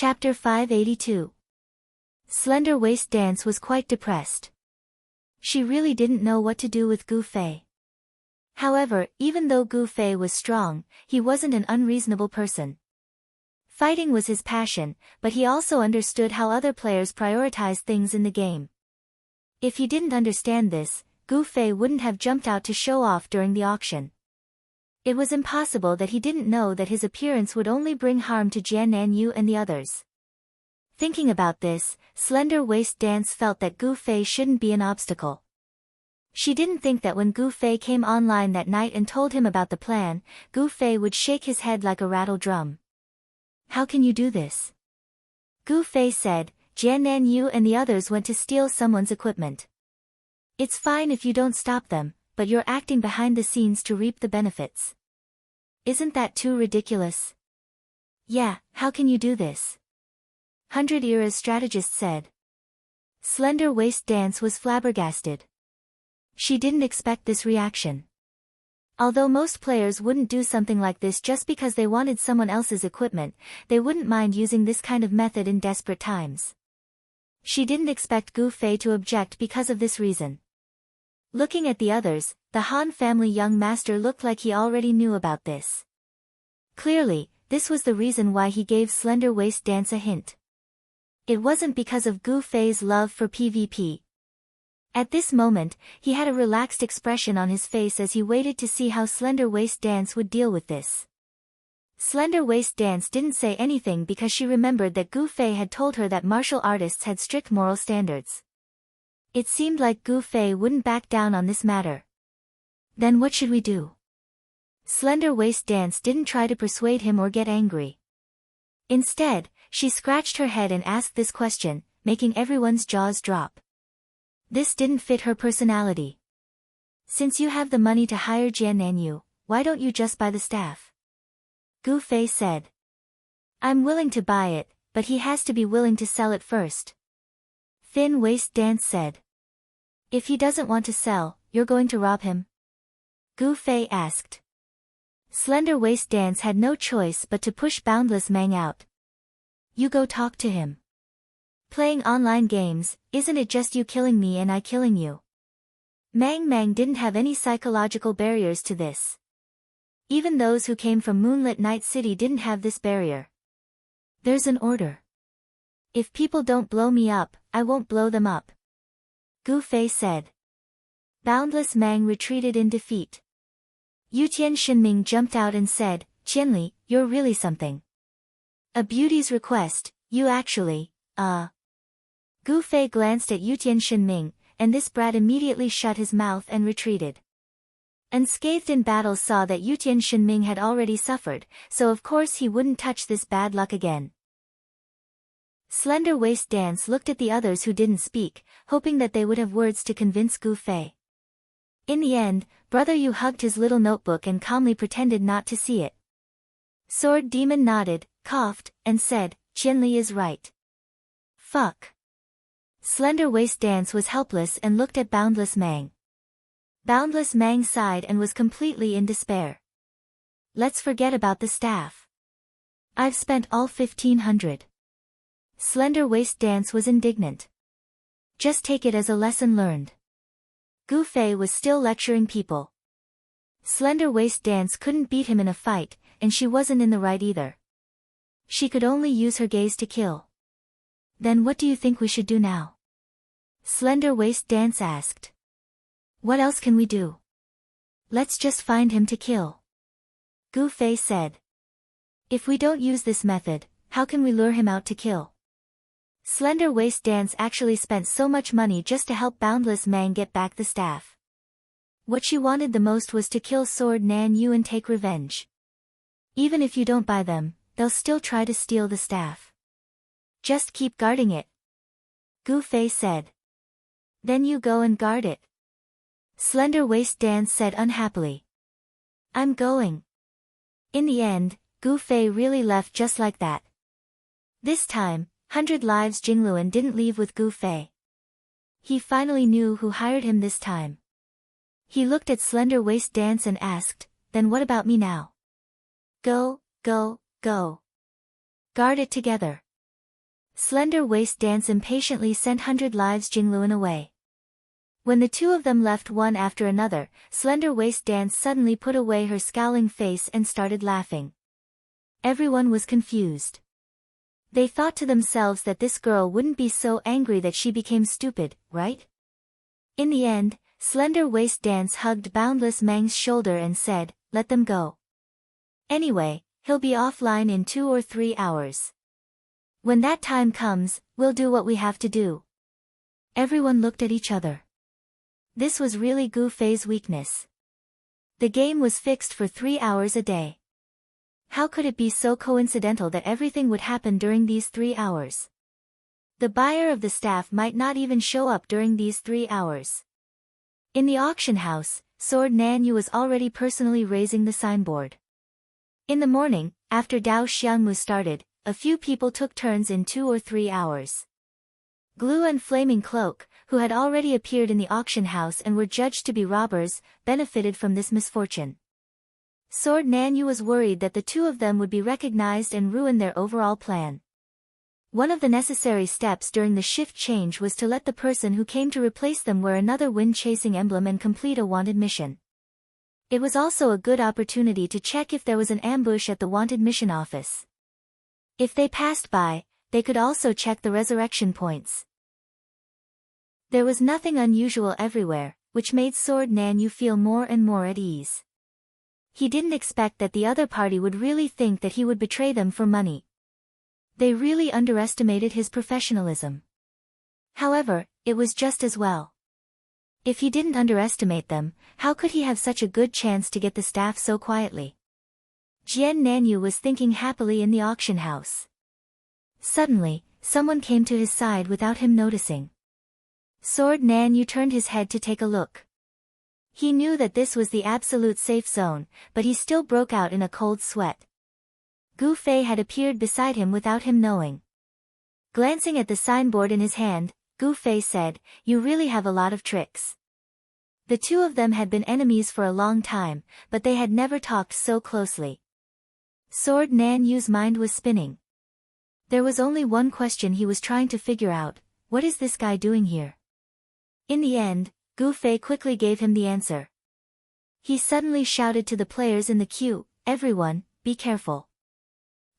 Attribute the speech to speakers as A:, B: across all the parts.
A: Chapter 582. Slender Waist Dance was quite depressed. She really didn't know what to do with Gu Fei. However, even though Gu Fei was strong, he wasn't an unreasonable person. Fighting was his passion, but he also understood how other players prioritize things in the game. If he didn't understand this, Gu Fei wouldn't have jumped out to show off during the auction. It was impossible that he didn't know that his appearance would only bring harm to Jian Nanyu and the others. Thinking about this, Slender Waist Dance felt that Gu Fei shouldn't be an obstacle. She didn't think that when Gu Fei came online that night and told him about the plan, Gu Fei would shake his head like a rattle drum. "How can you do this?" Gu Fei said. "Jian Nanyu and the others went to steal someone's equipment. It's fine if you don't stop them, but you're acting behind the scenes to reap the benefits. Isn't that too ridiculous?" "Yeah, how can you do this?" 100 Era's strategist said. Slender Waist Dance was flabbergasted. She didn't expect this reaction. Although most players wouldn't do something like this just because they wanted someone else's equipment, they wouldn't mind using this kind of method in desperate times. She didn't expect Gu Fei to object because of this reason. Looking at the others, the Han family young master looked like he already knew about this. Clearly, this was the reason why he gave Slender Waist Dance a hint. It wasn't because of Gu Fei's love for PvP. At this moment, he had a relaxed expression on his face as he waited to see how Slender Waist Dance would deal with this. Slender Waist Dance didn't say anything because she remembered that Gu Fei had told her that martial artists had strict moral standards. It seemed like Gu Fei wouldn't back down on this matter. "Then what should we do?" Slender Waist Dance didn't try to persuade him or get angry. Instead, she scratched her head and asked this question, making everyone's jaws drop. This didn't fit her personality. "Since you have the money to hire Jian Nanyu, why don't you just buy the staff?" Gu Fei said. "I'm willing to buy it, but he has to be willing to sell it first." Thin Waist Dance said. "If he doesn't want to sell, you're going to rob him?" Gu Fei asked. Slender Waist Dance had no choice but to push Boundless Mang out. "You go talk to him. Playing online games, isn't it just you killing me and I killing you?" Mang didn't have any psychological barriers to this. Even those who came from Moonlit Night City didn't have this barrier. "There's an order. If people don't blow me up, I won't blow them up," Gu Fei said. Boundless Mang retreated in defeat. Yutian Shinming jumped out and said, "Qianli, you're really something. A beauty's request, you actually, Gu Fei glanced at Yutian Shinming, and this brat immediately shut his mouth and retreated. Unscathed in battle saw that Yutian Shinming had already suffered, so of course he wouldn't touch this bad luck again. Slender Waist Dance looked at the others who didn't speak, hoping that they would have words to convince Gu Fei. In the end, Brother Yu hugged his little notebook and calmly pretended not to see it. Sword Demon nodded, coughed, and said, "Qianli is right. Fuck." Slender Waist Dance was helpless and looked at Boundless Mang. Boundless Mang sighed and was completely in despair. "Let's forget about the staff. I've spent all 1,500. Slender Waist Dance was indignant. "Just take it as a lesson learned." Gu Fei was still lecturing people. Slender Waist Dance couldn't beat him in a fight, and she wasn't in the right either. She could only use her gaze to kill. "Then what do you think we should do now?" Slender Waist Dance asked. "What else can we do? Let's just find him to kill," Gu Fei said. "If we don't use this method, how can we lure him out to kill?" Slender Waist Dance actually spent so much money just to help Boundless Mang get back the staff. What she wanted the most was to kill Sword Nanyu and take revenge. Even if you don't buy them, they'll still try to steal the staff. "Just keep guarding it," Gu Fei said. "Then you go and guard it," Slender Waist Dance said unhappily. "I'm going." In the end, Gu Fei really left just like that. This time, 100 Lives Jingluan didn't leave with Gu Fei. He finally knew who hired him this time. He looked at Slender Waist Dance and asked, "Then what about me now?" Go. Guard it together." Slender Waist Dance impatiently sent 100 Lives Jingluan away. When the two of them left one after another, Slender Waist Dance suddenly put away her scowling face and started laughing. Everyone was confused. They thought to themselves that this girl wouldn't be so angry that she became stupid, right? In the end, Slender Waist Dance hugged Boundless Mang's shoulder and said, "Let them go. Anyway, he'll be offline in 2 or 3 hours. When that time comes, we'll do what we have to do." Everyone looked at each other. This was really Gu Fei's weakness. The game was fixed for 3 hours a day. How could it be so coincidental that everything would happen during these 3 hours? The buyer of the staff might not even show up during these 3 hours. In the auction house, Sword Nanyu was already personally raising the signboard. In the morning, after Dao Xiangmu started, a few people took turns in 2 or 3 hours. Glue and Flaming Cloak, who had already appeared in the auction house and were judged to be robbers, benefited from this misfortune. Sword Nanyu was worried that the two of them would be recognized and ruin their overall plan. One of the necessary steps during the shift change was to let the person who came to replace them wear another wind-chasing emblem and complete a wanted mission. It was also a good opportunity to check if there was an ambush at the wanted mission office. If they passed by, they could also check the resurrection points. There was nothing unusual everywhere, which made Sword Nanyu feel more and more at ease. He didn't expect that the other party would really think that he would betray them for money. They really underestimated his professionalism. However, it was just as well. If he didn't underestimate them, how could he have such a good chance to get the staff so quietly? Jian Nanyu was thinking happily in the auction house. Suddenly, someone came to his side without him noticing. Sword Nanyu turned his head to take a look. He knew that this was the absolute safe zone, but he still broke out in a cold sweat. Gu Fei had appeared beside him without him knowing. Glancing at the signboard in his hand, Gu Fei said, "You really have a lot of tricks." The two of them had been enemies for a long time, but they had never talked so closely. Sword Nanyu's mind was spinning. There was only one question he was trying to figure out: what is this guy doing here? In the end, Gu Fei quickly gave him the answer. He suddenly shouted to the players in the queue, "Everyone, be careful.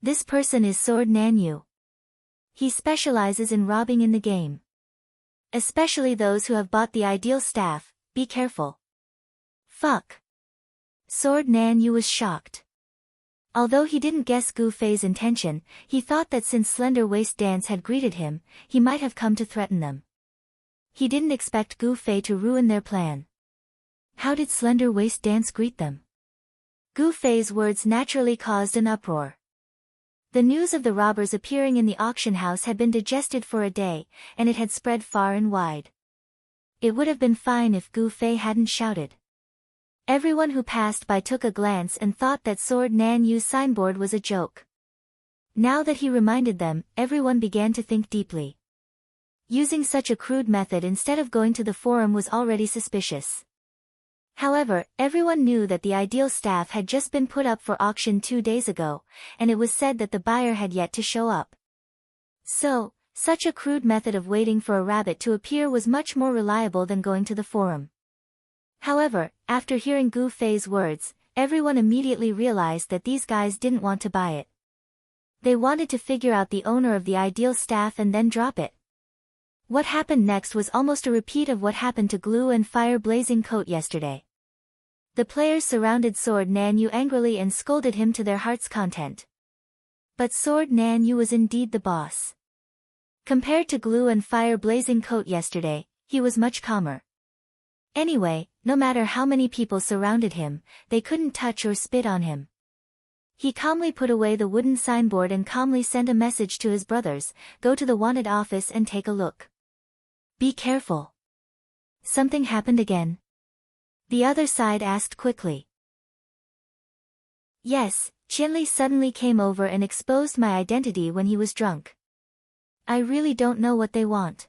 A: This person is Sword Nanyu. He specializes in robbing in the game. Especially those who have bought the ideal staff, be careful." Fuck. Sword Nanyu was shocked. Although he didn't guess Gu Fei's intention, he thought that since Slender Waist Dance had greeted him, he might have come to threaten them. He didn't expect Gu Fei to ruin their plan. How did Slender Waist Dance greet them? Gu Fei's words naturally caused an uproar. The news of the robbers appearing in the auction house had been digested for a day, and it had spread far and wide. It would have been fine if Gu Fei hadn't shouted. Everyone who passed by took a glance and thought that Sword Nanyu's signboard was a joke. Now that he reminded them, everyone began to think deeply. Using such a crude method instead of going to the forum was already suspicious. However, everyone knew that the ideal staff had just been put up for auction 2 days ago, and it was said that the buyer had yet to show up. So, such a crude method of waiting for a rabbit to appear was much more reliable than going to the forum. However, after hearing Gu Fei's words, everyone immediately realized that these guys didn't want to buy it. They wanted to figure out the owner of the ideal staff and then drop it. What happened next was almost a repeat of what happened to Glue and Fire Blazing Coat yesterday. The players surrounded Sword Nanyu angrily and scolded him to their heart's content. But Sword Nanyu was indeed the boss. Compared to Glue and Fire Blazing Coat yesterday, he was much calmer. Anyway, no matter how many people surrounded him, they couldn't touch or spit on him. He calmly put away the wooden signboard and calmly sent a message to his brothers, "Go to the wanted office and take a look. Be careful." Something happened again? The other side asked quickly. Yes, Qianli suddenly came over and exposed my identity when he was drunk. I really don't know what they want.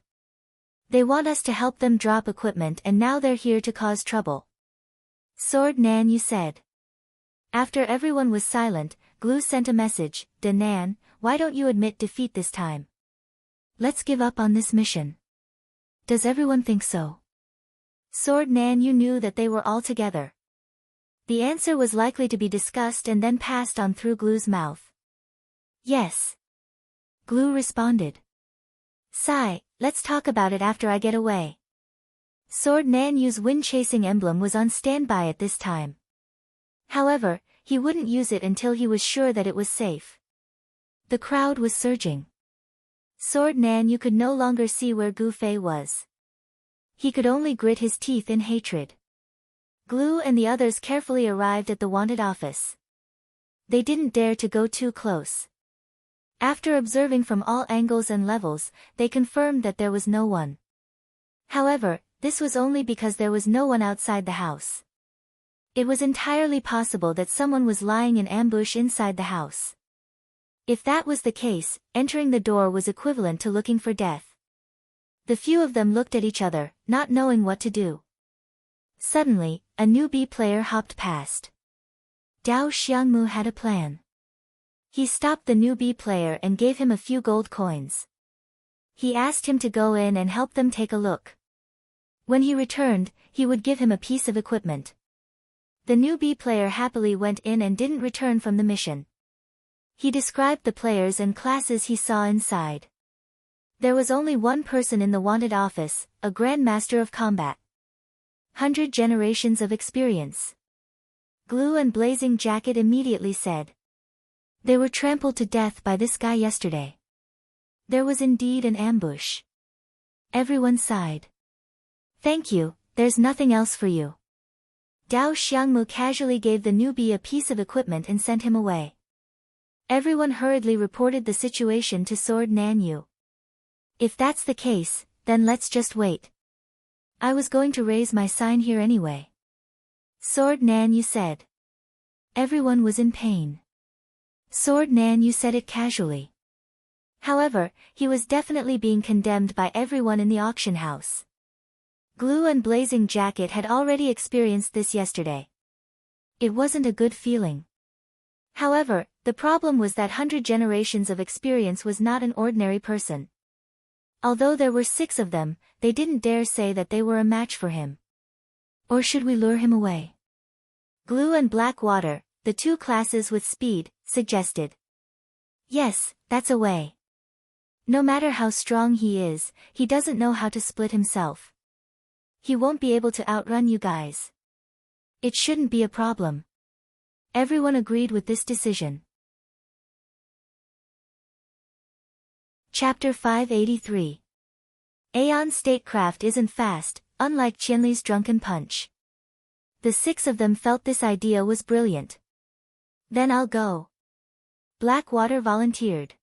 A: They want us to help them drop equipment and now they're here to cause trouble. Sword Nanyu said. After everyone was silent, Glue sent a message, "Nan, why don't you admit defeat this time? Let's give up on this mission. Does everyone think so? Sword Nan Yu knew that they were all together. The answer was likely to be discussed and then passed on through Glue's mouth. Yes. Glue responded. Sigh, let's talk about it after I get away. Sword Nan Yu's wind-chasing emblem was on standby at this time. However, he wouldn't use it until he was sure that it was safe. The crowd was surging. Sword Nan Yu could no longer see where Gu Fei was. He could only grit his teeth in hatred. Glue and the others carefully arrived at the wanted office. They didn't dare to go too close. After observing from all angles and levels, they confirmed that there was no one. However, this was only because there was no one outside the house. It was entirely possible that someone was lying in ambush inside the house. If that was the case, entering the door was equivalent to looking for death. The few of them looked at each other, not knowing what to do. Suddenly, a newbie player hopped past. Dao Xiangmu had a plan. He stopped the newbie player and gave him a few gold coins. He asked him to go in and help them take a look. When he returned, he would give him a piece of equipment. The newbie player happily went in and didn't return from the mission. He described the players and classes he saw inside. There was only one person in the wanted office, a Grandmaster of Combat. 100 generations of experience. Glue and Blazing Jacket immediately said. They were trampled to death by this guy yesterday. There was indeed an ambush. Everyone sighed. Thank you, there's nothing else for you. Dao Xiangmu casually gave the newbie a piece of equipment and sent him away. Everyone hurriedly reported the situation to Sword Nan Yu. If that's the case, then let's just wait. I was going to raise my sign here anyway. Sword Nan Yu said. Everyone was in pain. Sword Nan Yu said it casually. However, he was definitely being condemned by everyone in the auction house. Glue and Blazing Jacket had already experienced this yesterday. It wasn't a good feeling. However, the problem was that 100 generations of experience was not an ordinary person. Although there were 6 of them, they didn't dare say that they were a match for him. Or should we lure him away? Glue and Blackwater, the 2 classes with speed, suggested. Yes, that's a way. No matter how strong he is, he doesn't know how to split himself. He won't be able to outrun you guys. It shouldn't be a problem. Everyone agreed with this decision. Chapter 583. Aeon Statecraft isn't fast, unlike Qianli's Drunken Punch. The 6 of them felt this idea was brilliant. Then I'll go. Blackwater volunteered.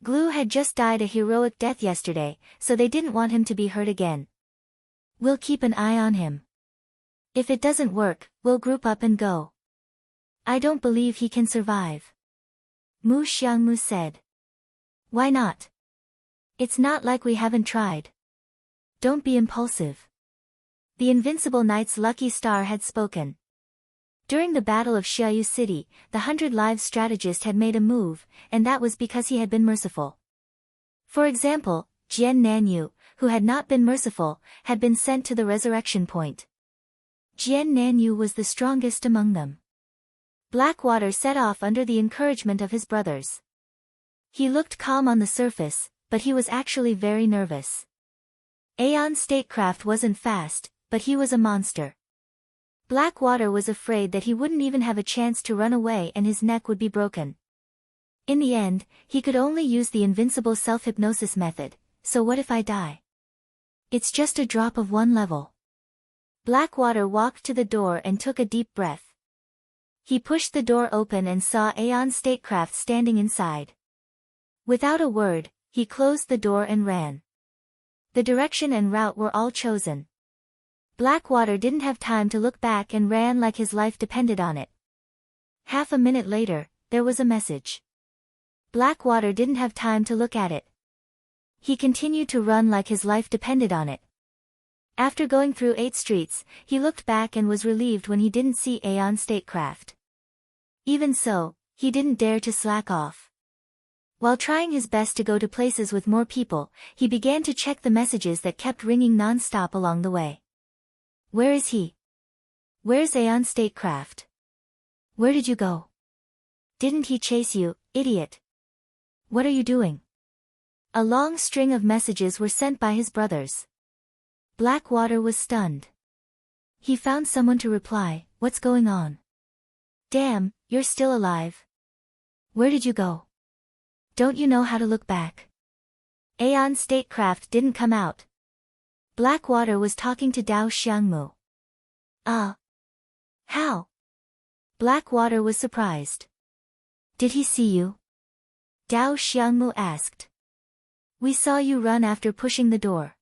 A: Glue had just died a heroic death yesterday, so they didn't want him to be hurt again. We'll keep an eye on him. If it doesn't work, we'll group up and go. I don't believe he can survive. Mu Xiangmu said. Why not? It's not like we haven't tried. Don't be impulsive. The Invincible Knight's lucky star had spoken. During the Battle of Xiaoyu City, the 100 Lives strategist had made a move, and that was because he had been merciful. For example, Jian Nanyu, who had not been merciful, had been sent to the resurrection point. Jian Nanyu was the strongest among them. Blackwater set off under the encouragement of his brothers. He looked calm on the surface, but he was actually very nervous. Aeon Statecraft wasn't fast, but he was a monster. Blackwater was afraid that he wouldn't even have a chance to run away and his neck would be broken. In the end, he could only use the invincible self-hypnosis method, so what if I die? It's just a drop of 1 level. Blackwater walked to the door and took a deep breath. He pushed the door open and saw Aeon Statecraft standing inside. Without a word, he closed the door and ran. The direction and route were all chosen. Blackwater didn't have time to look back and ran like his life depended on it. Half a minute later, there was a message. Blackwater didn't have time to look at it. He continued to run like his life depended on it. After going through 8 streets, he looked back and was relieved when he didn't see Aeon Statecraft. Even so, he didn't dare to slack off. While trying his best to go to places with more people, he began to check the messages that kept ringing non-stop along the way. Where is he? Where's Aeon Statecraft? Where did you go? Didn't he chase you, idiot? What are you doing? A long string of messages were sent by his brothers. Blackwater was stunned. He found someone to reply, what's going on? Damn, you're still alive. Where did you go? Don't you know how to look back? Aeon Statecraft didn't come out. Blackwater was talking to Dao Xiangmu. How? Blackwater was surprised. Did he see you? Dao Xiangmu asked. We saw you run after pushing the door.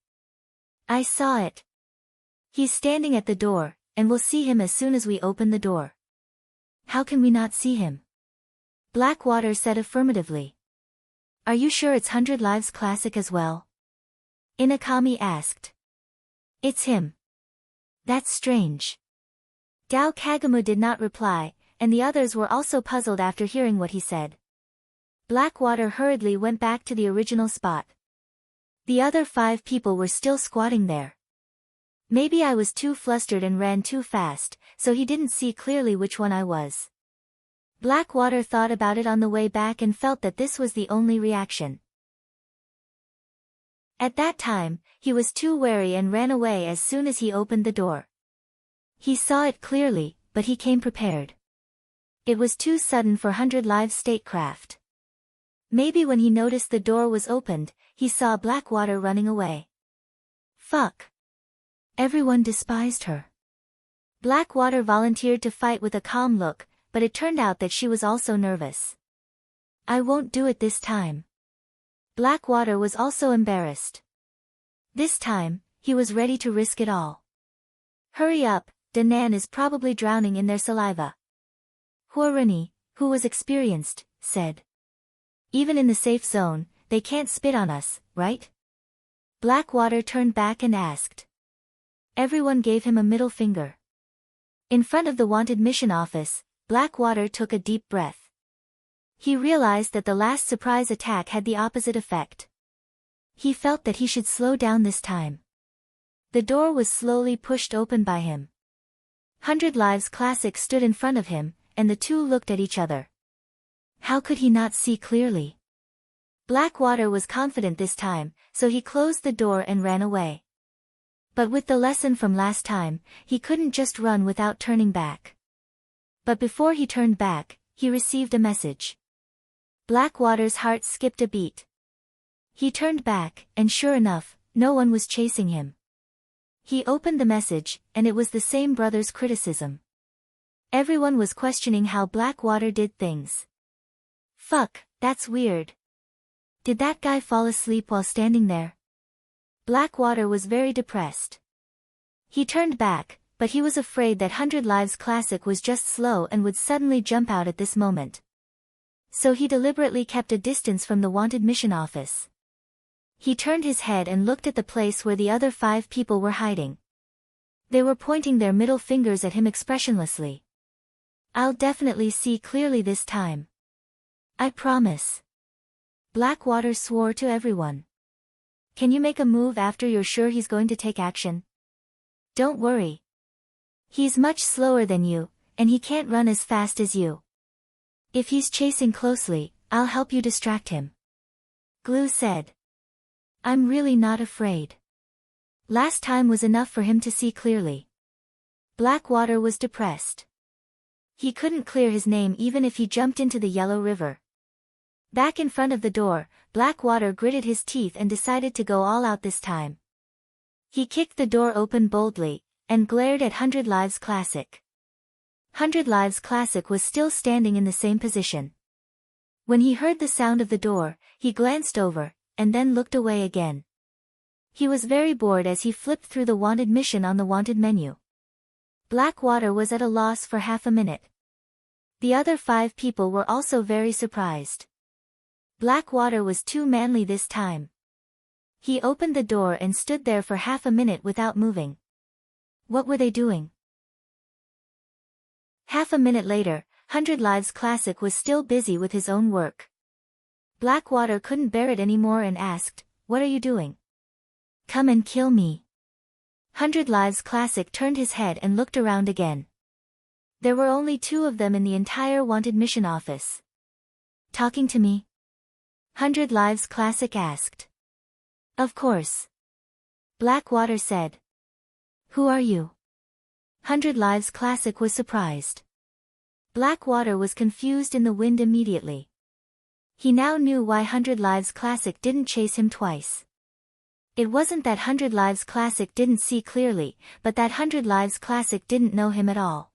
A: I saw it. He's standing at the door, and we'll see him as soon as we open the door. How can we not see him? Blackwater said affirmatively. Are you sure it's 100 Lives Classic as well? Inakami asked. It's him. That's strange. Dao Kagemu did not reply, and the others were also puzzled after hearing what he said. Blackwater hurriedly went back to the original spot. The other 5 people were still squatting there. Maybe I was too flustered and ran too fast, so he didn't see clearly which one I was. Blackwater thought about it on the way back and felt that this was the only reaction. At that time, he was too wary and ran away as soon as he opened the door. He saw it clearly, but he came prepared. It was too sudden for 100 Lives Statecraft. Maybe when he noticed the door was opened, he saw Blackwater running away. Fuck. Everyone despised her. Blackwater volunteered to fight with a calm look, but it turned out that she was also nervous. I won't do it this time. Blackwater was also embarrassed. This time, he was ready to risk it all. Hurry up, Danan is probably drowning in their saliva. Huaruni, who was experienced, said. Even in the safe zone, they can't spit on us, right? Blackwater turned back and asked. Everyone gave him a middle finger. In front of the wanted mission office, Blackwater took a deep breath. He realized that the last surprise attack had the opposite effect. He felt that he should slow down this time. The door was slowly pushed open by him. 100 Lives Classic stood in front of him, and the two looked at each other. How could he not see clearly? Blackwater was confident this time, so he closed the door and ran away. But with the lesson from last time, he couldn't just run without turning back. But before he turned back, he received a message. Blackwater's heart skipped a beat. He turned back, and sure enough, no one was chasing him. He opened the message, and it was the same brother's criticism. Everyone was questioning how Blackwater did things. Fuck, that's weird. Did that guy fall asleep while standing there? Blackwater was very depressed. He turned back, but he was afraid that 100 Lives Classic was just slow and would suddenly jump out at this moment. So he deliberately kept a distance from the wanted mission office. He turned his head and looked at the place where the other 5 people were hiding. They were pointing their middle fingers at him expressionlessly. I'll definitely see clearly this time. I promise. Blackwater swore to everyone. Can you make a move after you're sure he's going to take action? Don't worry. He's much slower than you, and he can't run as fast as you. If he's chasing closely, I'll help you distract him. Glue said. I'm really not afraid. Last time was enough for him to see clearly. Blackwater was depressed. He couldn't clear his name even if he jumped into the Yellow River. Back in front of the door, Blackwater gritted his teeth and decided to go all out this time. He kicked the door open boldly, and glared at 100 Lives Classic. 100 Lives Classic was still standing in the same position. When he heard the sound of the door, he glanced over, and then looked away again. He was very bored as he flipped through the wanted mission on the wanted menu. Blackwater was at a loss for half a minute. The other 5 people were also very surprised. Blackwater was too manly this time. He opened the door and stood there for half a minute without moving. What were they doing? Half a minute later, 100 Lives Classic was still busy with his own work. Blackwater couldn't bear it anymore and asked, "What are you doing? Come and kill me." 100 Lives Classic turned his head and looked around again. There were only 2 of them in the entire wanted mission office. "Talking to me?" 100 Lives Classic asked. "Of course." Blackwater said. "Who are you?" 100 Lives Classic was surprised. Blackwater was confused in the wind immediately. He now knew why 100 Lives Classic didn't chase him twice. It wasn't that 100 Lives Classic didn't see clearly, but that 100 Lives Classic didn't know him at all.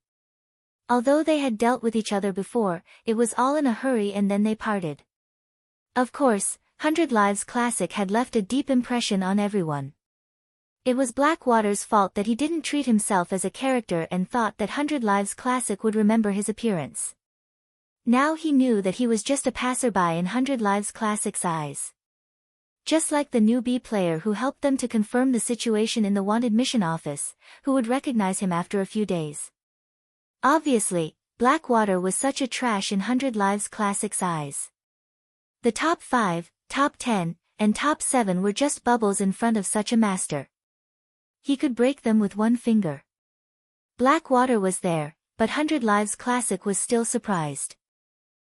A: Although they had dealt with each other before, it was all in a hurry and then they parted. Of course, 100 Lives Classic had left a deep impression on everyone. It was Blackwater's fault that he didn't treat himself as a character and thought that 100 Lives Classic would remember his appearance. Now he knew that he was just a passerby in 100 Lives Classic's eyes. Just like the newbie player who helped them to confirm the situation in the wanted mission office, who would recognize him after a few days. Obviously, Blackwater was such a trash in 100 Lives Classic's eyes. The top 5, top 10, and top 7 were just bubbles in front of such a master. He could break them with one finger. Blackwater was there, but 100 Lives Classic was still surprised.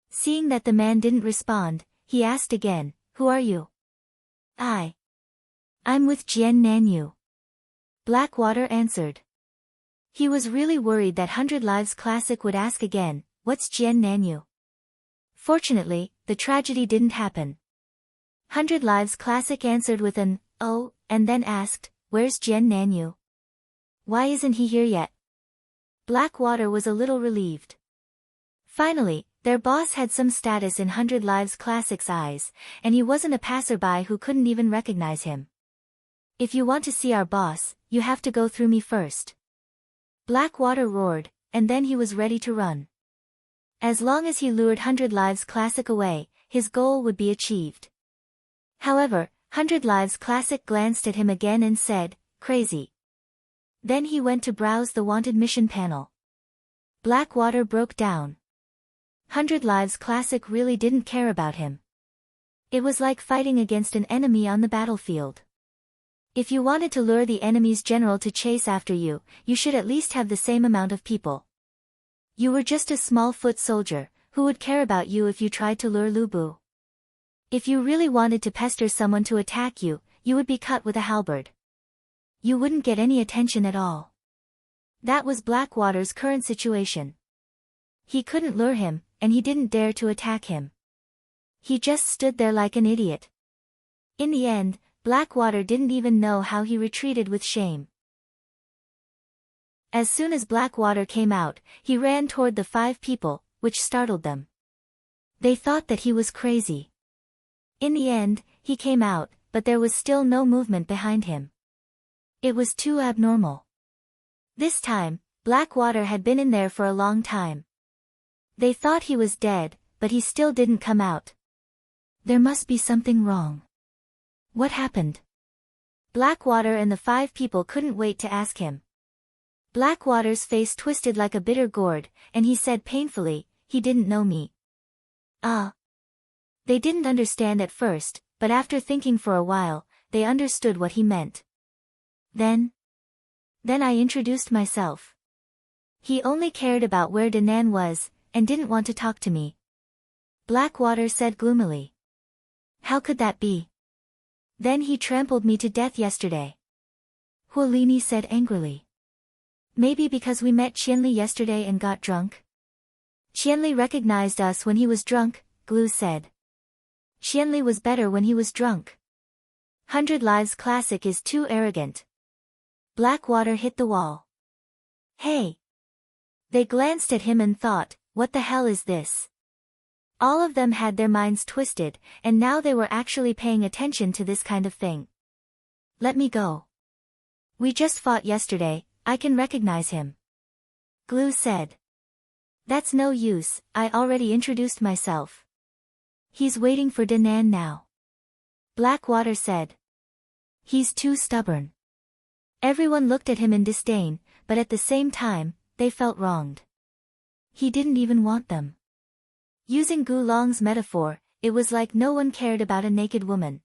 A: Seeing that the man didn't respond, he asked again, "Who are you?" I'm with Jian Nanyu." Blackwater answered. He was really worried that 100 Lives Classic would ask again, "What's Jian Nanyu?" Fortunately, the tragedy didn't happen. 100 Lives Classic answered with an, "Oh," and then asked, "Where's Jian Nanyu? Why isn't he here yet?" Blackwater was a little relieved. Finally, their boss had some status in 100 Lives Classic's eyes, and he wasn't a passerby who couldn't even recognize him. "If you want to see our boss, you have to go through me first." Blackwater roared, and then he was ready to run. As long as he lured 100 Lives Classic away, his goal would be achieved. However, 100 Lives Classic glanced at him again and said, "Crazy." Then he went to browse the wanted mission panel. Blackwater broke down. 100 Lives Classic really didn't care about him. It was like fighting against an enemy on the battlefield. If you wanted to lure the enemy's general to chase after you, you should at least have the same amount of people. You were just a small foot soldier, who would care about you if you tried to lure Lu Bu? If you really wanted to pester someone to attack you, you would be cut with a halberd. You wouldn't get any attention at all. That was Blackwater's current situation. He couldn't lure him, and he didn't dare to attack him. He just stood there like an idiot. In the end, Blackwater didn't even know how he retreated with shame. As soon as Blackwater came out, he ran toward the 5 people, which startled them. They thought that he was crazy. In the end, he came out, but there was still no movement behind him. It was too abnormal. This time, Blackwater had been in there for a long time. They thought he was dead, but he still didn't come out. There must be something wrong. What happened? Blackwater and the 5 people couldn't wait to ask him. Blackwater's face twisted like a bitter gourd, and he said painfully, "He didn't know me." Ah. They didn't understand at first, but after thinking for a while, they understood what he meant. Then I introduced myself. He only cared about where Danan was, and didn't want to talk to me. Blackwater said gloomily. How could that be? Then he trampled me to death yesterday. Huolini said angrily. Maybe because we met Qianli yesterday and got drunk? Qianli recognized us when he was drunk, Glue said. Qianli was better when he was drunk. 100 Lives Classic is too arrogant. Blackwater hit the wall. Hey! They glanced at him and thought, what the hell is this? All of them had their minds twisted, and now they were actually paying attention to this kind of thing. Let me go. We just fought yesterday, I can recognize him. Glue said. That's no use, I already introduced myself. He's waiting for Danan now. Blackwater said. He's too stubborn. Everyone looked at him in disdain, but at the same time, they felt wronged. He didn't even want them. Using Gu Long's metaphor, it was like no one cared about a naked woman.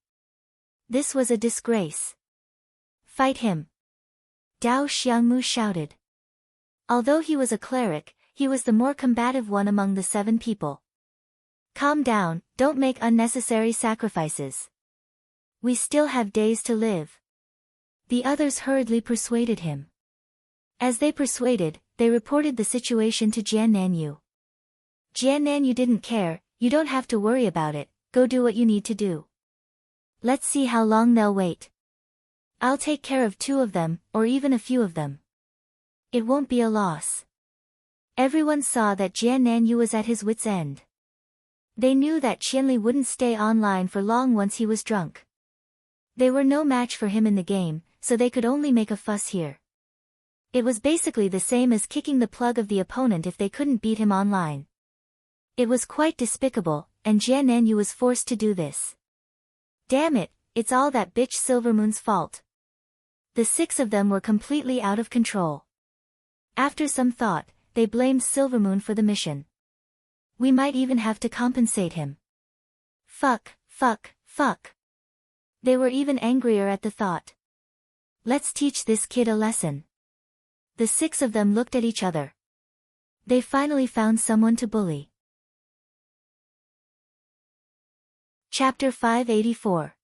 A: This was a disgrace. Fight him! Dao Xiangmu shouted. Although he was a cleric, he was the more combative one among the 7 people. Calm down, don't make unnecessary sacrifices. We still have days to live. The others hurriedly persuaded him. As they persuaded, they reported the situation to Jian Nanyu. Jian Nanyu didn't care, you don't have to worry about it, go do what you need to do. Let's see how long they'll wait. I'll take care of 2 of them, or even a few of them. It won't be a loss. Everyone saw that Jian Nanyu was at his wit's end. They knew that Qianli wouldn't stay online for long once he was drunk. They were no match for him in the game, so they could only make a fuss here. It was basically the same as kicking the plug of the opponent if they couldn't beat him online. It was quite despicable, and Jian Nanyu was forced to do this. Damn it, it's all that bitch Silvermoon's fault. The 6 of them were completely out of control. After some thought, they blamed Silvermoon for the mission. We might even have to compensate him. Fuck, fuck, fuck. They were even angrier at the thought. Let's teach this kid a lesson. The 6 of them looked at each other. They finally found someone to bully. Chapter 584.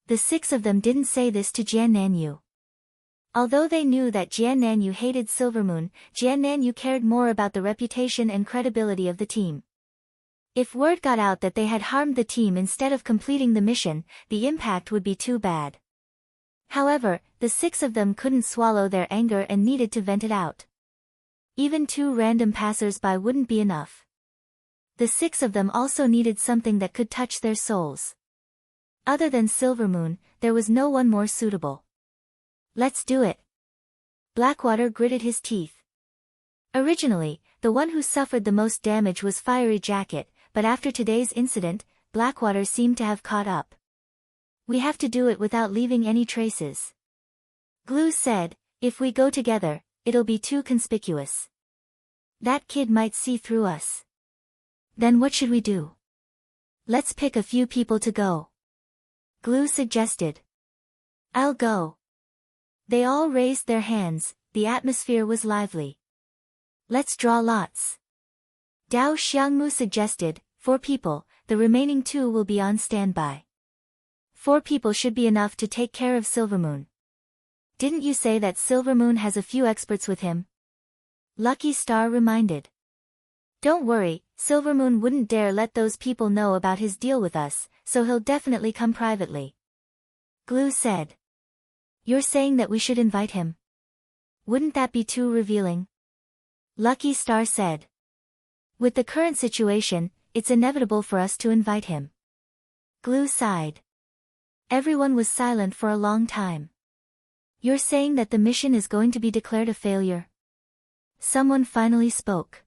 A: The 6 of them didn't say this to Jian Nanyu. Although they knew that Jian Nanyu hated Silvermoon, Jian Nanyu cared more about the reputation and credibility of the team. If word got out that they had harmed the team instead of completing the mission, the impact would be too bad. However, the 6 of them couldn't swallow their anger and needed to vent it out. Even 2 random passers-by wouldn't be enough. The 6 of them also needed something that could touch their souls. Other than Silvermoon, there was no one more suitable. Let's do it. Blackwater gritted his teeth. Originally, the one who suffered the most damage was Fiery Jacket, but after today's incident, Blackwater seemed to have caught up. We have to do it without leaving any traces. Glue said, if we go together, it'll be too conspicuous. That kid might see through us. Then what should we do? Let's pick a few people to go. Glue suggested. I'll go. They all raised their hands, the atmosphere was lively. Let's draw lots. Dao Xiangmu suggested, 4 people, the remaining 2 will be on standby. 4 people should be enough to take care of Silvermoon. Didn't you say that Silvermoon has a few experts with him? Lucky Star reminded. Don't worry, Silvermoon wouldn't dare let those people know about his deal with us, so he'll definitely come privately. Glue said. You're saying that we should invite him? Wouldn't that be too revealing? Lucky Star said. With the current situation, it's inevitable for us to invite him. Glue sighed. Everyone was silent for a long time. You're saying that the mission is going to be declared a failure? Someone finally spoke.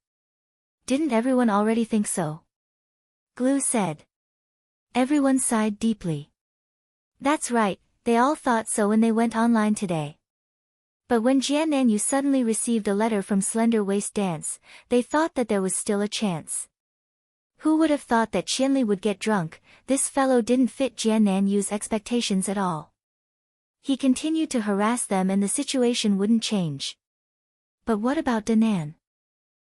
A: Didn't everyone already think so? Glue said. Everyone sighed deeply. That's right, they all thought so when they went online today. But when Jian Nanyu suddenly received a letter from Slender Waist Dance, they thought that there was still a chance. Who would have thought that Qianli would get drunk? This fellow didn't fit Jian Nanyu's expectations at all. He continued to harass them and the situation wouldn't change. But what about Danan?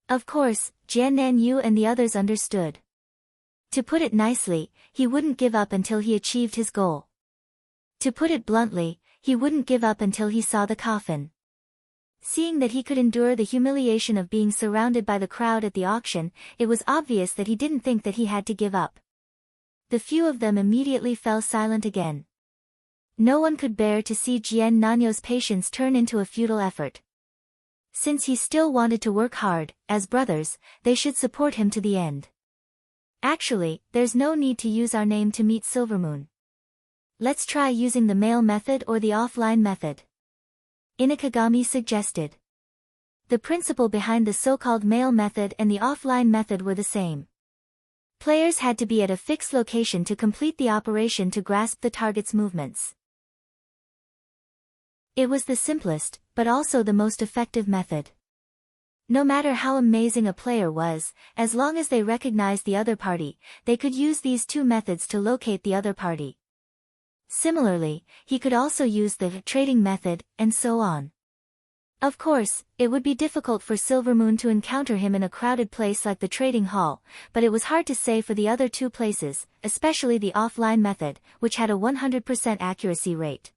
A: Of course, Jian Nanyu and the others understood. To put it nicely, he wouldn't give up until he achieved his goal. To put it bluntly, he wouldn't give up until he saw the coffin. Seeing that he could endure the humiliation of being surrounded by the crowd at the auction, it was obvious that he didn't think that he had to give up. The few of them immediately fell silent again. No one could bear to see Jian Nanyu's patience turn into a futile effort. Since he still wanted to work hard, as brothers, they should support him to the end. Actually, there's no need to use our name to meet Silvermoon. Let's try using the mail method or the offline method. Inakagami suggested. The principle behind the so-called mail method and the offline method were the same. Players had to be at a fixed location to complete the operation to grasp the target's movements. It was the simplest, but also the most effective method. No matter how amazing a player was, as long as they recognized the other party, they could use these two methods to locate the other party. Similarly, he could also use the trading method, and so on. Of course, it would be difficult for Silvermoon to encounter him in a crowded place like the trading hall, but it was hard to say for the other two places, especially the offline method, which had a 100% accuracy rate.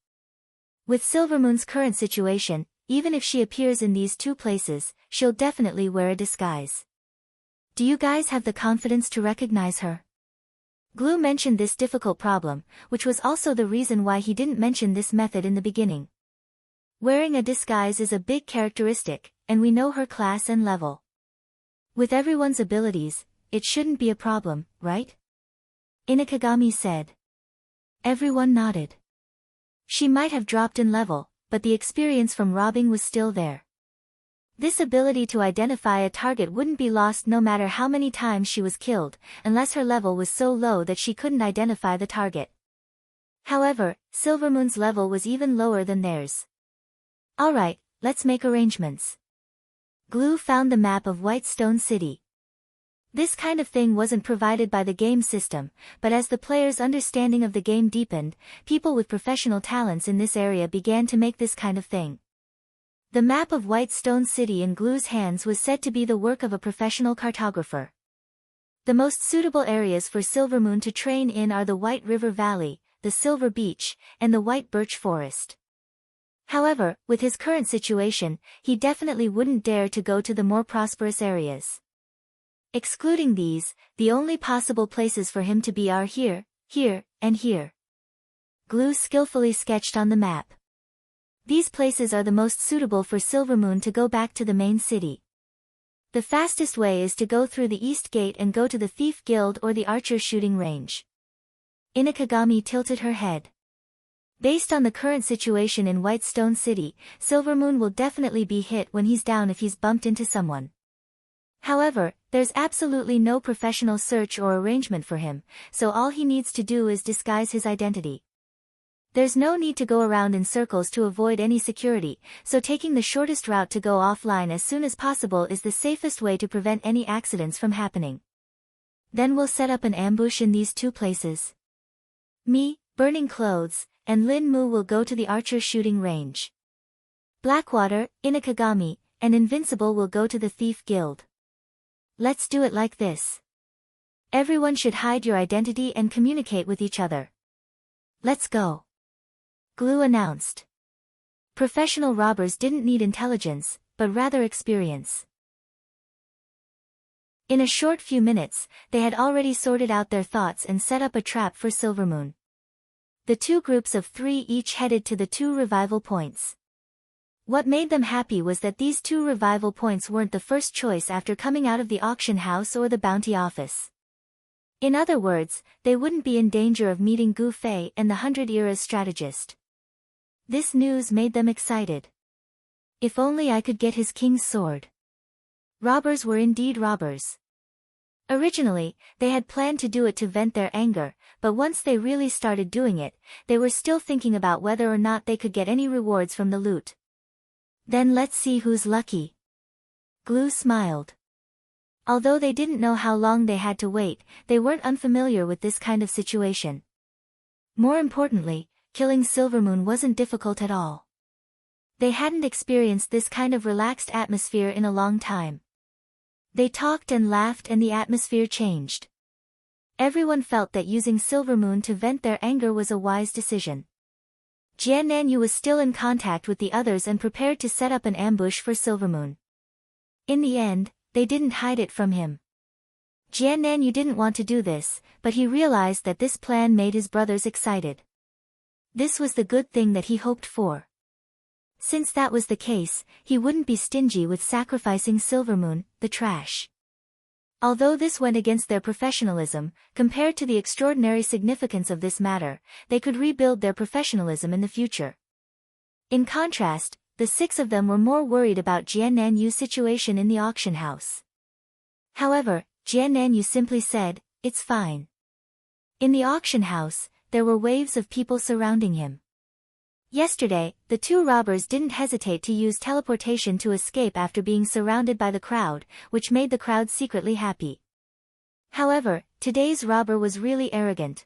A: With Silvermoon's current situation, even if she appears in these two places, she'll definitely wear a disguise. Do you guys have the confidence to recognize her? Glue mentioned this difficult problem, which was also the reason why he didn't mention this method in the beginning. Wearing a disguise is a big characteristic, and we know her class and level. With everyone's abilities, it shouldn't be a problem, right? Inokagami said. Everyone nodded. She might have dropped in level, but the experience from robbing was still there. This ability to identify a target wouldn't be lost no matter how many times she was killed, unless her level was so low that she couldn't identify the target. However, Silvermoon's level was even lower than theirs. Alright, let's make arrangements. Glue found the map of Whitestone City. This kind of thing wasn't provided by the game system, but as the players' understanding of the game deepened, people with professional talents in this area began to make this kind of thing. The map of Whitestone City in Glue's hands was said to be the work of a professional cartographer. The most suitable areas for Silvermoon to train in are the White River Valley, the Silver Beach, and the White Birch Forest. However, with his current situation, he definitely wouldn't dare to go to the more prosperous areas. Excluding these, the only possible places for him to be are here, here, and here. Glue skillfully sketched on the map. These places are the most suitable for Silvermoon to go back to the main city. The fastest way is to go through the East Gate and go to the Thief Guild or the Archer shooting range. Inokagami tilted her head. Based on the current situation in Whitestone City, Silvermoon will definitely be hit when he's down if he's bumped into someone. However, there's absolutely no professional search or arrangement for him, so all he needs to do is disguise his identity. There's no need to go around in circles to avoid any security, so taking the shortest route to go offline as soon as possible is the safest way to prevent any accidents from happening. Then we'll set up an ambush in these two places. Me, Burning Clothes, and Lin Mu will go to the Archer shooting range. Blackwater, Inokagami, and Invincible will go to the Thief Guild. Let's do it like this. Everyone should hide your identity and communicate with each other. Let's go. Glue announced. Professional robbers didn't need intelligence, but rather experience. In a short few minutes, they had already sorted out their thoughts and set up a trap for Silvermoon. The two groups of 3 each headed to the 2 revival points. What made them happy was that these 2 revival points weren't the first choice after coming out of the auction house or the bounty office. In other words, they wouldn't be in danger of meeting Gu Fei and the 100 Era's strategist. This news made them excited. If only I could get his king's sword. Robbers were indeed robbers. Originally, they had planned to do it to vent their anger, but once they really started doing it, they were still thinking about whether or not they could get any rewards from the loot. Then let's see who's lucky. Glue smiled. Although they didn't know how long they had to wait, they weren't unfamiliar with this kind of situation. More importantly, killing Silvermoon wasn't difficult at all. They hadn't experienced this kind of relaxed atmosphere in a long time. They talked and laughed and the atmosphere changed. Everyone felt that using Silvermoon to vent their anger was a wise decision. Jiannanyu was still in contact with the others and prepared to set up an ambush for Silvermoon. In the end, they didn't hide it from him. Jiannanyu didn't want to do this, but he realized that this plan made his brothers excited. This was the good thing that he hoped for. Since that was the case, he wouldn't be stingy with sacrificing Silvermoon, the trash. Although this went against their professionalism, compared to the extraordinary significance of this matter, they could rebuild their professionalism in the future. In contrast, the 6 of them were more worried about Jiannanyu's situation in the auction house. However, Jiannanyu simply said, "It's fine." In the auction house, there were waves of people surrounding him. Yesterday, the two robbers didn't hesitate to use teleportation to escape after being surrounded by the crowd, which made the crowd secretly happy. However, today's robber was really arrogant.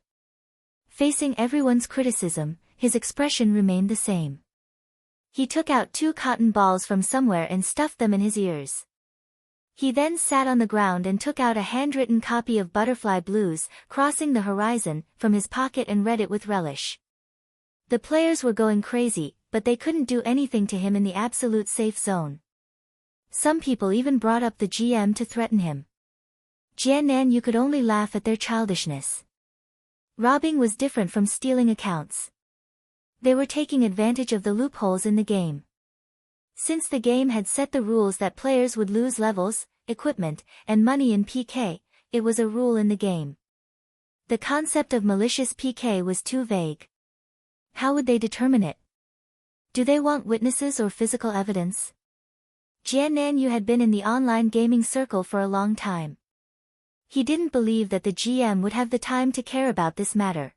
A: Facing everyone's criticism, his expression remained the same. He took out 2 cotton balls from somewhere and stuffed them in his ears. He then sat on the ground and took out a handwritten copy of Butterfly Blues, Crossing the Horizon, from his pocket and read it with relish. The players were going crazy, but they couldn't do anything to him in the absolute safe zone. Some people even brought up the GM to threaten him. Jiannan, you could only laugh at their childishness. Robbing was different from stealing accounts. They were taking advantage of the loopholes in the game. Since the game had set the rules that players would lose levels, equipment, and money in PK, it was a rule in the game. The concept of malicious PK was too vague. How would they determine it? Do they want witnesses or physical evidence? Jiannan Yu had been in the online gaming circle for a long time. He didn't believe that the GM would have the time to care about this matter.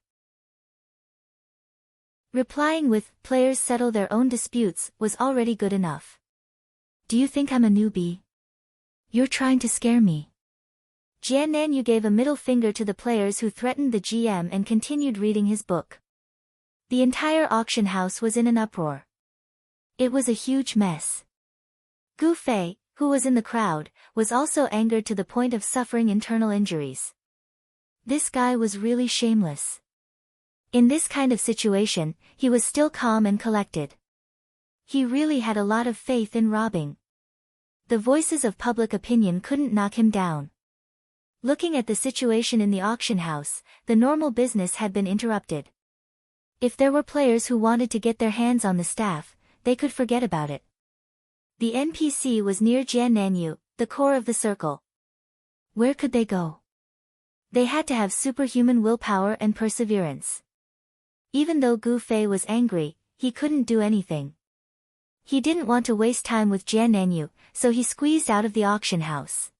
A: Replying with, "Players settle their own disputes," was already good enough. Do you think I'm a newbie? You're trying to scare me. Jiannan Yu gave a middle finger to the players who threatened the GM and continued reading his book. The entire auction house was in an uproar. It was a huge mess. Gu Fei, who was in the crowd, was also angered to the point of suffering internal injuries. This guy was really shameless. In this kind of situation, he was still calm and collected. He really had a lot of faith in robbing. The voices of public opinion couldn't knock him down. Looking at the situation in the auction house, the normal business had been interrupted. If there were players who wanted to get their hands on the staff, they could forget about it. The NPC was near Jiannan Yu, the core of the circle. Where could they go? They had to have superhuman willpower and perseverance. Even though Gu Fei was angry, he couldn't do anything. He didn't want to waste time with Jiannan Yu, so he squeezed out of the auction house.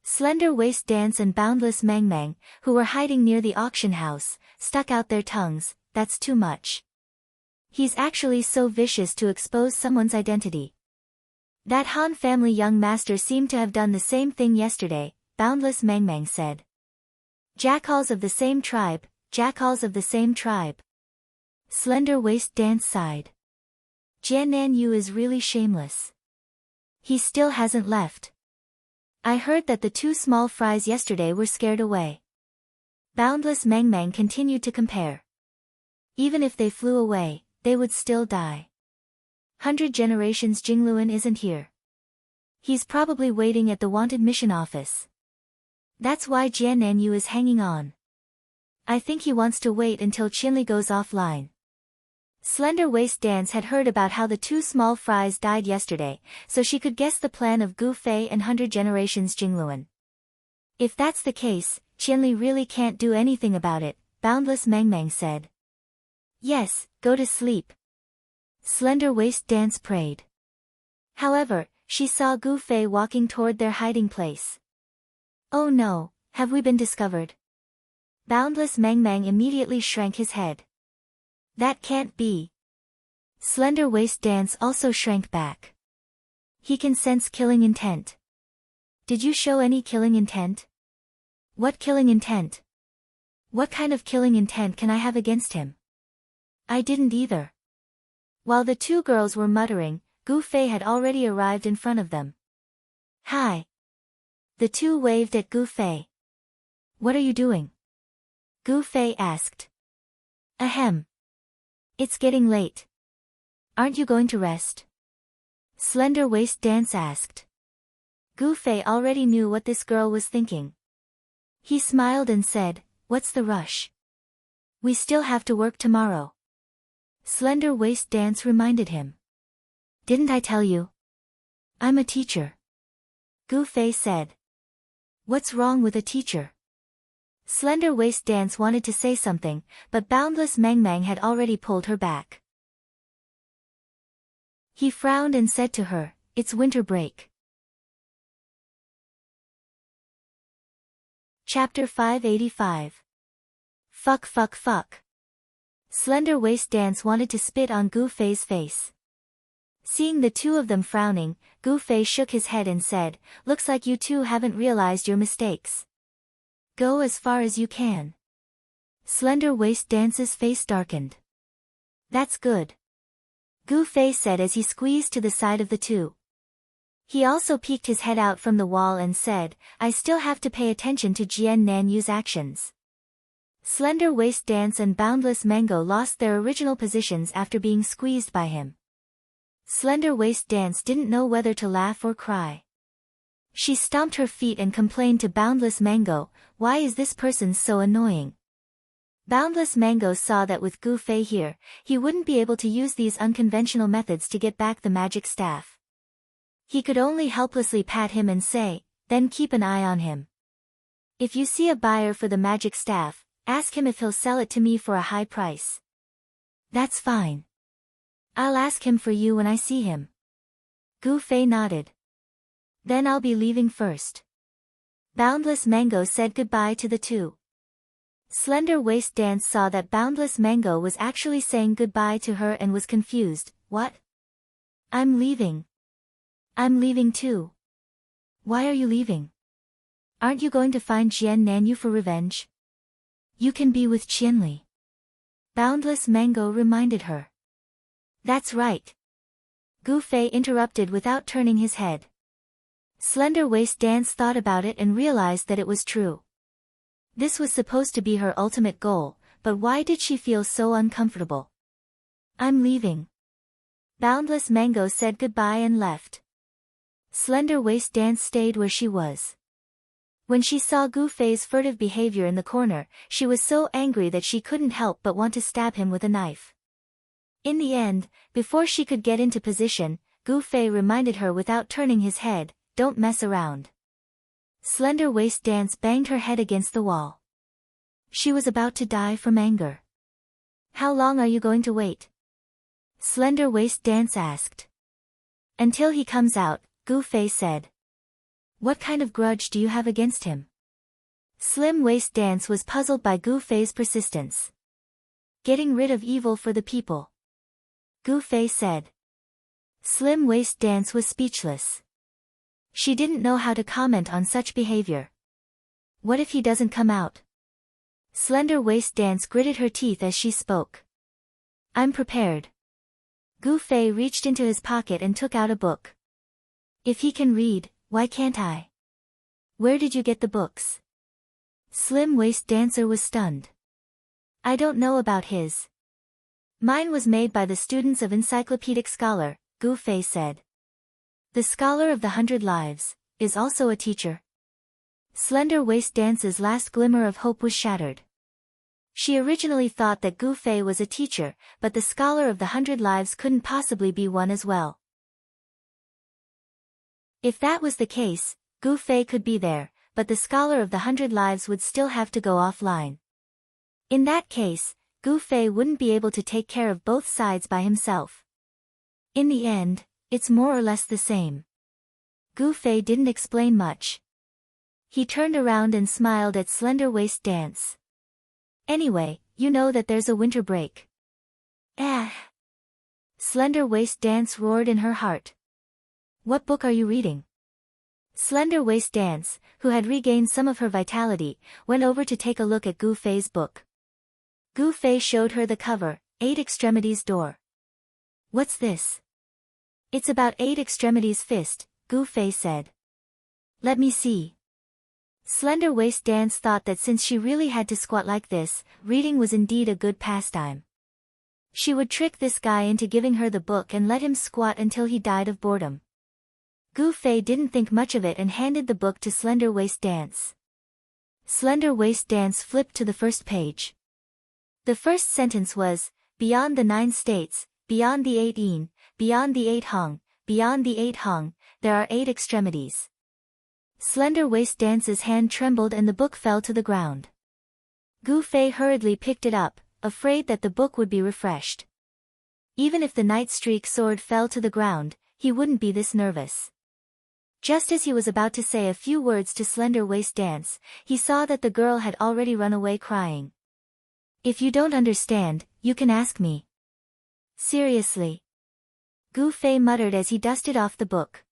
A: Slender Waist Dance and Boundless Mang Mang, who were hiding near the auction house, stuck out their tongues. That's too much. He's actually so vicious to expose someone's identity. That Han family young master seemed to have done the same thing yesterday, Boundless Mang Mang said. Jackals of the same tribe, jackals of the same tribe. Slender Waist Dance sighed. Jiannan Yu is really shameless. He still hasn't left. I heard that the 2 small fries yesterday were scared away. Boundless Mang Mang continued to compare. Even if they flew away, they would still die. 100 Generations Jingluan isn't here. He's probably waiting at the wanted mission office. That's why Jiannan Yu is hanging on. I think he wants to wait until Qinli goes offline. Slender Waist Dance had heard about how the 2 small fries died yesterday, so she could guess the plan of Gu Fei and 100 Generations Jingluan. If that's the case, Qinli really can't do anything about it, Boundless Mang Mang said. Yes, go to sleep. Slender Waist Dance prayed. However, she saw Gu Fei walking toward their hiding place. Oh no, have we been discovered? Boundless Mang Mang immediately shrank his head. That can't be. Slender Waist Dance also shrank back. He can sense killing intent. Did you show any killing intent? What killing intent? What kind of killing intent can I have against him? I didn't either. While the 2 girls were muttering, Gu Fei had already arrived in front of them. Hi. The 2 waved at Gu Fei. What are you doing? Gu Fei asked. Ahem. It's getting late. Aren't you going to rest? Slender Waist Dance asked. Gu Fei already knew what this girl was thinking. He smiled and said, "What's the rush? We still have to work tomorrow." Slender Waist Dance reminded him. Didn't I tell you? I'm a teacher. Gu Fei said. What's wrong with a teacher? Slender Waist Dance wanted to say something, but Boundless Mang Mang had already pulled her back. He frowned and said to her, "It's winter break." Chapter 585. Fuck fuck fuck. Slender Waist Dance wanted to spit on Gu Fei's face. Seeing the two of them frowning, Gu Fei shook his head and said, "Looks like you two haven't realized your mistakes. Go as far as you can." Slender Waist Dance's face darkened. "That's good," Gu Fei said as he squeezed to the side of the two. He also peeked his head out from the wall and said, "I still have to pay attention to Jian Nanyu's actions." Slender Waist Dance and Boundless Mango lost their original positions after being squeezed by him. Slender Waist Dance didn't know whether to laugh or cry. She stomped her feet and complained to Boundless Mango, "Why is this person so annoying?" Boundless Mango saw that with Gu Fei here, he wouldn't be able to use these unconventional methods to get back the magic staff. He could only helplessly pat him and say, "Then keep an eye on him. If you see a buyer for the magic staff, ask him if he'll sell it to me for a high price." "That's fine. I'll ask him for you when I see him." Gu Fei nodded. "Then I'll be leaving first." Boundless Mango said goodbye to the two. Slender Waist Dance saw that Boundless Mango was actually saying goodbye to her and was confused. "What? I'm leaving. I'm leaving too." "Why are you leaving? Aren't you going to find Jian Nanyu for revenge? You can be with Qianli," Boundless Mango reminded her. "That's right," Gu Fei interrupted without turning his head. Slender Waist Dance thought about it and realized that it was true. This was supposed to be her ultimate goal, but why did she feel so uncomfortable? "I'm leaving." Boundless Mango said goodbye and left. Slender Waist Dance stayed where she was. When she saw Gu Fei's furtive behavior in the corner, she was so angry that she couldn't help but want to stab him with a knife. In the end, before she could get into position, Gu Fei reminded her without turning his head, "Don't mess around." Slender Waist Dance banged her head against the wall. She was about to die from anger. "How long are you going to wait?" Slender Waist Dance asked. "Until he comes out," Gu Fei said. "What kind of grudge do you have against him?" Slim Waist Dance was puzzled by Gu Fei's persistence. "Getting rid of evil for the people," Gu Fei said. Slim Waist Dance was speechless. She didn't know how to comment on such behavior. What if he doesn't come out? Slender Waist Dance gritted her teeth as she spoke. "I'm prepared." Gu Fei reached into his pocket and took out a book. "If he can read, why can't I?" "Where did you get the books?" Slim Waist Dancer was stunned. "I don't know about his. Mine was made by the students of Encyclopedic Scholar," Gu Fei said. "The Scholar of the 100 Lives is also a teacher." Slender Waist Dance's last glimmer of hope was shattered. She originally thought that Gu Fei was a teacher, but the Scholar of the 100 Lives couldn't possibly be one as well. If that was the case, Gu Fei could be there, but the Scholar of the 100 Lives would still have to go offline. In that case, Gu Fei wouldn't be able to take care of both sides by himself. In the end, it's more or less the same. Gu Fei didn't explain much. He turned around and smiled at Slender Waist Dance. "Anyway, you know that there's a winter break." "Eh." Slender Waist Dance roared in her heart. "What book are you reading?" Slender Waist Dance, who had regained some of her vitality, went over to take a look at Gu Fei's book. Gu Fei showed her the cover, 8 Extremities Door. "What's this?" "It's about 8 Extremities Fist," Gu Fei said. "Let me see." Slender Waist Dance thought that since she really had to squat like this, reading was indeed a good pastime. She would trick this guy into giving her the book and let him squat until he died of boredom. Gu Fei didn't think much of it and handed the book to Slender Waist Dance. Slender Waist Dance flipped to the first page. The first sentence was, "Beyond the 9 states, beyond the 8 yin, beyond the 8 hung, beyond the 8 hung, there are 8 extremities." Slender Waist Dance's hand trembled and the book fell to the ground. Gu Fei hurriedly picked it up, afraid that the book would be refreshed. Even if the Night Streak sword fell to the ground, he wouldn't be this nervous. Just as he was about to say a few words to Slender Waist Dance, he saw that the girl had already run away crying. "If you don't understand, you can ask me. Seriously. Gu Fei muttered as he dusted off the book.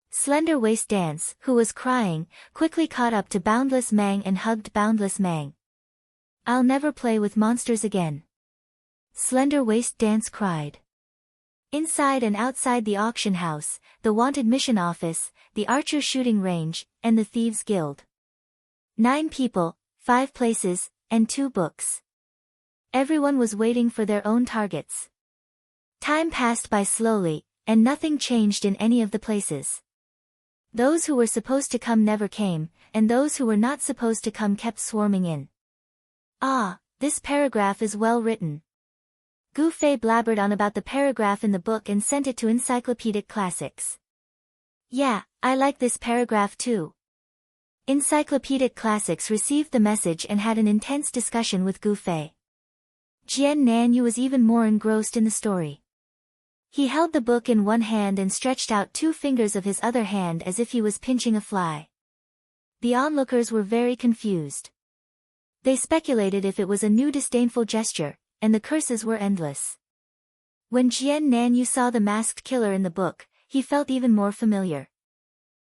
A: Slender Waist Dance, who was crying, quickly caught up to Boundless Mang and hugged Boundless Mang. I'll never play with monsters again. Slender Waist Dance cried. Inside and outside the auction house, the wanted mission office, the archer shooting range, and the thieves guild. 9 people, 5 places, and 2 books. Everyone was waiting for their own targets. Time passed by slowly, and nothing changed in any of the places. Those who were supposed to come never came, and those who were not supposed to come kept swarming in. Ah, this paragraph is well written. Gu Fei blabbered on about the paragraph in the book and sent it to Encyclopedic Classics. Yeah, I like this paragraph too. Encyclopedic Classics received the message and had an intense discussion with Gu Fei. Jian Nanyu was even more engrossed in the story. He held the book in one hand and stretched out 2 fingers of his other hand as if he was pinching a fly. The onlookers were very confused. They speculated if it was a new disdainful gesture, and the curses were endless. When Jian Nanyu saw the masked killer in the book, he felt even more familiar.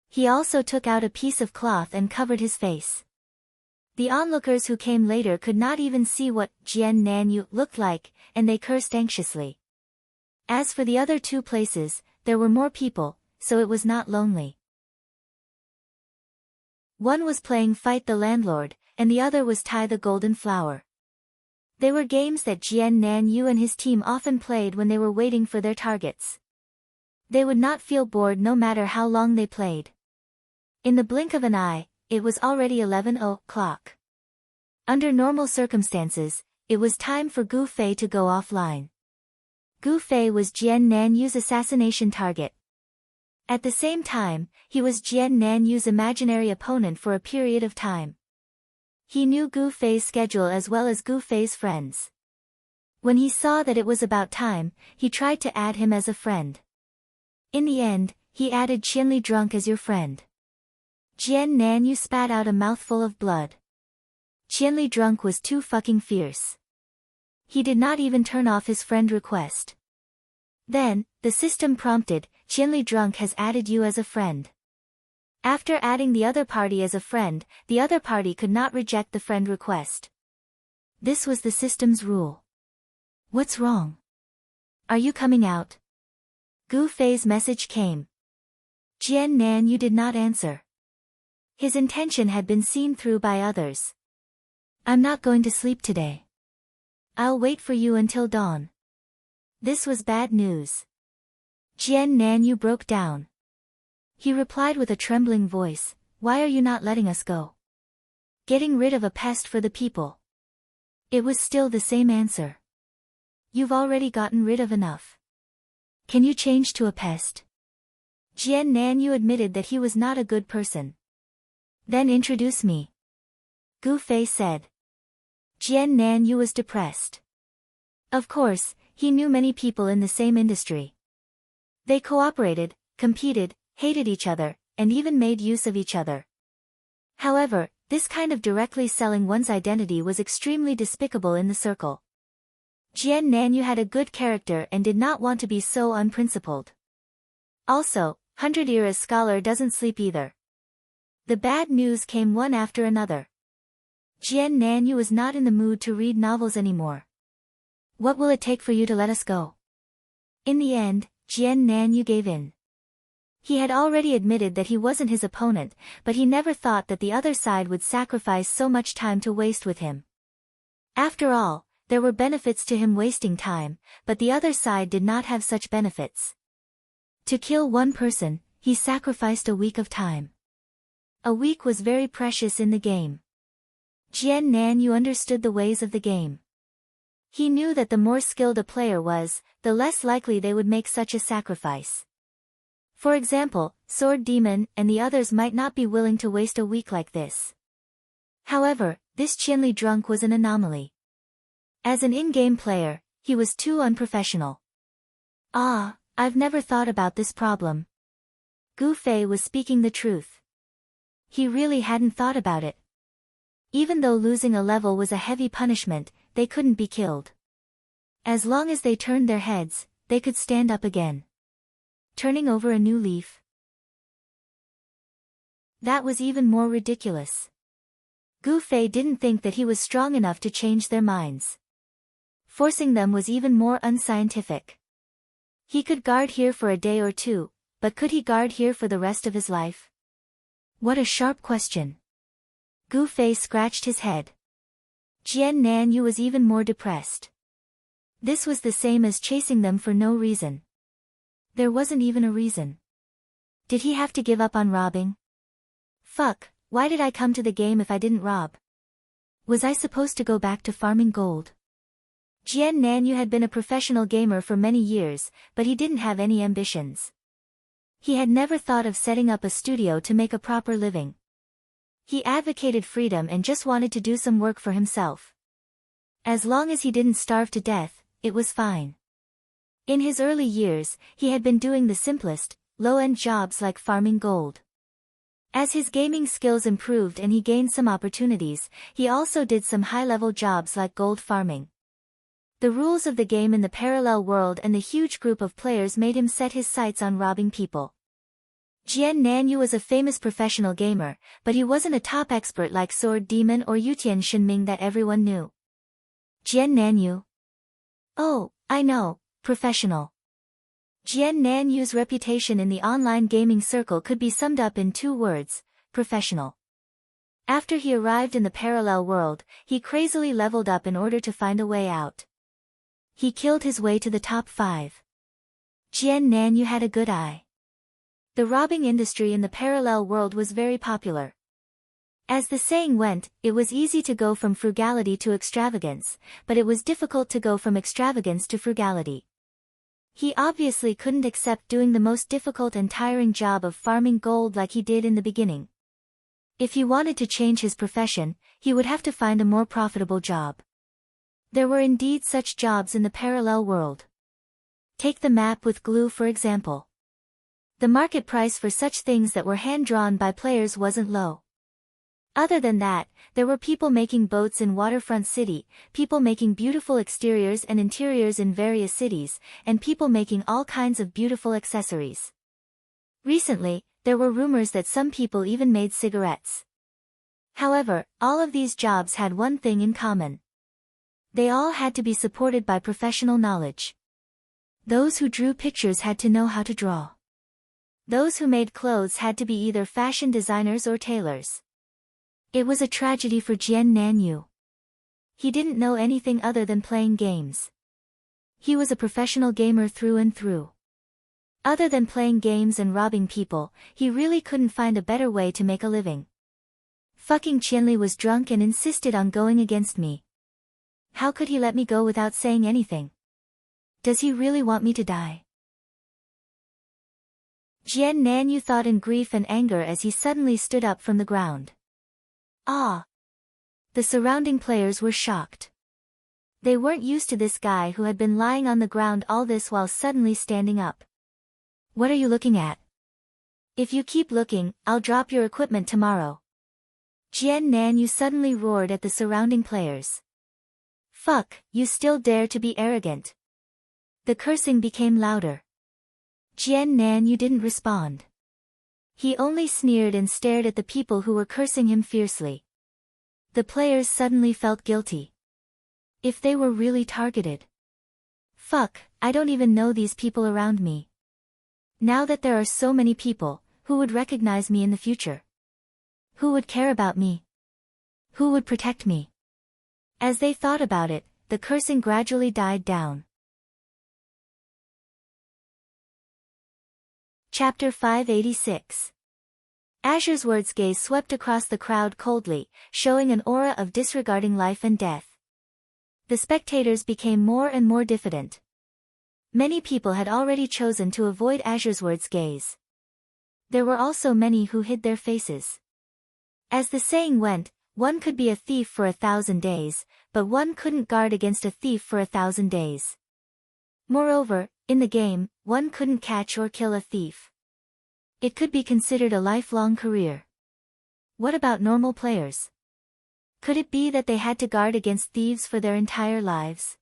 A: He also took out a piece of cloth and covered his face. The onlookers who came later could not even see what Jian Nanyu looked like, and they cursed anxiously. As for the other 2 places, there were more people, so it was not lonely. One was playing Fight the Landlord, and the other was Tie the Golden Flower. They were games that Jian Nanyu and his team often played when they were waiting for their targets. They would not feel bored no matter how long they played. In the blink of an eye, it was already 11 o'clock. Under normal circumstances, it was time for Gu Fei to go offline. Gu Fei was Jian Nanyu's assassination target. At the same time, he was Jian Nanyu's imaginary opponent for a period of time. He knew Gu Fei's schedule as well as Gu Fei's friends. When he saw that it was about time, he tried to add him as a friend. In the end, he added Qianli Drunk as your friend. Jian Nanyu spat out a mouthful of blood. Qianli Drunk was too fucking fierce. He did not even turn off his friend request. Then, the system prompted, Qianli Drunk has added you as a friend. After adding the other party as a friend, the other party could not reject the friend request. This was the system's rule. What's wrong? Are you coming out? Gu Fei's message came. Jian Nanyu did not answer. His intention had been seen through by others. I'm not going to sleep today. I'll wait for you until dawn. This was bad news. Jian Nanyu broke down. He replied with a trembling voice, why are you not letting us go? Getting rid of a pest for the people. It was still the same answer. You've already gotten rid of enough. Can you change to a pest? Jian Nanyu admitted that he was not a good person. Then introduce me. Gu Fei said. Jian Nanyu was depressed. Of course, he knew many people in the same industry. They cooperated, competed, hated each other, and even made use of each other. However, this kind of directly selling one's identity was extremely despicable in the circle. Jian Nanyu had a good character and did not want to be so unprincipled. Also, 100 Era's scholar doesn't sleep either. The bad news came one after another. Jian Nanyu was not in the mood to read novels anymore. What will it take for you to let us go? In the end, Jian Nanyu gave in. He had already admitted that he wasn't his opponent, but he never thought that the other side would sacrifice so much time to waste with him. After all, there were benefits to him wasting time, but the other side did not have such benefits. To kill one person, he sacrificed a week of time. A week was very precious in the game. Jian Nanyu understood the ways of the game. He knew that the more skilled a player was, the less likely they would make such a sacrifice. For example, Sword Demon and the others might not be willing to waste a week like this. However, this Qianli Drunk was an anomaly. As an in-game player, he was too unprofessional. Ah, I've never thought about this problem. Gu Fei was speaking the truth. He really hadn't thought about it. Even though losing a level was a heavy punishment, they couldn't be killed. As long as they turned their heads, they could stand up again. Turning over a new leaf. That was even more ridiculous. Gu Fei didn't think that he was strong enough to change their minds. Forcing them was even more unscientific. He could guard here for a day or two, but could he guard here for the rest of his life? What a sharp question. Gu Fei scratched his head. Jian Nanyu was even more depressed. This was the same as chasing them for no reason. There wasn't even a reason. Did he have to give up on robbing? Fuck, why did I come to the game if I didn't rob? Was I supposed to go back to farming gold? Jian Nanyu had been a professional gamer for many years, but he didn't have any ambitions. He had never thought of setting up a studio to make a proper living. He advocated freedom and just wanted to do some work for himself. As long as he didn't starve to death, it was fine. In his early years, he had been doing the simplest, low-end jobs like farming gold. As his gaming skills improved and he gained some opportunities, he also did some high-level jobs like gold farming. The rules of the game in the parallel world and the huge group of players made him set his sights on robbing people. Jian Nanyu was a famous professional gamer, but he wasn't a top expert like Sword Demon or Yutian Shinming that everyone knew. Jian Nanyu. Oh, I know, professional. Jian Nanyu's reputation in the online gaming circle could be summed up in 2 words, professional. After he arrived in the parallel world, he crazily leveled up in order to find a way out. He killed his way to the top 5. Jian Nanyu had a good eye. The robbing industry in the parallel world was very popular. As the saying went, it was easy to go from frugality to extravagance, but it was difficult to go from extravagance to frugality. He obviously couldn't accept doing the most difficult and tiring job of farming gold like he did in the beginning. If he wanted to change his profession, he would have to find a more profitable job. There were indeed such jobs in the parallel world. Take the map with glue for example. The market price for such things that were hand-drawn by players wasn't low. Other than that, there were people making boats in Waterfront City, people making beautiful exteriors and interiors in various cities, and people making all kinds of beautiful accessories. Recently, there were rumors that some people even made cigarettes. However, all of these jobs had one thing in common. They all had to be supported by professional knowledge. Those who drew pictures had to know how to draw. Those who made clothes had to be either fashion designers or tailors. It was a tragedy for Jian Nanyu. He didn't know anything other than playing games. He was a professional gamer through and through. Other than playing games and robbing people, he really couldn't find a better way to make a living. Fucking Qianli was drunk and insisted on going against me. How could he let me go without saying anything? Does he really want me to die? Jian Nanyu thought in grief and anger as he suddenly stood up from the ground. Ah! The surrounding players were shocked. They weren't used to this guy who had been lying on the ground all this while suddenly standing up. What are you looking at? If you keep looking, I'll drop your equipment tomorrow. Jian Nanyu suddenly roared at the surrounding players. Fuck, you still dare to be arrogant. The cursing became louder. Jian Nanyu didn't respond. He only sneered and stared at the people who were cursing him fiercely. The players suddenly felt guilty. If they were really targeted. Fuck, I don't even know these people around me. Now that there are so many people, who would recognize me in the future? Who would care about me? Who would protect me? As they thought about it, the cursing gradually died down. Chapter 586. Azure's words gaze swept across the crowd coldly, showing an aura of disregarding life and death. The spectators became more and more diffident. Many people had already chosen to avoid Azure's words gaze. There were also many who hid their faces. As the saying went, one could be a thief for 1,000 days, but one couldn't guard against a thief for 1,000 days. Moreover, in the game, one couldn't catch or kill a thief. It could be considered a lifelong career. What about normal players? Could it be that they had to guard against thieves for their entire lives?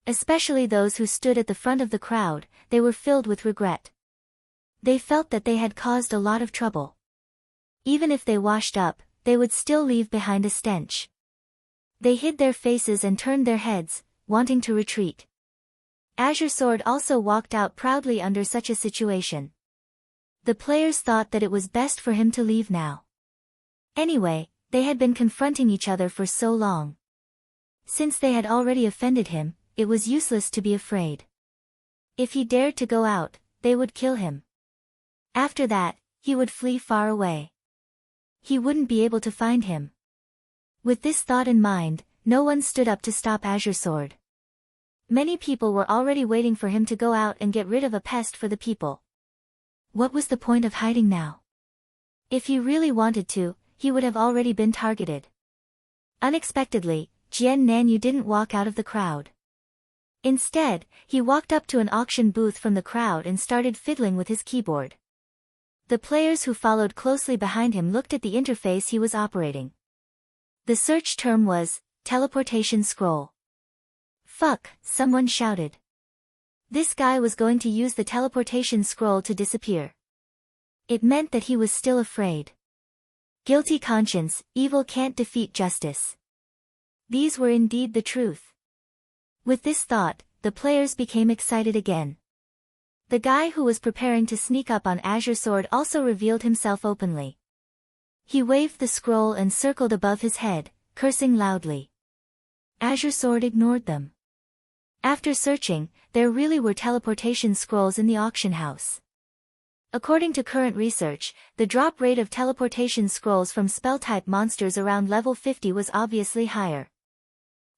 A: Especially those who stood at the front of the crowd, they were filled with regret. They felt that they had caused a lot of trouble. Even if they washed up, they would still leave behind a stench. They hid their faces and turned their heads, wanting to retreat. Azure Sword also walked out proudly under such a situation. The players thought that it was best for him to leave now. Anyway, they had been confronting each other for so long. Since they had already offended him, it was useless to be afraid. If he dared to go out, they would kill him. After that, he would flee far away. He wouldn't be able to find him. With this thought in mind, no one stood up to stop Azure Sword. Many people were already waiting for him to go out and get rid of a pest for the people. What was the point of hiding now? If he really wanted to, he would have already been targeted. Unexpectedly, Jian Nanyu didn't walk out of the crowd. Instead, he walked up to an auction booth from the crowd and started fiddling with his keyboard. The players who followed closely behind him looked at the interface he was operating. The search term was, teleportation scroll. Fuck, someone shouted. This guy was going to use the teleportation scroll to disappear. It meant that he was still afraid. Guilty conscience, evil can't defeat justice. These were indeed the truth. With this thought, the players became excited again. The guy who was preparing to sneak up on Azure Sword also revealed himself openly. He waved the scroll and circled above his head, cursing loudly. Azure Sword ignored them. After searching, there really were teleportation scrolls in the auction house. According to current research, the drop rate of teleportation scrolls from spell-type monsters around level 50 was obviously higher.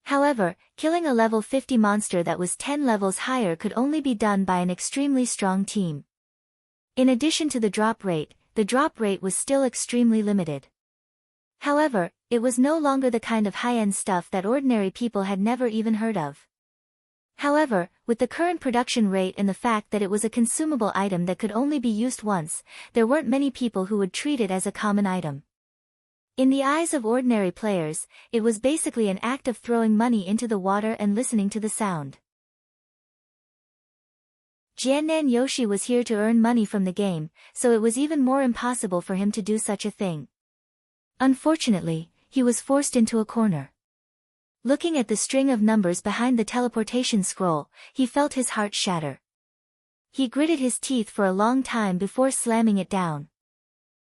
A: However, killing a level 50 monster that was 10 levels higher could only be done by an extremely strong team. In addition to the drop rate was still extremely limited. However, it was no longer the kind of high-end stuff that ordinary people had never even heard of. However, with the current production rate and the fact that it was a consumable item that could only be used once, there weren't many people who would treat it as a common item. In the eyes of ordinary players, it was basically an act of throwing money into the water and listening to the sound. Jiannan Yoshi was here to earn money from the game, so it was even more impossible for him to do such a thing. Unfortunately, he was forced into a corner. Looking at the string of numbers behind the teleportation scroll, he felt his heart shatter. He gritted his teeth for a long time before slamming it down.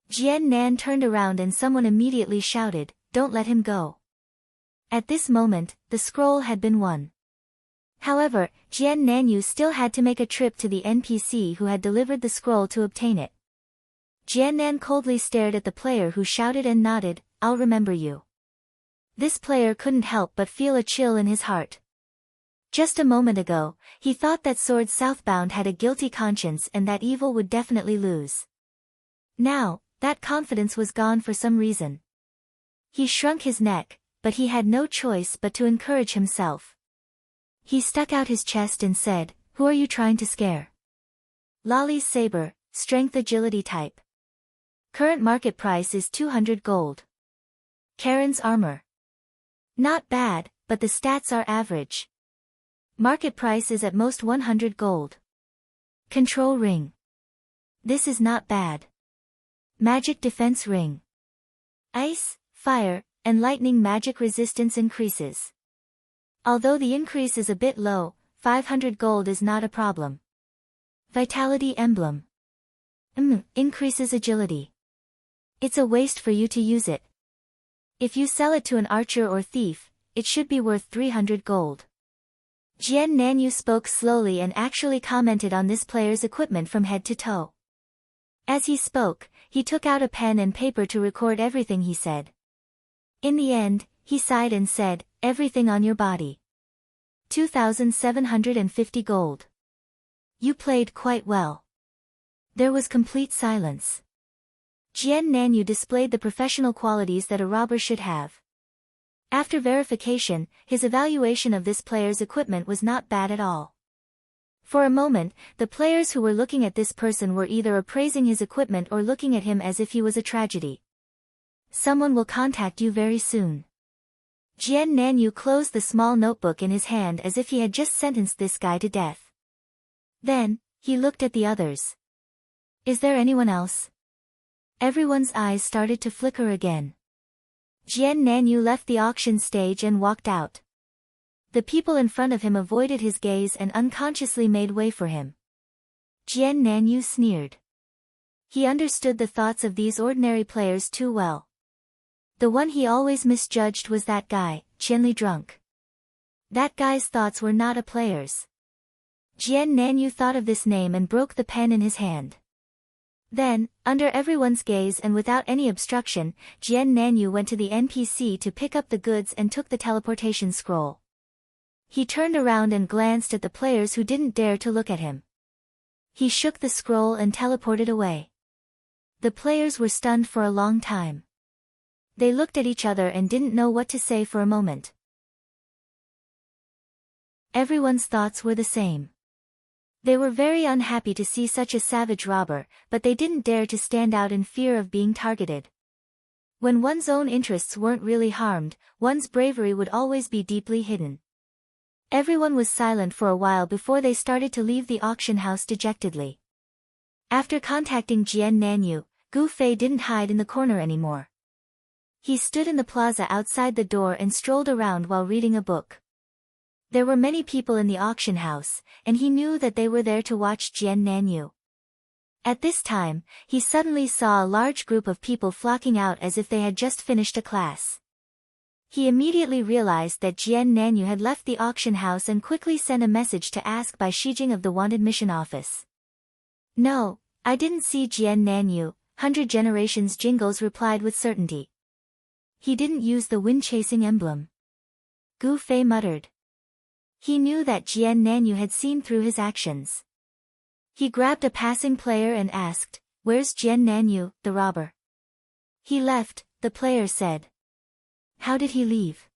A: Jian Nan turned around and someone immediately shouted, "Don't let him go." At this moment, the scroll had been won. However, Jian Nanyu still had to make a trip to the NPC who had delivered the scroll to obtain it. Jian Nan coldly stared at the player who shouted and nodded, "I'll remember you." This player couldn't help but feel a chill in his heart. Just a moment ago, he thought that Sword Southbound had a guilty conscience and that evil would definitely lose. Now, that confidence was gone for some reason. He shrunk his neck, but he had no choice but to encourage himself. He stuck out his chest and said, "Who are you trying to scare?" Lolly's saber, strength agility type. Current market price is 200 gold. Karen's armor. Not bad, but the stats are average. Market price is at most 100 gold. Control ring. This is not bad. Magic defense ring. Ice, fire, and lightning magic resistance increases. Although the increase is a bit low, 500 gold is not a problem. Vitality emblem. Increases agility. It's a waste for you to use it. If you sell it to an archer or thief, it should be worth 300 gold. Jian Nanyu spoke slowly and actually commented on this player's equipment from head to toe. As he spoke, he took out a pen and paper to record everything he said. In the end, he sighed and said, "Everything on your body. 2,750 gold. You played quite well." There was complete silence. Jian Nanyu displayed the professional qualities that a robber should have. After verification, his evaluation of this player's equipment was not bad at all. For a moment, the players who were looking at this person were either appraising his equipment or looking at him as if he was a tragedy. "Someone will contact you very soon." Jian Nanyu closed the small notebook in his hand as if he had just sentenced this guy to death. Then, he looked at the others. Is there anyone else? Everyone's eyes started to flicker again. Jian Nanyu left the auction stage and walked out. The people in front of him avoided his gaze and unconsciously made way for him. Jian Nanyu sneered. He understood the thoughts of these ordinary players too well. The one he always misjudged was that guy, Qianli Drunk. That guy's thoughts were not a player's. Jian Nanyu thought of this name and broke the pen in his hand. Then, under everyone's gaze and without any obstruction, Jian Nanyu went to the NPC to pick up the goods and took the teleportation scroll. He turned around and glanced at the players who didn't dare to look at him. He shook the scroll and teleported away. The players were stunned for a long time. They looked at each other and didn't know what to say for a moment. Everyone's thoughts were the same. They were very unhappy to see such a savage robber, but they didn't dare to stand out in fear of being targeted. When one's own interests weren't really harmed, one's bravery would always be deeply hidden. Everyone was silent for a while before they started to leave the auction house dejectedly. After contacting Jian Nanyu, Gu Fei didn't hide in the corner anymore. He stood in the plaza outside the door and strolled around while reading a book. There were many people in the auction house, and he knew that they were there to watch Jian Nanyu. At this time, he suddenly saw a large group of people flocking out as if they had just finished a class. He immediately realized that Jian Nanyu had left the auction house and quickly sent a message to ask by Shijing of the Wanted Mission Office. No, I didn't see Jian Nanyu, 100 Generations Jingles replied with certainty. He didn't use the wind-chasing emblem. Gu Fei muttered. He knew that Jian Nanyu had seen through his actions. He grabbed a passing player and asked, "Where's Jian Nanyu, the robber?" "He left," the player said. "How did he leave?"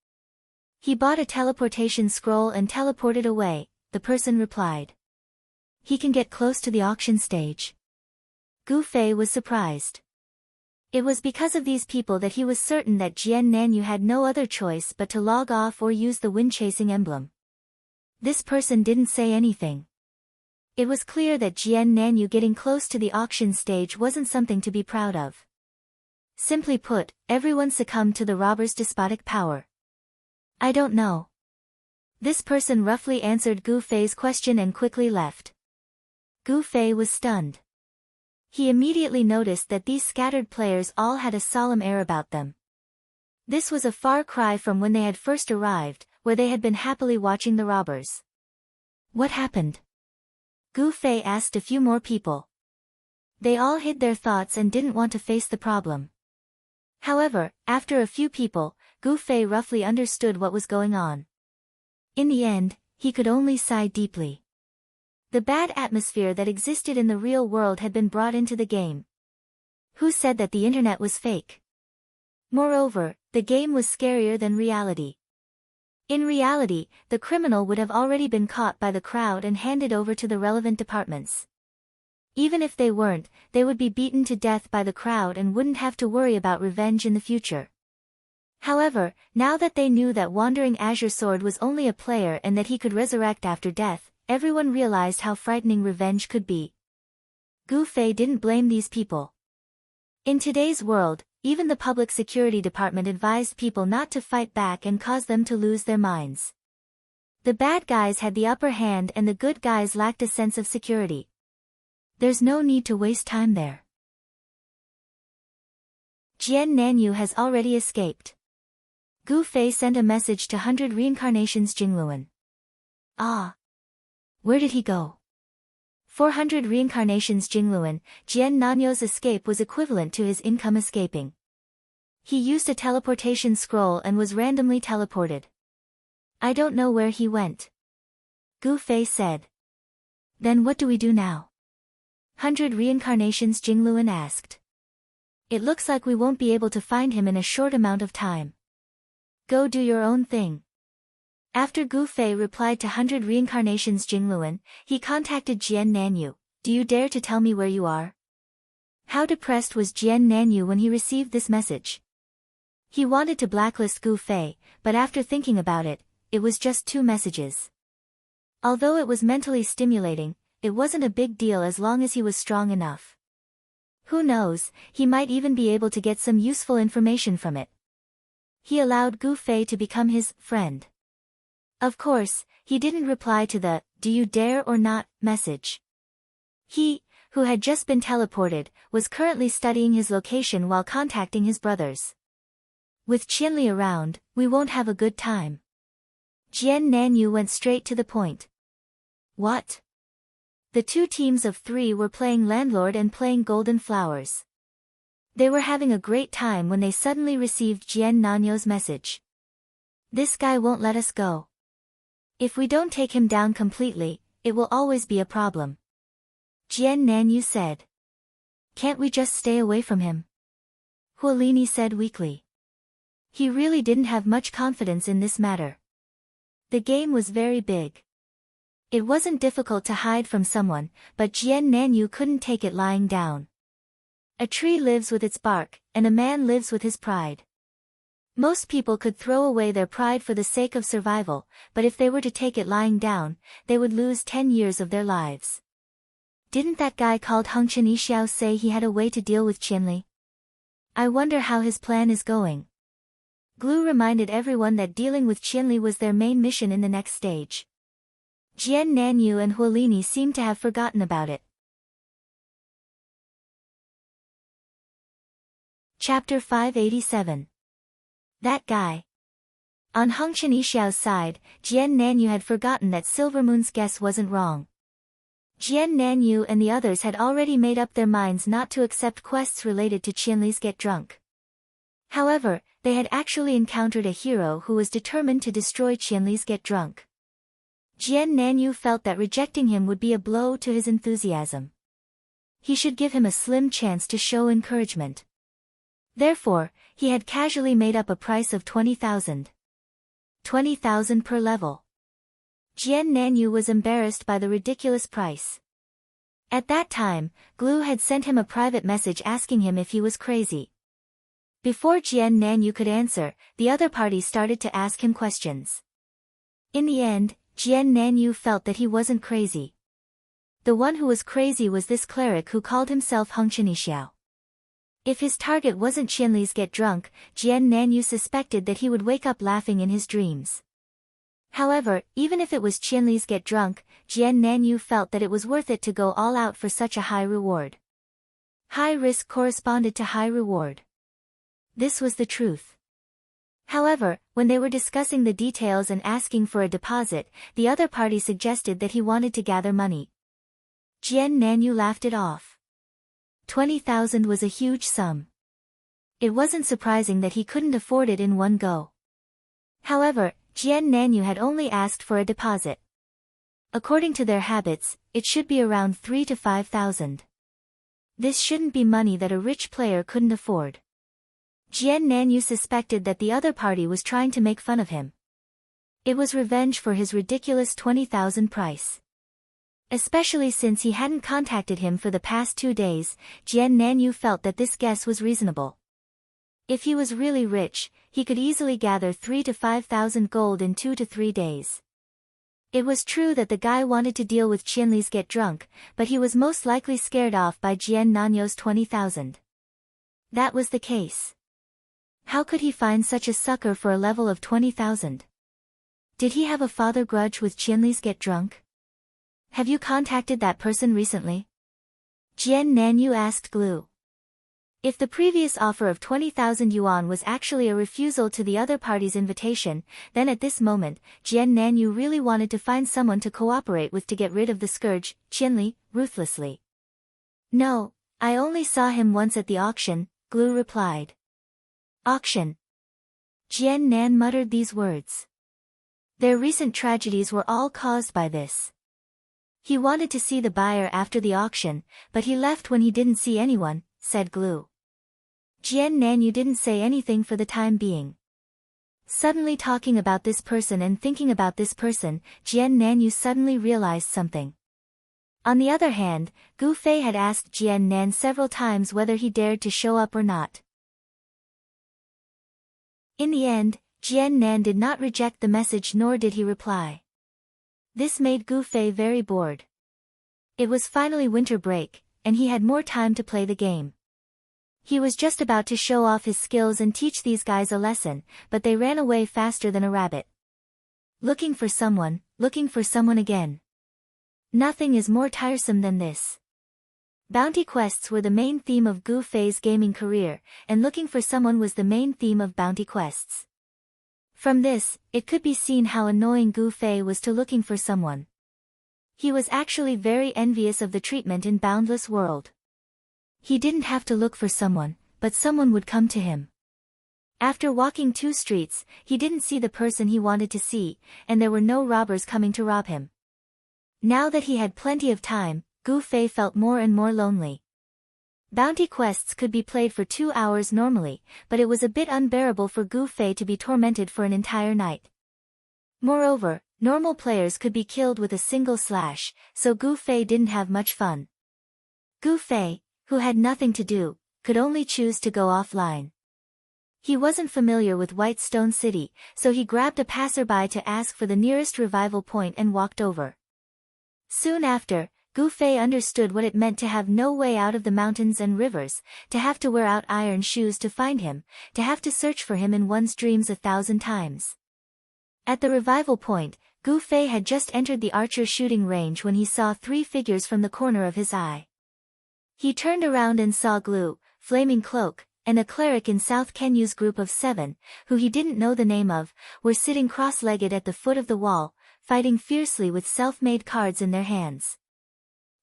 A: "He bought a teleportation scroll and teleported away," the person replied. "He can get close to the auction stage." Gu Fei was surprised. It was because of these people that he was certain that Jian Nanyu had no other choice but to log off or use the wind-chasing emblem. This person didn't say anything. It was clear that Jian Nanyu getting close to the auction stage wasn't something to be proud of. Simply put, everyone succumbed to the robber's despotic power. "I don't know." This person roughly answered Gu Fei's question and quickly left. Gu Fei was stunned. He immediately noticed that these scattered players all had a solemn air about them. This was a far cry from when they had first arrived, where they had been happily watching the robbers. What happened? Gu Fei asked a few more people. They all hid their thoughts and didn't want to face the problem. However, after a few people, Gu Fei roughly understood what was going on. In the end, he could only sigh deeply. The bad atmosphere that existed in the real world had been brought into the game. Who said that the internet was fake? Moreover, the game was scarier than reality. In reality, the criminal would have already been caught by the crowd and handed over to the relevant departments. Even if they weren't, they would be beaten to death by the crowd and wouldn't have to worry about revenge in the future. However, now that they knew that Wandering Azure Sword was only a player and that he could resurrect after death, everyone realized how frightening revenge could be. Gu Fei didn't blame these people. In today's world, even the public security department advised people not to fight back and cause them to lose their minds. The bad guys had the upper hand and the good guys lacked a sense of security. There's no need to waste time there. Jian Nanyu has already escaped. Gu Fei sent a message to 100 Reincarnations Jingluan. Ah! Where did he go? 400 Reincarnations Jingluan, Jian Nanyu's escape was equivalent to his income escaping. He used a teleportation scroll and was randomly teleported. I don't know where he went. Gu Fei said. Then what do we do now? 100 Reincarnations Jingluan asked. It looks like we won't be able to find him in a short amount of time. Go do your own thing. After Gu Fei replied to 100 Reincarnations Jingluan, he contacted Jian Nanyu. Do you dare to tell me where you are? How depressed was Jian Nanyu when he received this message? He wanted to blacklist Gu Fei, but after thinking about it, it was just 2 messages. Although it was mentally stimulating, it wasn't a big deal as long as he was strong enough. Who knows, he might even be able to get some useful information from it. He allowed Gu Fei to become his friend. Of course, he didn't reply to the "do you dare or not" message. He, who had just been teleported, was currently studying his location while contacting his brothers. With Qianli around, we won't have a good time. Jian Nanyu went straight to the point. What? The 2 teams of 3 were playing Landlord and playing Golden Flowers. They were having a great time when they suddenly received Jian Nanyu's message. This guy won't let us go. If we don't take him down completely, it will always be a problem. Jian Nanyu said. Can't we just stay away from him? Huolini said weakly. He really didn't have much confidence in this matter. The game was very big. It wasn't difficult to hide from someone, but Jian Nanyu couldn't take it lying down. A tree lives with its bark, and a man lives with his pride. Most people could throw away their pride for the sake of survival, but if they were to take it lying down, they would lose 10 years of their lives. Didn't that guy called Hengchen Yixiao say he had a way to deal with Qianli? I wonder how his plan is going. Glue reminded everyone that dealing with Qianli was their main mission in the next stage. Jian Nanyu and Huolini seemed to have forgotten about it. Chapter 587. That guy. On Hengchen Yixiao's side, Jian Nanyu had forgotten that Silvermoon's guess wasn't wrong. Jian Nanyu and the others had already made up their minds not to accept quests related to Qianli's Get Drunk. However, they had actually encountered a hero who was determined to destroy Qianli's Get Drunk. Jian Nanyu felt that rejecting him would be a blow to his enthusiasm. He should give him a slim chance to show encouragement. Therefore, he had casually made up a price of 20,000. 20,000 per level. Jian Nanyu was embarrassed by the ridiculous price. At that time, Glue had sent him a private message asking him if he was crazy. Before Jian Nanyu could answer, the other party started to ask him questions. In the end, Jian Nanyu felt that he wasn't crazy. The one who was crazy was this cleric who called himself Hengchen Yixiao. If his target wasn't Qianli's Get Drunk, Jian Nanyu suspected that he would wake up laughing in his dreams. However, even if it was Qianli's Get Drunk, Jian Nanyu felt that it was worth it to go all out for such a high reward. High risk corresponded to high reward. This was the truth. However, when they were discussing the details and asking for a deposit, the other party suggested that he wanted to gather money. Jian Nanyu laughed it off. 20,000 was a huge sum. It wasn't surprising that he couldn't afford it in one go. However, Jian Nanyu had only asked for a deposit. According to their habits, it should be around 3 to 5,000. This shouldn't be money that a rich player couldn't afford. Jian Nanyu suspected that the other party was trying to make fun of him. It was revenge for his ridiculous 20,000 price. Especially since he hadn't contacted him for the past 2 days, Jian Nanyu felt that this guess was reasonable. If he was really rich, he could easily gather 3 to 5,000 gold in 2 to 3 days. It was true that the guy wanted to deal with Qianli's Get Drunk, but he was most likely scared off by Jian Nanyu's 20,000. That was the case. How could he find such a sucker for a level of 20,000? Did he have a father grudge with Qianli's Get Drunk? Have you contacted that person recently? Jian Nanyu asked Glue. If the previous offer of 20,000 yuan was actually a refusal to the other party's invitation, then at this moment, Jian Nanyu really wanted to find someone to cooperate with to get rid of the scourge, Qianli, ruthlessly. No, I only saw him once at the auction, Glue replied. Auction. Jian Nan muttered these words. Their recent tragedies were all caused by this. He wanted to see the buyer after the auction, but he left when he didn't see anyone, said Glue. Jian Nanyu didn't say anything for the time being. Suddenly talking about this person and thinking about this person, Jian Nanyu suddenly realized something. On the other hand, Gu Fei had asked Jian Nan several times whether he dared to show up or not. In the end, Jian Nan did not reject the message nor did he reply. This made Gu Fei very bored. It was finally winter break, and he had more time to play the game. He was just about to show off his skills and teach these guys a lesson, but they ran away faster than a rabbit. Looking for someone again. Nothing is more tiresome than this. Bounty quests were the main theme of Gu Fei's gaming career, and looking for someone was the main theme of bounty quests. From this, it could be seen how annoying Gu Fei was to looking for someone. He was actually very envious of the treatment in Boundless World. He didn't have to look for someone, but someone would come to him. After walking 2 streets, he didn't see the person he wanted to see, and there were no robbers coming to rob him. Now that he had plenty of time, Gu Fei felt more and more lonely. Bounty quests could be played for 2 hours normally, but it was a bit unbearable for Gu Fei to be tormented for an entire night. Moreover, normal players could be killed with a single slash, so Gu Fei didn't have much fun. Gu Fei, who had nothing to do, could only choose to go offline. He wasn't familiar with White Stone City, so he grabbed a passerby to ask for the nearest revival point and walked over. Soon after, Gu Fei understood what it meant to have no way out of the mountains and rivers, to have to wear out iron shoes to find him, to have to search for him in one's dreams 1,000 times. At the revival point, Gu Fei had just entered the archer shooting range when he saw 3 figures from the corner of his eye. He turned around and saw Glue, Flaming Cloak, and a cleric in South Kenyu's group of 7, who he didn't know the name of, were sitting cross-legged at the foot of the wall, fighting fiercely with self-made cards in their hands.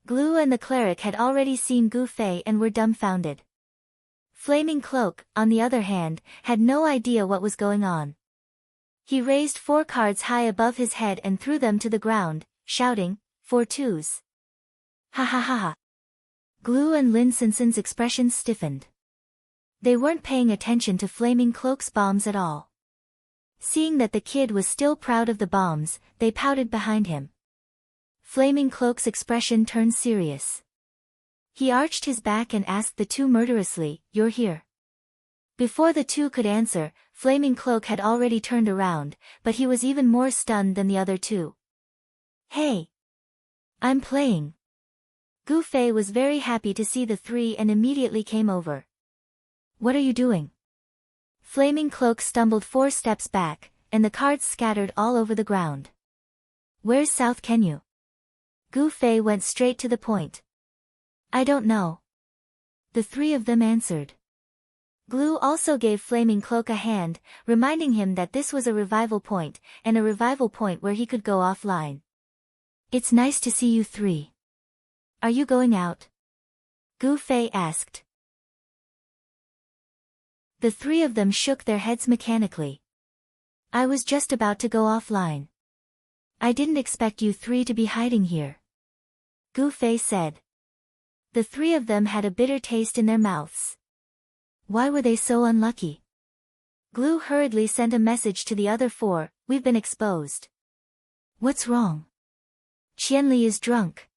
A: Glue and the cleric had already seen Gu Fei and were dumbfounded. Flaming Cloak, on the other hand, had no idea what was going on. He raised 4 cards high above his head and threw them to the ground, shouting, 4 twos. Ha ha ha ha. Glue and Lin Sinsen's expressions stiffened. They weren't paying attention to Flaming Cloak's bombs at all. Seeing that the kid was still proud of the bombs, they pouted behind him. Flaming Cloak's expression turned serious. He arched his back and asked the 2 murderously, "You're here?" Before the 2 could answer, Flaming Cloak had already turned around, but he was even more stunned than the other 2. "Hey! I'm playing." Gu Fei was very happy to see the 3 and immediately came over. "What are you doing?" Flaming Cloak stumbled 4 steps back, and the cards scattered all over the ground. "Where's South Kenyu?" Gu Fei went straight to the point. "I don't know." The 3 of them answered. Glue also gave Flaming Cloak a hand, reminding him that this was a revival point, and a revival point where he could go offline. "It's nice to see you 3. Are you going out?" Gu Fei asked. The 3 of them shook their heads mechanically. "I was just about to go offline. I didn't expect you 3 to be hiding here," Gu Fei said. The 3 of them had a bitter taste in their mouths. Why were they so unlucky? Glue hurriedly sent a message to the other 4, "We've been exposed." "What's wrong?" "Qianli is drunk."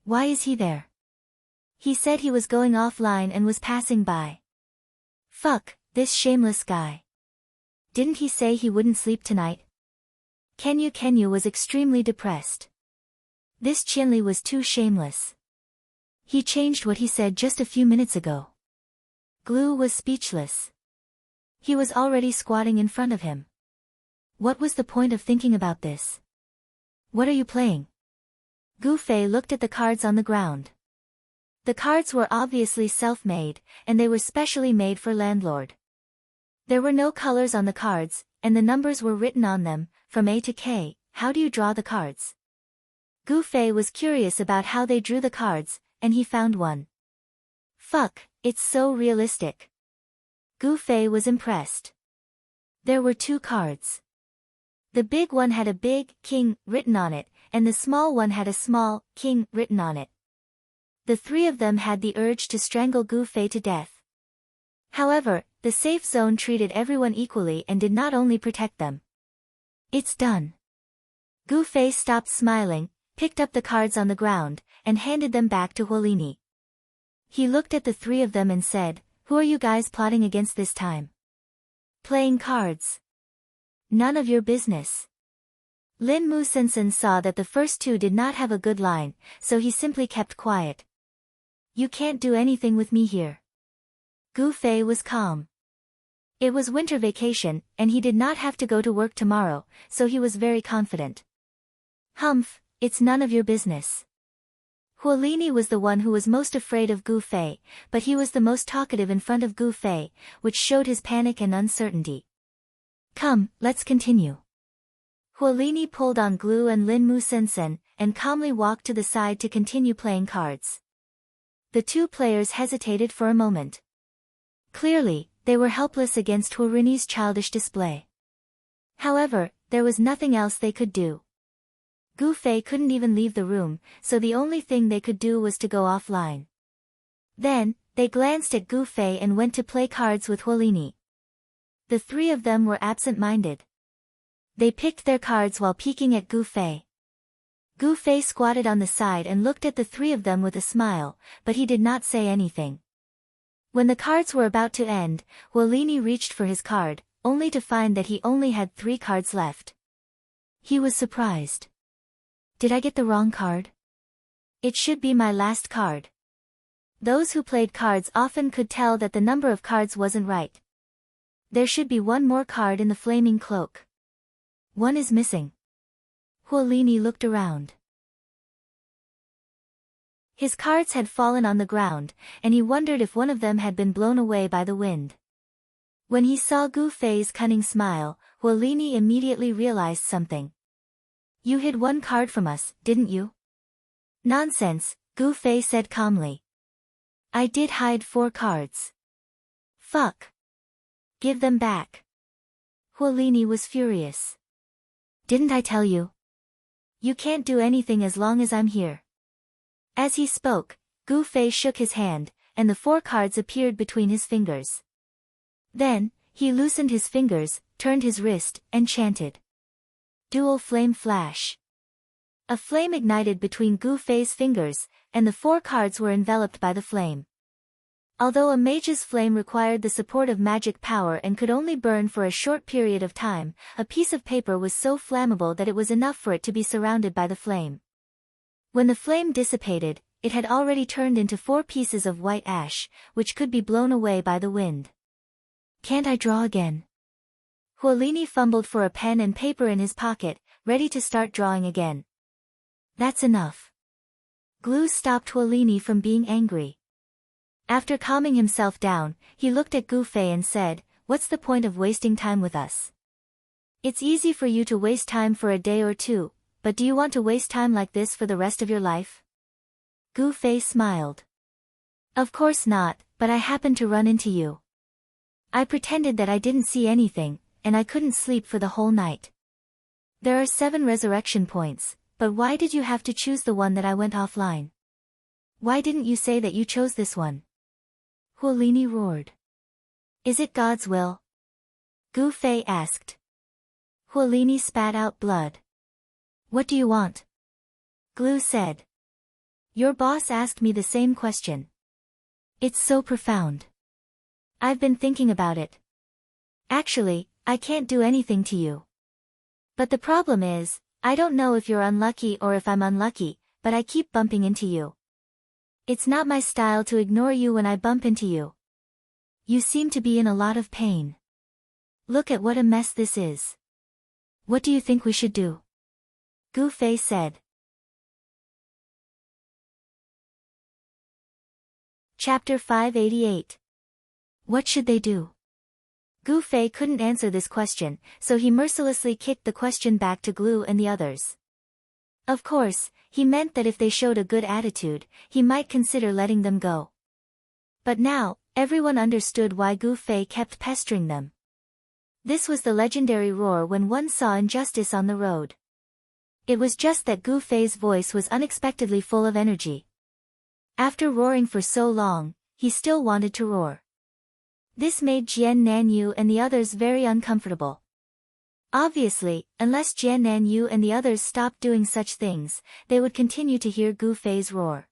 A: "Why is he there?" "He said he was going offline and was passing by." "Fuck, this shameless guy. Didn't he say he wouldn't sleep tonight?" Kenyu was extremely depressed. This Qianli was too shameless. He changed what he said just a few minutes ago. Glue was speechless. He was already squatting in front of him. What was the point of thinking about this? "What are you playing?" Gu Fei looked at the cards on the ground. The cards were obviously self-made, and they were specially made for Landlord. There were no colors on the cards, and the numbers were written on them, from A to K. How do you draw the cards? Gu Fei was curious about how they drew the cards, and he found one. Fuck, it's so realistic. Gu Fei was impressed. There were 2 cards. The big one had a big king written on it, and the small one had a small king written on it. The 3 of them had the urge to strangle Gu Fei to death. However, the safe zone treated everyone equally and did not only protect them. "It's done." Gu Fei stopped smiling, picked up the cards on the ground, and handed them back to Huolini. He looked at the 3 of them and said, "Who are you guys plotting against this time?" Playing cards. None of your business. Lin Mu Sensen saw that the first two did not have a good line, so he simply kept quiet. You can't do anything with me here. Gu Fei was calm. It was winter vacation, and he did not have to go to work tomorrow, so he was very confident. Humph, it's none of your business. Huolini was the one who was most afraid of Gu Fei, but he was the most talkative in front of Gu Fei, which showed his panic and uncertainty. Come, let's continue. Huolini pulled on Glu and Lin Mu Sensen, and calmly walked to the side to continue playing cards. The two players hesitated for a moment. Clearly, they were helpless against Huolini's childish display. However, there was nothing else they could do. Gu Fei couldn't even leave the room, so the only thing they could do was to go offline. Then, they glanced at Gu Fei and went to play cards with Huolini. The three of them were absent-minded. They picked their cards while peeking at Gu Fei. Gu Fei squatted on the side and looked at the three of them with a smile, but he did not say anything. When the cards were about to end, Huolini reached for his card, only to find that he only had 3 cards left. He was surprised. Did I get the wrong card? It should be my last card. Those who played cards often could tell that the number of cards wasn't right. There should be one more card in the flaming cloak. One is missing. Huolini looked around. His cards had fallen on the ground, and he wondered if one of them had been blown away by the wind. When he saw Gu Fei's cunning smile, Huolini immediately realized something. You hid 1 card from us, didn't you? Nonsense, Gu Fei said calmly. I did hide 4 cards. Fuck. Give them back. Huolini was furious. Didn't I tell you? You can't do anything as long as I'm here. As he spoke, Gu Fei shook his hand, and the 4 cards appeared between his fingers. Then, he loosened his fingers, turned his wrist, and chanted. Dual Flame Flash. A flame ignited between Gu Fei's fingers, and the 4 cards were enveloped by the flame. Although a mage's flame required the support of magic power and could only burn for a short period of time, a piece of paper was so flammable that it was enough for it to be surrounded by the flame. When the flame dissipated, it had already turned into 4 pieces of white ash, which could be blown away by the wind. Can't I draw again? Huolini fumbled for a pen and paper in his pocket, ready to start drawing again. That's enough. Glu stopped Huolini from being angry. After calming himself down, he looked at Gu Fei and said, What's the point of wasting time with us? It's easy for you to waste time for a day or 2, but do you want to waste time like this for the rest of your life? Gu Fei smiled. Of course not, but I happened to run into you. I pretended that I didn't see anything, and I couldn't sleep for the whole night. There are 7 resurrection points, but why did you have to choose the one that I went offline? Why didn't you say that you chose this one? Huolini roared. Is it God's will? Gu Fei asked. Huolini spat out blood. What do you want? Glu said. Your boss asked me the same question. It's so profound. I've been thinking about it. Actually, I can't do anything to you. But the problem is, I don't know if you're unlucky or if I'm unlucky, but I keep bumping into you. It's not my style to ignore you when I bump into you. You seem to be in a lot of pain. Look at what a mess this is. What do you think we should do? Gu Fei said. Chapter 588. What should they do? Gu Fei couldn't answer this question, so he mercilessly kicked the question back to Glu and the others. Of course, he meant that if they showed a good attitude, he might consider letting them go. But now, everyone understood why Gu Fei kept pestering them. This was the legendary roar when one saw injustice on the road. It was just that Gu Fei's voice was unexpectedly full of energy. After roaring for so long, he still wanted to roar. This made Jian Nanyu and the others very uncomfortable. Obviously, unless Jian Nanyu and the others stopped doing such things, they would continue to hear Gu Fei's roar.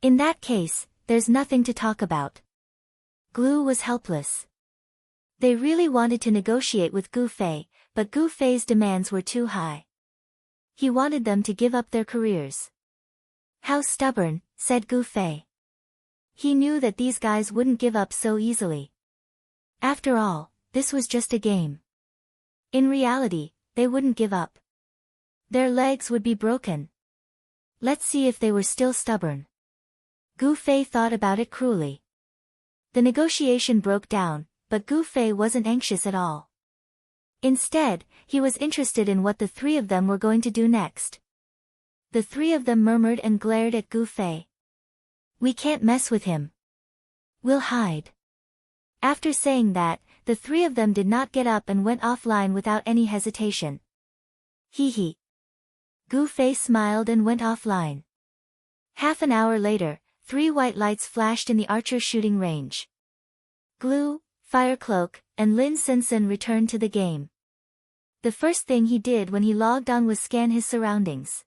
A: In that case, there's nothing to talk about. Glu was helpless. They really wanted to negotiate with Gu Fei, but Gu Fei's demands were too high. He wanted them to give up their careers. How stubborn, said Gu Fei. He knew that these guys wouldn't give up so easily. After all, this was just a game. In reality, they wouldn't give up. Their legs would be broken. Let's see if they were still stubborn. Gu Fei thought about it cruelly. The negotiation broke down, but Gu Fei wasn't anxious at all. Instead, he was interested in what the three of them were going to do next. The three of them murmured and glared at Gu Fei. We can't mess with him. We'll hide. After saying that, the three of them did not get up and went offline without any hesitation. Hee hee. Gu Fei smiled and went offline. Half an hour later, 3 white lights flashed in the archer shooting range. Glue, Firecloak, and Lin Sensen returned to the game. The first thing he did when he logged on was scan his surroundings.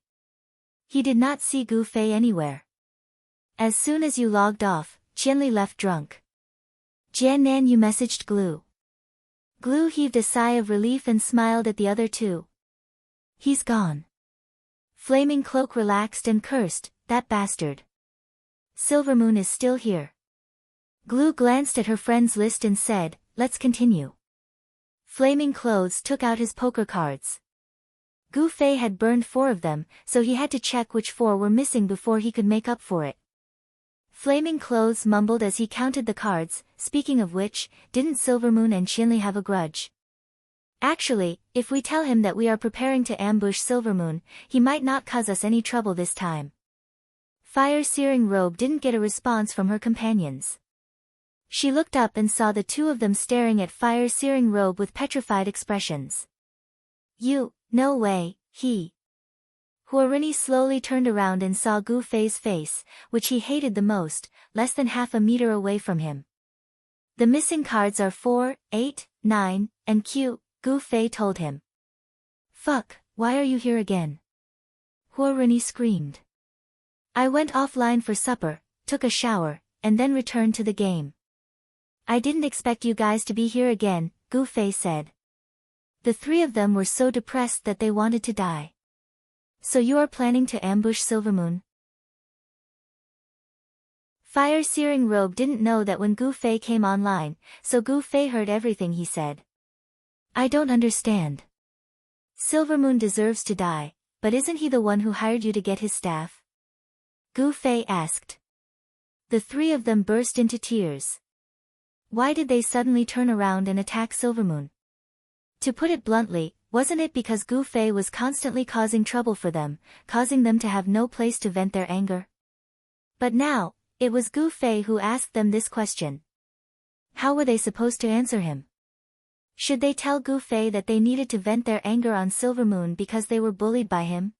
A: He did not see Gu Fei anywhere. As soon as you logged off, Qianli left drunk. Jiannan, you messaged Glue. Glue heaved a sigh of relief and smiled at the other two. He's gone. Flaming Cloak relaxed and cursed, that bastard. Silvermoon is still here. Glue glanced at her friends list and said, let's continue. Flaming Clothes took out his poker cards. Gu Fei had burned 4 of them, so he had to check which 4 were missing before he could make up for it. Flaming Clothes mumbled as he counted the cards, speaking of which, didn't Silvermoon and Qianli have a grudge? Actually, if we tell him that we are preparing to ambush Silvermoon, he might not cause us any trouble this time. Fire-Searing Robe didn't get a response from her companions. She looked up and saw the 2 of them staring at Fire-Searing Robe with petrified expressions. You, no way, he. Huarini slowly turned around and saw Gu Fei's face, which he hated the most, less than half a meter away from him. The missing cards are 4, 8, 9, and Q, Gu Fei told him. Fuck, why are you here again? Huarini screamed. I went offline for supper, took a shower, and then returned to the game. I didn't expect you guys to be here again, Gu Fei said. The 3 of them were so depressed that they wanted to die. So you are planning to ambush Silvermoon? Fire-Searing Robe didn't know that when Gu Fei came online, so Gu Fei heard everything he said. I don't understand. Silvermoon deserves to die, but isn't he the one who hired you to get his staff? Gu Fei asked. The 3 of them burst into tears. Why did they suddenly turn around and attack Silvermoon? To put it bluntly, wasn't it because Gu Fei was constantly causing trouble for them, causing them to have no place to vent their anger? But now, it was Gu Fei who asked them this question. How were they supposed to answer him? Should they tell Gu Fei that they needed to vent their anger on Silvermoon because they were bullied by him?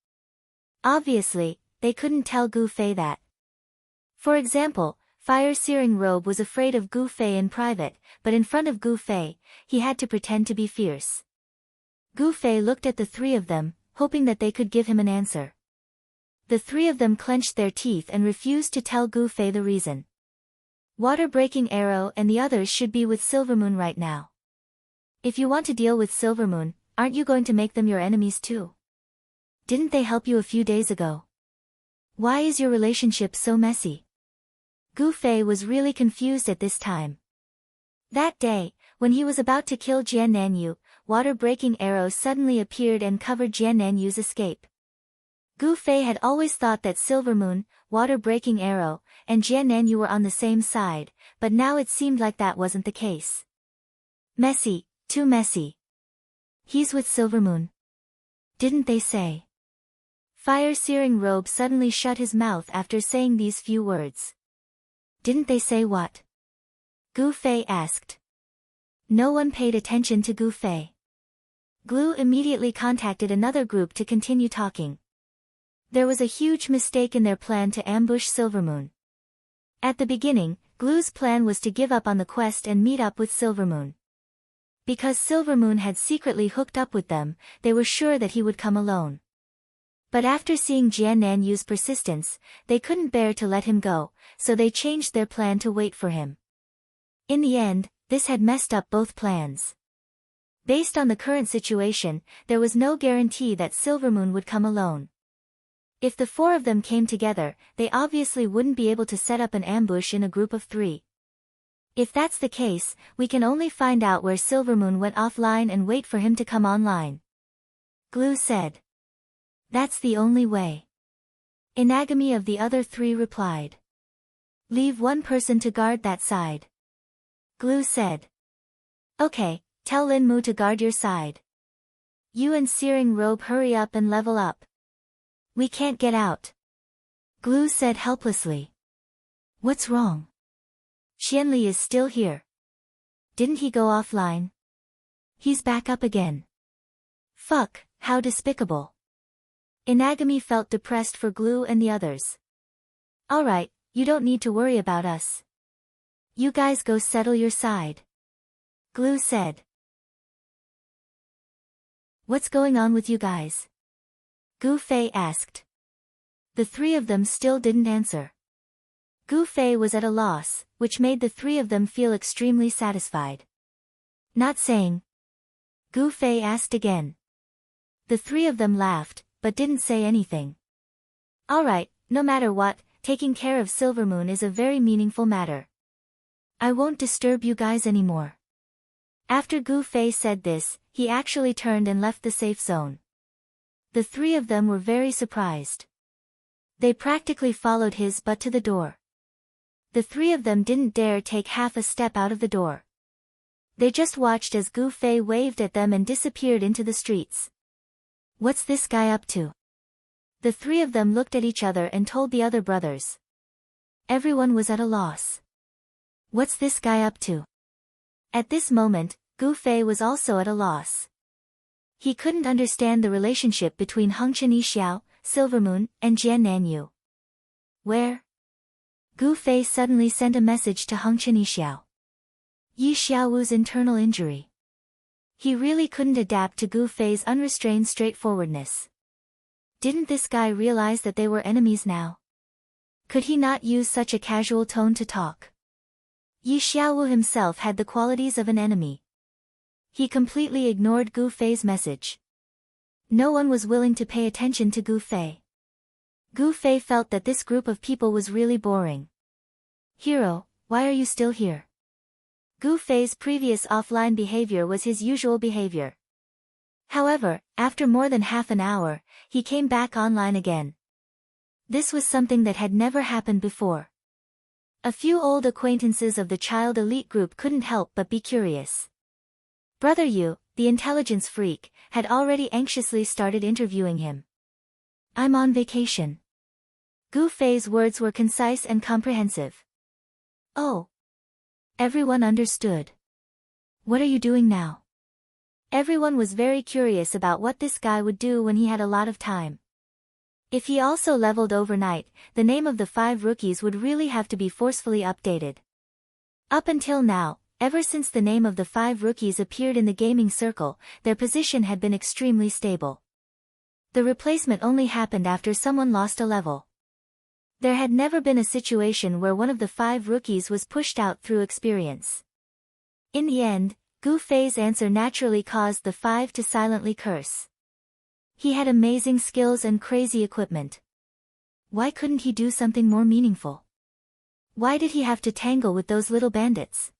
A: Obviously, they couldn't tell Gu Fei that. For example, Fire-Searing Robe was afraid of Gu Fei in private, but in front of Gu Fei, he had to pretend to be fierce. Gu Fei looked at the 3 of them, hoping that they could give him an answer. The 3 of them clenched their teeth and refused to tell Gu Fei the reason. Water-Breaking Arrow and the others should be with Silvermoon right now. If you want to deal with Silvermoon, aren't you going to make them your enemies too? Didn't they help you a few days ago? Why is your relationship so messy? Gu Fei was really confused at this time. That day, when he was about to kill Jian Nanyu, Water-Breaking Arrow suddenly appeared and covered Jian Nanyu's escape. Gu Fei had always thought that Silvermoon, Water-Breaking Arrow, and Jian Nanyu were on the same side, but now it seemed like that wasn't the case. Messy, too messy. He's with Silvermoon. Didn't they say? Fire-Searing Robe suddenly shut his mouth after saying these few words. Didn't they say what? Gu Fei asked. No one paid attention to Gu Fei. Glue immediately contacted another group to continue talking. There was a huge mistake in their plan to ambush Silvermoon. At the beginning, Glue's plan was to give up on the quest and meet up with Silvermoon. Because Silvermoon had secretly hooked up with them, they were sure that he would come alone. But after seeing Jian Nanyu's persistence, they couldn't bear to let him go, so they changed their plan to wait for him. In the end, This had messed up both plans. Based on the current situation, there was no guarantee that Silvermoon would come alone. If the four of them came together, they obviously wouldn't be able to set up an ambush in a group of three. If that's the case, we can only find out where Silvermoon went offline and wait for him to come online. Glue said. That's the only way. Inagami of the other three replied. Leave one person to guard that side. Glue said. Okay, tell Linmu to guard your side. You and Searing Robe hurry up and level up. We can't get out. Glue said helplessly. What's wrong? Xianli is still here. Didn't he go offline? He's back up again. Fuck, how despicable. Inagami felt depressed for Glue and the others. Alright, you don't need to worry about us. You guys go settle your side. Glue said. What's going on with you guys? Gu Fei asked. The three of them still didn't answer. Gu Fei was at a loss, which made the three of them feel extremely satisfied. Not saying. Gu Fei asked again. The three of them laughed, but didn't say anything. Alright, no matter what, taking care of Silvermoon is a very meaningful matter. I won't disturb you guys anymore. After Gu Fei said this, he actually turned and left the safe zone. The three of them were very surprised. They practically followed his butt to the door. The three of them didn't dare take half a step out of the door. They just watched as Gu Fei waved at them and disappeared into the streets. What's this guy up to? The three of them looked at each other and told the other brothers. Everyone was at a loss. What's this guy up to? At this moment, Gu Fei was also at a loss. He couldn't understand the relationship between Hengchen Yixiao, Silvermoon, and Jian Nanyu. Where? Gu Fei suddenly sent a message to Hengchen Yixiao. Yi Xiaowu's internal injury. He really couldn't adapt to Gu Fei's unrestrained straightforwardness. Didn't this guy realize that they were enemies now? Could he not use such a casual tone to talk? Yi Xiaowu himself had the qualities of an enemy. He completely ignored Gu Fei's message. No one was willing to pay attention to Gu Fei. Gu Fei felt that this group of people was really boring. Hero, why are you still here? Gu Fei's previous offline behavior was his usual behavior. However, after more than half an hour, he came back online again. This was something that had never happened before. A few old acquaintances of the child elite group couldn't help but be curious. Brother Yu, the intelligence freak, had already anxiously started interviewing him. I'm on vacation. Gu Fei's words were concise and comprehensive. Oh. Everyone understood. What are you doing now? Everyone was very curious about what this guy would do when he had a lot of time. If he also leveled overnight, the name of the 5 rookies would really have to be forcefully updated. Up until now, ever since the name of the 5 rookies appeared in the gaming circle, their position had been extremely stable. The replacement only happened after someone lost a level. There had never been a situation where one of the 5 rookies was pushed out through experience. In the end, Gu Fei's answer naturally caused the 5 to silently curse. He had amazing skills and crazy equipment. Why couldn't he do something more meaningful? Why did he have to tangle with those little bandits?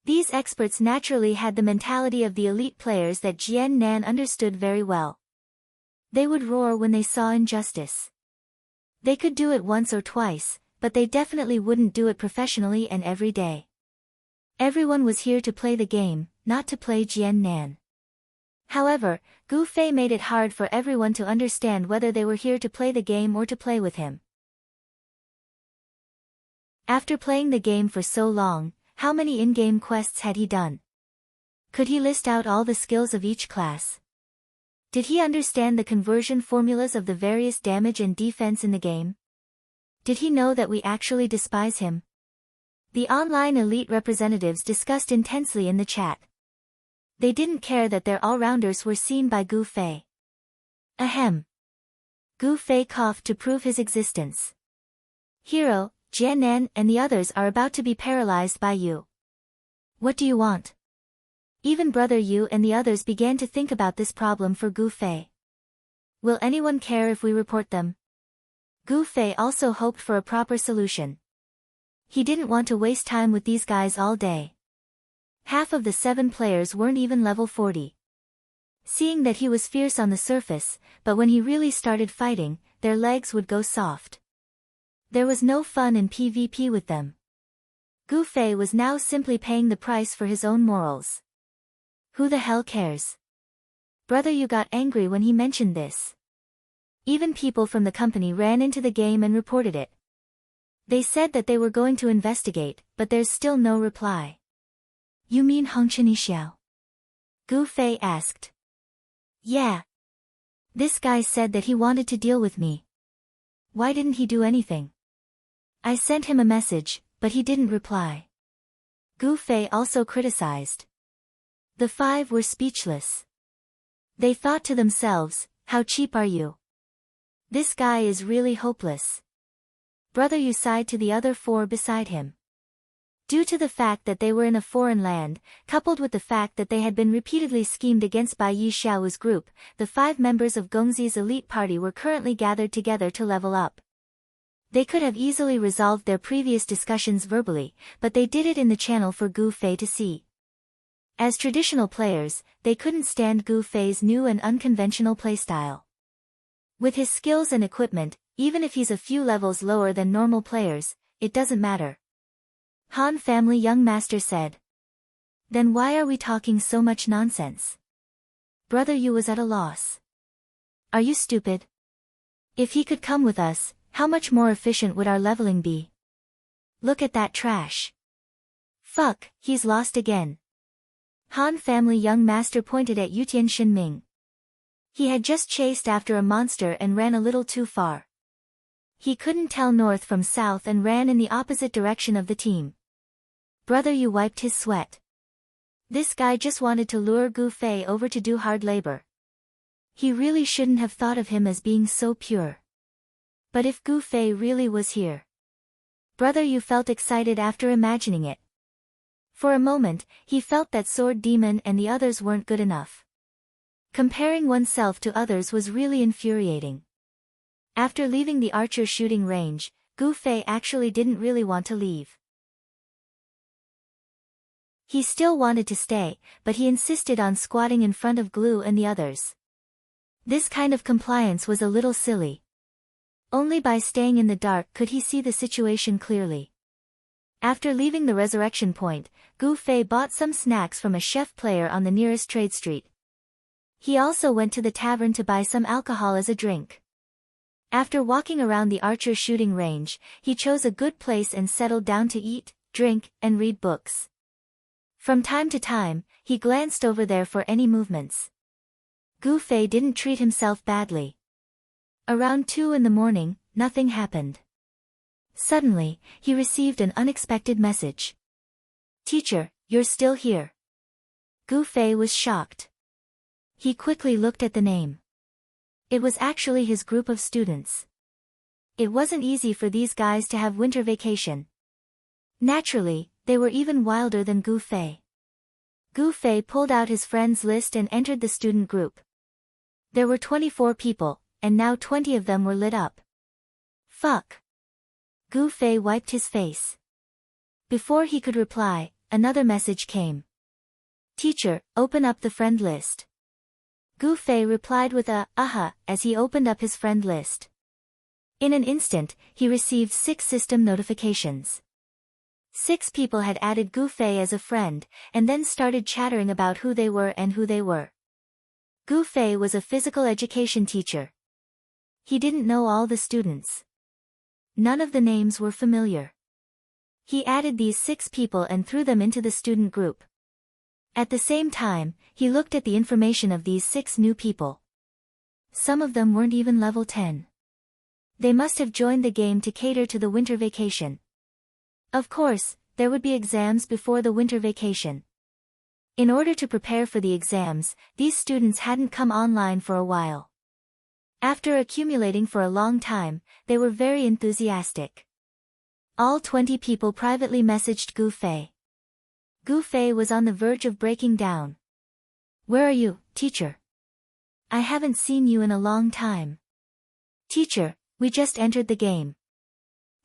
A: These experts naturally had the mentality of the elite players that Jian Nan understood very well. They would roar when they saw injustice. They could do it once or twice, but they definitely wouldn't do it professionally and every day. Everyone was here to play the game, not to play Jian Nan. However, Gu Fei made it hard for everyone to understand whether they were here to play the game or to play with him. After playing the game for so long, how many in-game quests had he done? Could he list out all the skills of each class? Did he understand the conversion formulas of the various damage and defense in the game? Did he know that we actually despise him? The online elite representatives discussed intensely in the chat. They didn't care that their all-rounders were seen by Gu Fei. Ahem. Gu Fei coughed to prove his existence. Hero, Jian Nan and the others are about to be paralyzed by you. What do you want? Even Brother Yu and the others began to think about this problem for Gu Fei. Will anyone care if we report them? Gu Fei also hoped for a proper solution. He didn't want to waste time with these guys all day. Half of the 7 players weren't even level 40. Seeing that he was fierce on the surface, but when he really started fighting, their legs would go soft. There was no fun in PvP with them. Gu Fei was now simply paying the price for his own morals. Who the hell cares? Brother Yu got angry when he mentioned this. Even people from the company ran into the game and reported it. They said that they were going to investigate, but there's still no reply. You mean Hongchen Xiao? Gu Fei asked. Yeah. This guy said that he wanted to deal with me. Why didn't he do anything? I sent him a message, but he didn't reply. Gu Fei also criticized. The 5 were speechless. They thought to themselves, how cheap are you? This guy is really hopeless. Brother Yu sighed to the other 4 beside him. Due to the fact that they were in a foreign land, coupled with the fact that they had been repeatedly schemed against by Yi Xiao's group, the 5 members of Gongzi's elite party were currently gathered together to level up. They could have easily resolved their previous discussions verbally, but they did it in the channel for Gu Fei to see. As traditional players, they couldn't stand Gu Fei's new and unconventional playstyle. With his skills and equipment, even if he's a few levels lower than normal players, it doesn't matter. Han family young master said. Then why are we talking so much nonsense? Brother Yu was at a loss. Are you stupid? If he could come with us, how much more efficient would our leveling be? Look at that trash. Fuck, he's lost again. Han family young master pointed at Yutian Shinming. He had just chased after a monster and ran a little too far. He couldn't tell north from south and ran in the opposite direction of the team. Brother Yu wiped his sweat. This guy just wanted to lure Gu Fei over to do hard labor. He really shouldn't have thought of him as being so pure. But if Gu Fei really was here. Brother Yu felt excited after imagining it. For a moment, he felt that Sword Demon and the others weren't good enough. Comparing oneself to others was really infuriating. After leaving the archer shooting range, Gu Fei actually didn't really want to leave. He still wanted to stay, but he insisted on squatting in front of Glue and the others. This kind of compliance was a little silly. Only by staying in the dark could he see the situation clearly. After leaving the resurrection point, Gu Fei bought some snacks from a chef player on the nearest trade street. He also went to the tavern to buy some alcohol as a drink. After walking around the archer shooting range, he chose a good place and settled down to eat, drink, and read books. From time to time, he glanced over there for any movements. Gu Fei didn't treat himself badly. Around 2 in the morning, nothing happened. Suddenly, he received an unexpected message. Teacher, you're still here. Gu Fei was shocked. He quickly looked at the name. It was actually his group of students. It wasn't easy for these guys to have winter vacation. Naturally, they were even wilder than Gu Fei. Gu Fei pulled out his friends list and entered the student group. There were 24 people, and now 20 of them were lit up. Fuck. Gu Fei wiped his face. Before he could reply, another message came. Teacher, open up the friend list. Gu Fei replied with a, as he opened up his friend list. In an instant, he received 6 system notifications. 6 people had added Gu Fei as a friend, and then started chattering about who they were and who they were. Gu Fei was a physical education teacher. He didn't know all the students. None of the names were familiar. He added these 6 people and threw them into the student group. At the same time, he looked at the information of these 6 new people. Some of them weren't even level 10. They must have joined the game to cater to the winter vacation. Of course, there would be exams before the winter vacation. In order to prepare for the exams, these students hadn't come online for a while. After accumulating for a long time, they were very enthusiastic. All 20 people privately messaged Gu Fei. Gu Fei was on the verge of breaking down. Where are you, teacher? I haven't seen you in a long time. Teacher, we just entered the game.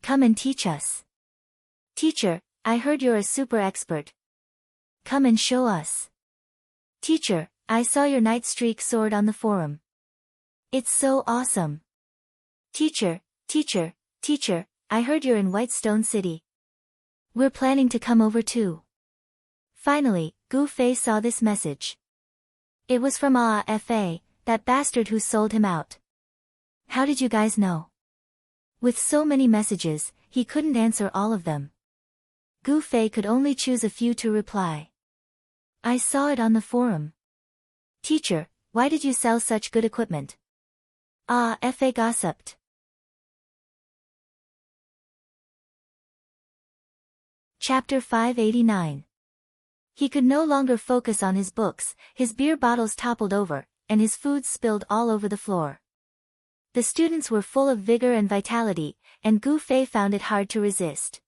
A: Come and teach us. Teacher, I heard you're a super expert. Come and show us. Teacher, I saw your Night Streak sword on the forum. It's so awesome. Teacher, I heard you're in Whitestone City. We're planning to come over too. Finally, Gu Fei saw this message. It was from Fa, that bastard who sold him out. How did you guys know? With so many messages, he couldn't answer all of them. Gu Fei could only choose a few to reply. I saw it on the forum. Teacher, why did you sell such good equipment? Fa gossiped. Chapter 589. He could no longer focus on his books, his beer bottles toppled over, and his food spilled all over the floor. The students were full of vigor and vitality, and Gu Fei found it hard to resist.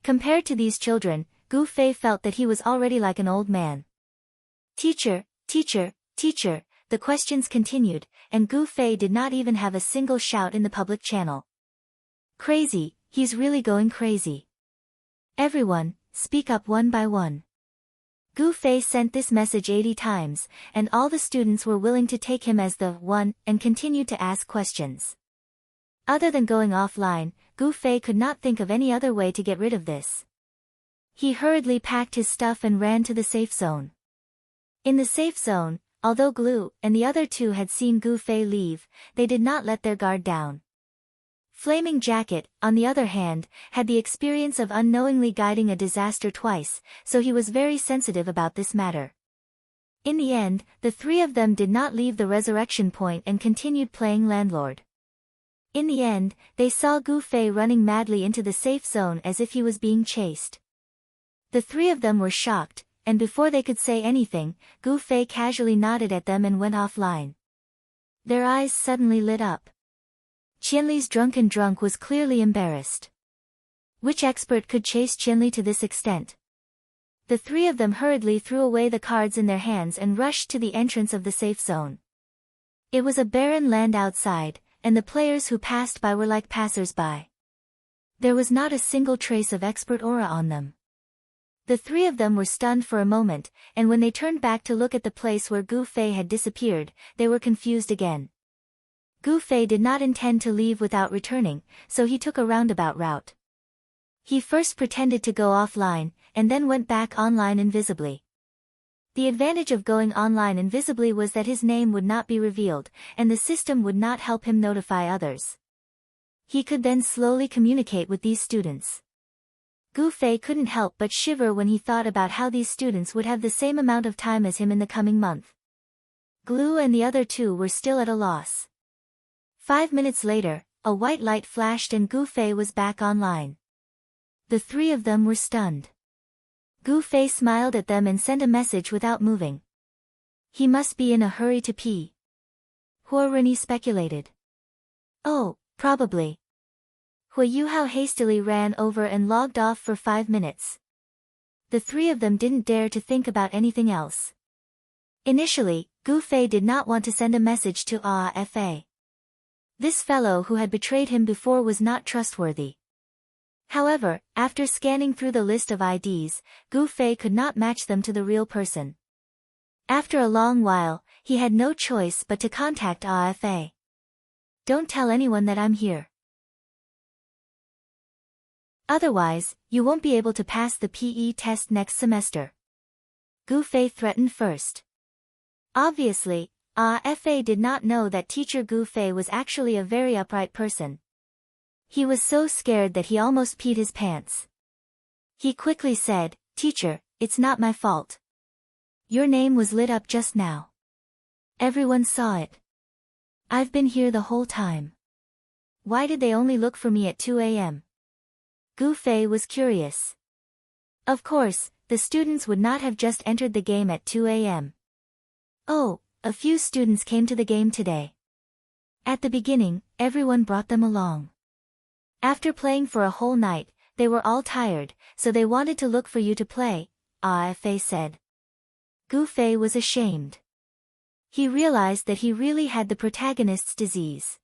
A: Compared to these children, Gu Fei felt that he was already like an old man. Teacher, the questions continued, and Gu Fei did not even have a single shout in the public channel. Crazy, he's really going crazy. Everyone, speak up one by one. Gu Fei sent this message 80 times, and all the students were willing to take him as the one, and continued to ask questions. Other than going offline, Gu Fei could not think of any other way to get rid of this. He hurriedly packed his stuff and ran to the safe zone. In the safe zone, although Glue and the other two had seen Gu Fei leave, they did not let their guard down. Flaming Jacket, on the other hand, had the experience of unknowingly guiding a disaster twice, so he was very sensitive about this matter. In the end, the three of them did not leave the resurrection point and continued playing landlord. In the end, they saw Gu Fei running madly into the safe zone as if he was being chased. The three of them were shocked, and before they could say anything, Gu Fei casually nodded at them and went offline. Their eyes suddenly lit up. Qianli's drunken drunk was clearly embarrassed. Which expert could chase Qianli to this extent? The three of them hurriedly threw away the cards in their hands and rushed to the entrance of the safe zone. It was a barren land outside, and the players who passed by were like passers-by. There was not a single trace of expert aura on them. The three of them were stunned for a moment, and when they turned back to look at the place where Gu Fei had disappeared, they were confused again. Gu Fei did not intend to leave without returning, so he took a roundabout route. He first pretended to go offline, and then went back online invisibly. The advantage of going online invisibly was that his name would not be revealed, and the system would not help him notify others. He could then slowly communicate with these students. Gu Fei couldn't help but shiver when he thought about how these students would have the same amount of time as him in the coming month. Glue and the other two were still at a loss. 5 minutes later, a white light flashed and Gu Fei was back online. The three of them were stunned. Gu Fei smiled at them and sent a message without moving. He must be in a hurry to pee. Huo Renyi speculated. Oh, probably. Hui Yuhao hastily ran over and logged off for 5 minutes. The three of them didn't dare to think about anything else. Initially, Gu Fei did not want to send a message to Fa. This fellow who had betrayed him before was not trustworthy. However, after scanning through the list of IDs, Gu Fei could not match them to the real person. After a long while, he had no choice but to contact Fa. Don't tell anyone that I'm here. Otherwise, you won't be able to pass the PE test next semester. Gu Fei threatened first. Obviously, Fa did not know that teacher Gu Fei was actually a very upright person. He was so scared that he almost peed his pants. He quickly said, "Teacher, it's not my fault. Your name was lit up just now. Everyone saw it. I've been here the whole time. Why did they only look for me at 2 a.m.? Gu Fei was curious. Of course, the students would not have just entered the game at 2 a.m. Oh, a few students came to the game today. At the beginning, everyone brought them along. After playing for a whole night, they were all tired, so they wanted to look for you to play. Fa said. Gu Fei was ashamed. He realized that he really had the protagonist's disease.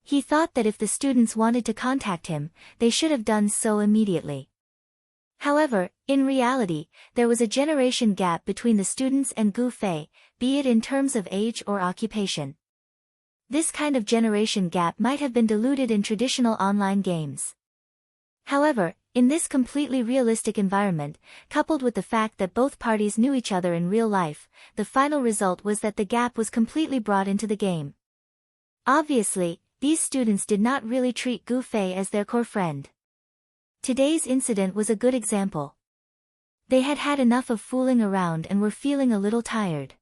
A: He thought that if the students wanted to contact him, they should have done so immediately. However, in reality, there was a generation gap between the students and Gu Fei, be it in terms of age or occupation. This kind of generation gap might have been diluted in traditional online games. However, in this completely realistic environment, coupled with the fact that both parties knew each other in real life, the final result was that the gap was completely brought into the game. Obviously, these students did not really treat Gu Fei as their core friend. Today's incident was a good example. They had had enough of fooling around and were feeling a little tired.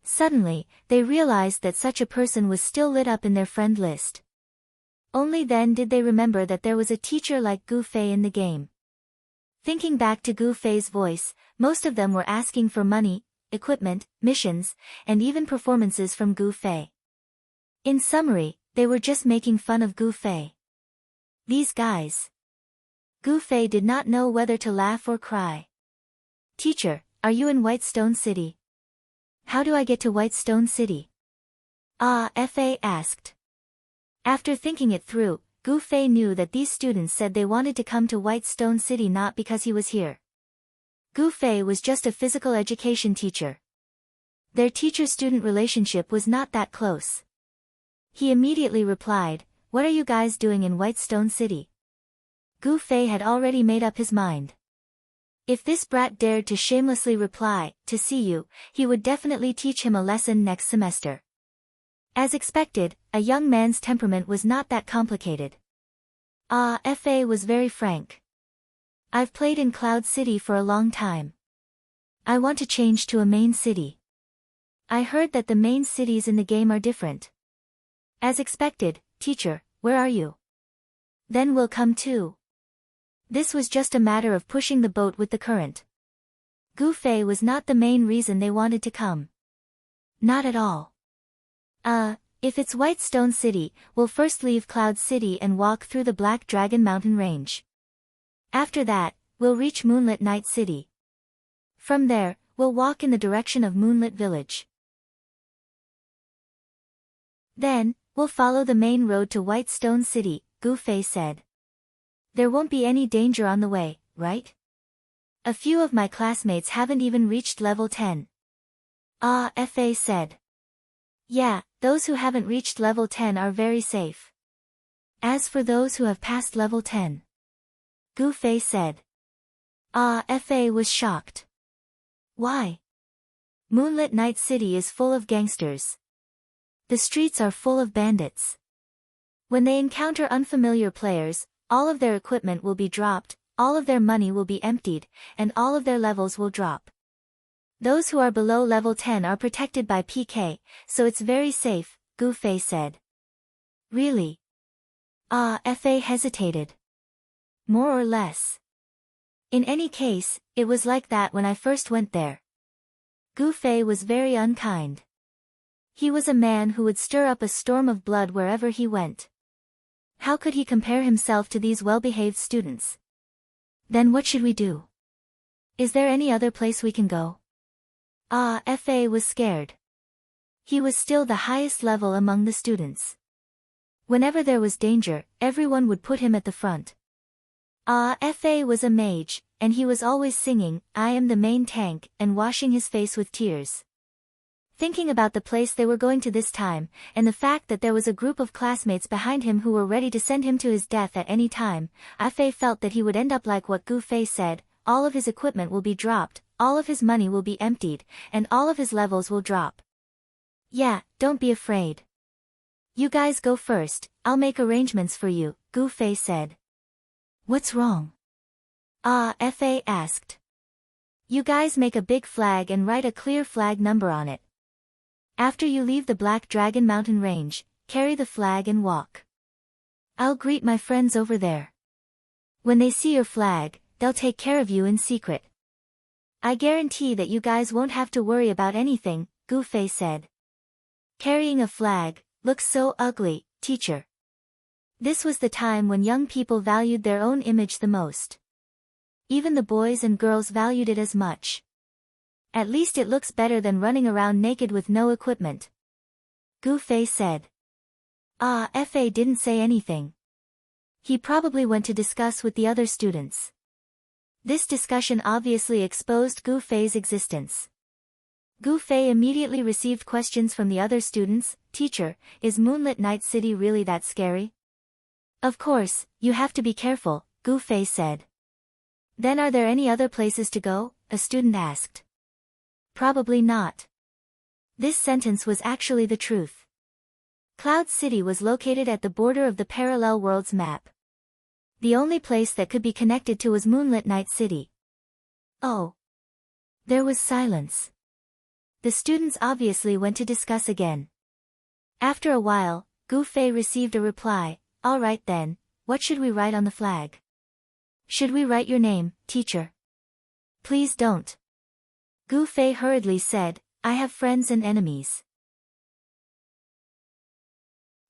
A: Suddenly, they realized that such a person was still lit up in their friend list. Only then did they remember that there was a teacher like Gu Fei in the game. Thinking back to Gu Fei's voice, most of them were asking for money, equipment, missions, and even performances from Gu Fei. In summary, they were just making fun of Gu Fei. These guys. Gu Fei did not know whether to laugh or cry. Teacher, are you in Whitestone City? How do I get to Whitestone City? Fa asked. After thinking it through, Gu Fei knew that these students said they wanted to come to Whitestone City not because he was here. Gu Fei was just a physical education teacher. Their teacher-student relationship was not that close. He immediately replied, "What are you guys doing in Whitestone City?" Gu Fei had already made up his mind. If this brat dared to shamelessly reply, "To see you," he would definitely teach him a lesson next semester. As expected, a young man's temperament was not that complicated. Fa was very frank. "I've played in Cloud City for a long time. I want to change to a main city. I heard that the main cities in the game are different." As expected, "Teacher, where are you?" "Then we'll come too." This was just a matter of pushing the boat with the current. Gu Fei was not the main reason they wanted to come. Not at all. If it's Whitestone City, we'll first leave Cloud City and walk through the Black Dragon Mountain Range. After that, we'll reach Moonlit Night City. From there, we'll walk in the direction of Moonlit Village. Then, we'll follow the main road to Whitestone City, Gu Fei said. There won't be any danger on the way, right? A few of my classmates haven't even reached level 10. Fa said. Yeah, those who haven't reached level 10 are very safe. As for those who have passed level 10. Gu Fei said. Fa was shocked. Why? Moonlit Night City is full of gangsters. The streets are full of bandits. When they encounter unfamiliar players, all of their equipment will be dropped, all of their money will be emptied, and all of their levels will drop. Those who are below level 10 are protected by PK, so it's very safe, Gu Fei said. Really? Fa hesitated. More or less. In any case, it was like that when I first went there. Gu Fei was very unkind. He was a man who would stir up a storm of blood wherever he went. How could he compare himself to these well-behaved students? Then what should we do? Is there any other place we can go? Fa was scared. He was still the highest level among the students. Whenever there was danger, everyone would put him at the front. Fa was a mage, and he was always singing, "I am the main tank," and washing his face with tears. Thinking about the place they were going to this time, and the fact that there was a group of classmates behind him who were ready to send him to his death at any time, Fa felt that he would end up like what Gu Fei said, all of his equipment will be dropped, all of his money will be emptied, and all of his levels will drop. Yeah, don't be afraid. You guys go first, I'll make arrangements for you, Gu Fei said. What's wrong? Fa asked. You guys make a big flag and write a clear flag number on it. After you leave the Black Dragon Mountain Range, carry the flag and walk. I'll greet my friends over there. When they see your flag, they'll take care of you in secret. I guarantee that you guys won't have to worry about anything, Gu Fei said. Carrying a flag looks so ugly, teacher. This was the time when young people valued their own image the most. even the boys and girls valued it as much. At least it looks better than running around naked with no equipment. Gu Fei said. Fa didn't say anything. He probably went to discuss with the other students. This discussion obviously exposed Gu Fei's existence. Gu Fei immediately received questions from the other students. Teacher, is Moonlit Night City really that scary? Of course, you have to be careful, Gu Fei said. Then are there any other places to go? A student asked. Probably not. This sentence was actually the truth. Cloud City was located at the border of the parallel worlds map. The only place that could be connected to was Moonlit Night City. Oh. There was silence. The students obviously went to discuss again. After a while, Gu Fei received a reply. All right then, what should we write on the flag? Should we write your name, teacher? Please don't. Gu Fei hurriedly said, I have friends and enemies.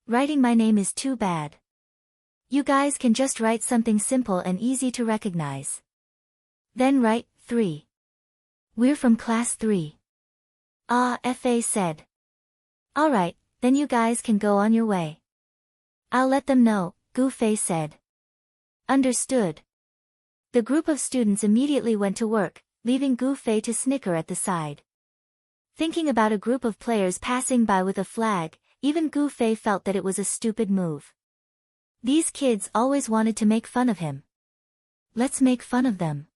A: Writing my name is too bad. You guys can just write something simple and easy to recognize. Then write, 3. We're from class 3. Fa said. Alright, then you guys can go on your way. I'll let them know, Gu Fei said. Understood. The group of students immediately went to work, leaving Gu Fei to snicker at the side. Thinking about a group of players passing by with a flag, even Gu Fei felt that it was a stupid move. These kids always wanted to make fun of him. Let's make fun of them.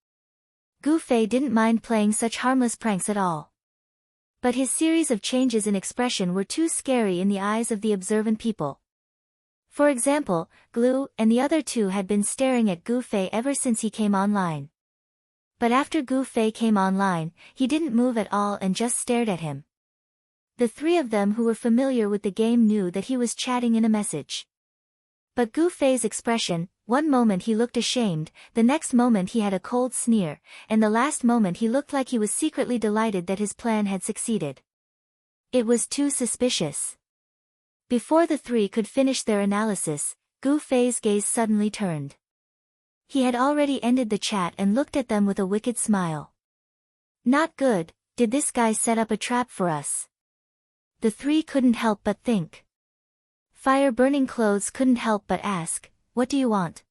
A: Gu Fei didn't mind playing such harmless pranks at all. But his series of changes in expression were too scary in the eyes of the observant people. For example, Glue and the other two had been staring at Gu Fei ever since he came online. But after Gu Fei came online, he didn't move at all and just stared at him. The three of them who were familiar with the game knew that he was chatting in a message. But Gu Fei's expression, one moment he looked ashamed, the next moment he had a cold sneer, and the last moment he looked like he was secretly delighted that his plan had succeeded. It was too suspicious. Before the three could finish their analysis, Gu Fei's gaze suddenly turned. He had already ended the chat and looked at them with a wicked smile. Not good, did this guy set up a trap for us? The three couldn't help but think. Fire Burning Clothes couldn't help but ask, what do you want?